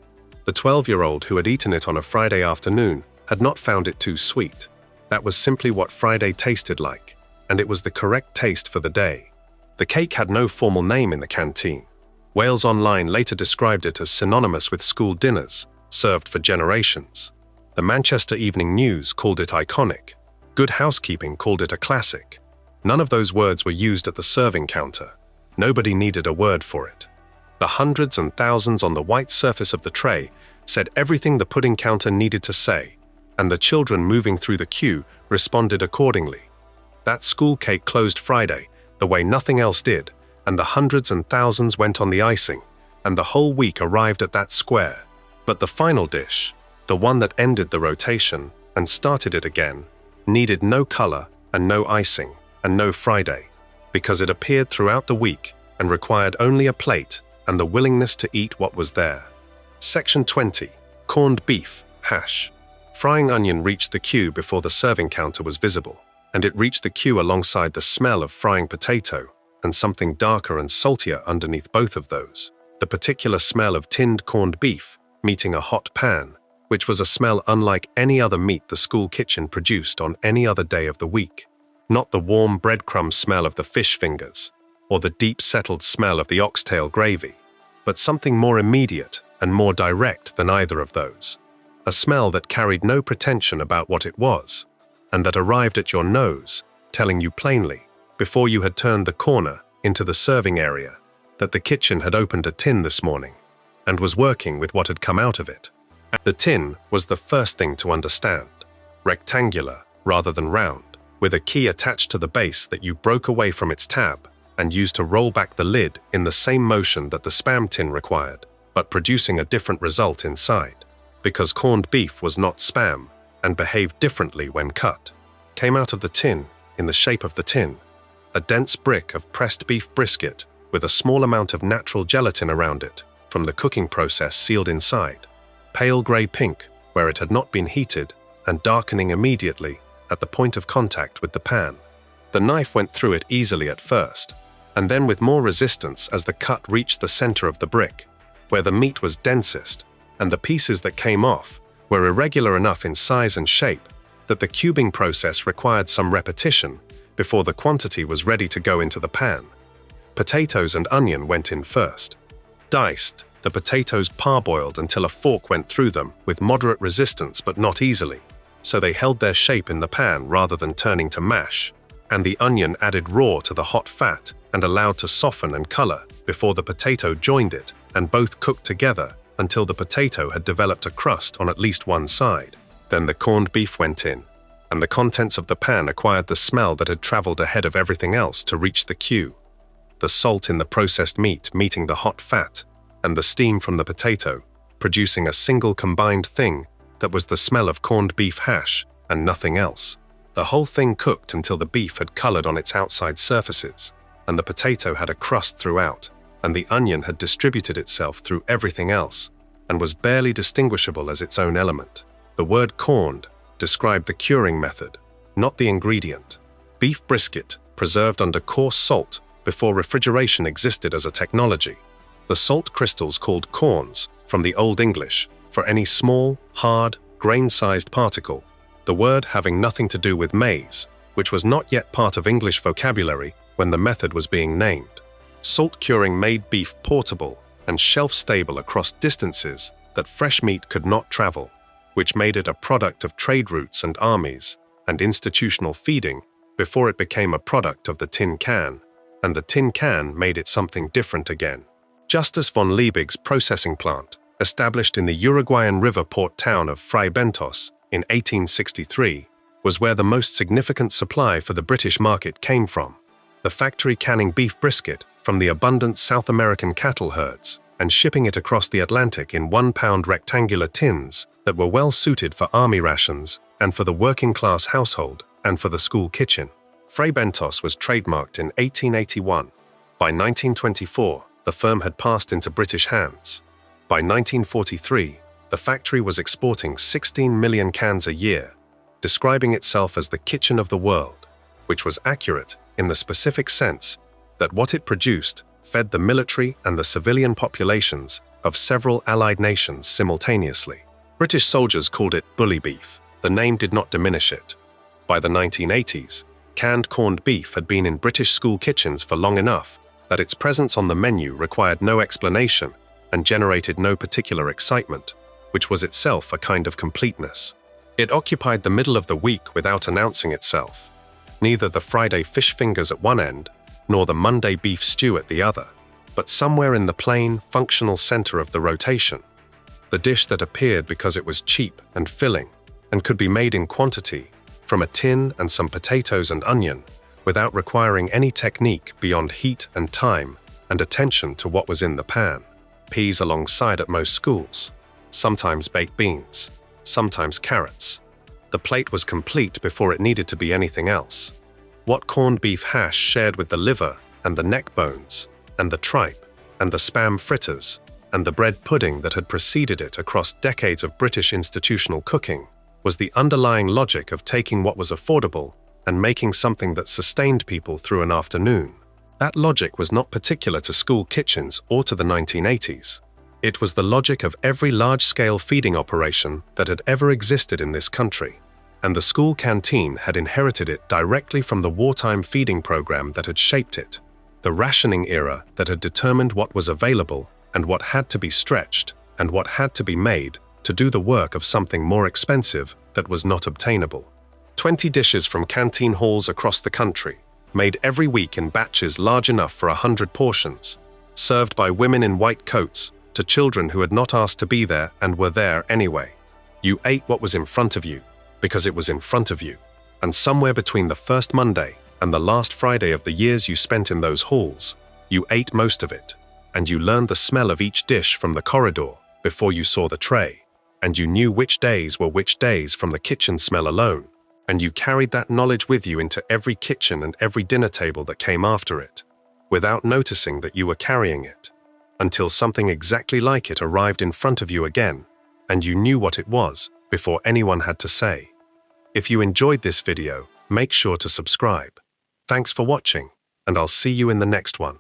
The 12-year-old who had eaten it on a Friday afternoon had not found it too sweet. That was simply what Friday tasted like, and it was the correct taste for the day. The cake had no formal name in the canteen. Wales Online later described it as synonymous with school dinners, served for generations. The Manchester Evening News called it iconic. Good Housekeeping called it a classic. None of those words were used at the serving counter. Nobody needed a word for it. The hundreds and thousands on the white surface of the tray said everything the pudding counter needed to say, and the children moving through the queue responded accordingly. That school cake closed Friday the way nothing else did, and the hundreds and thousands went on the icing, and the whole week arrived at that square. But the final dish, the one that ended the rotation and started it again, needed no color and no icing and no Friday, because it appeared throughout the week and required only a plate and the willingness to eat what was there. Section 20. Corned beef, hash. Frying onion reached the queue before the serving counter was visible, and it reached the queue alongside the smell of frying potato and something darker and saltier underneath both of those, the particular smell of tinned corned beef meeting a hot pan, which was a smell unlike any other meat the school kitchen produced on any other day of the week. Not the warm breadcrumb smell of the fish fingers, or the deep settled smell of the oxtail gravy, but something more immediate and more direct than either of those. A smell that carried no pretension about what it was, and that arrived at your nose telling you plainly, before you had turned the corner into the serving area, that the kitchen had opened a tin this morning and was working with what had come out of it. The tin was the first thing to understand, rectangular rather than round, with a key attached to the base that you broke away from its tab and used to roll back the lid in the same motion that the Spam tin required, but producing a different result inside, because corned beef was not Spam and behaved differently when cut. Came out of the tin, in the shape of the tin, a dense brick of pressed beef brisket with a small amount of natural gelatin around it from the cooking process sealed inside, pale grey pink where it had not been heated and darkening immediately at the point of contact with the pan. The knife went through it easily at first, and then with more resistance as the cut reached the center of the brick, where the meat was densest, and the pieces that came off were irregular enough in size and shape that the cubing process required some repetition before the quantity was ready to go into the pan. Potatoes and onion went in first. Diced, the potatoes parboiled until a fork went through them with moderate resistance but not easily, so they held their shape in the pan rather than turning to mash, and the onion added raw to the hot fat and allowed to soften and color before the potato joined it, and both cooked together until the potato had developed a crust on at least one side. Then the corned beef went in, and the contents of the pan acquired the smell that had traveled ahead of everything else to reach the queue. The salt in the processed meat meeting the hot fat, and the steam from the potato, producing a single combined thing that was the smell of corned beef hash and nothing else. The whole thing cooked until the beef had colored on its outside surfaces, and the potato had a crust throughout, and the onion had distributed itself through everything else, and was barely distinguishable as its own element. The word corned described the curing method, not the ingredient. Beef brisket, preserved under coarse salt before refrigeration existed as a technology. The salt crystals called corns, from the Old English, for any small, hard, grain-sized particle, the word having nothing to do with maize, which was not yet part of English vocabulary when the method was being named. Salt curing made beef portable and shelf-stable across distances that fresh meat could not travel, which made it a product of trade routes and armies and institutional feeding before it became a product of the tin can, and the tin can made it something different again. Justus von Liebig's processing plant, established in the Uruguayan river port town of Fray Bentos in 1863, was where the most significant supply for the British market came from. The factory canning beef brisket from the abundant South American cattle herds and shipping it across the Atlantic in 1-pound rectangular tins that were well suited for army rations and for the working-class household and for the school kitchen. Fray Bentos was trademarked in 1881. By 1924, the firm had passed into British hands. By 1943, the factory was exporting 16 million cans a year, describing itself as the kitchen of the world, which was accurate in the specific sense that what it produced fed the military and the civilian populations of several allied nations simultaneously. British soldiers called it bully beef. The name did not diminish it. By the 1980s, canned corned beef had been in British school kitchens for long enough that its presence on the menu required no explanation and generated no particular excitement, which was itself a kind of completeness. It occupied the middle of the week without announcing itself, neither the Friday fish fingers at one end nor the Monday beef stew at the other, but somewhere in the plain, functional center of the rotation, the dish that appeared because it was cheap and filling and could be made in quantity from a tin and some potatoes and onion without requiring any technique beyond heat and time and attention to what was in the pan. Peas alongside at most schools, sometimes baked beans, sometimes carrots. The plate was complete before it needed to be anything else. What corned beef hash shared with the liver and the neck bones and the tripe and the Spam fritters and the bread pudding that had preceded it across decades of British institutional cooking was the underlying logic of taking what was affordable and making something that sustained people through an afternoon. That logic was not particular to school kitchens or to the 1980s. It was the logic of every large-scale feeding operation that had ever existed in this country, and the school canteen had inherited it directly from the wartime feeding program that had shaped it, the rationing era that had determined what was available and what had to be stretched and what had to be made to do the work of something more expensive that was not obtainable. 20 dishes from canteen halls across the country, made every week in batches large enough for 100 portions, served by women in white coats to children who had not asked to be there and were there anyway. You ate what was in front of you, because it was in front of you, and somewhere between the first Monday and the last Friday of the years you spent in those halls, you ate most of it, and you learned the smell of each dish from the corridor before you saw the tray, and you knew which days were which days from the kitchen smell alone, and you carried that knowledge with you into every kitchen and every dinner table that came after it, without noticing that you were carrying it, until something exactly like it arrived in front of you again, and you knew what it was before anyone had to say. If you enjoyed this video, make sure to subscribe. Thanks for watching, and I'll see you in the next one.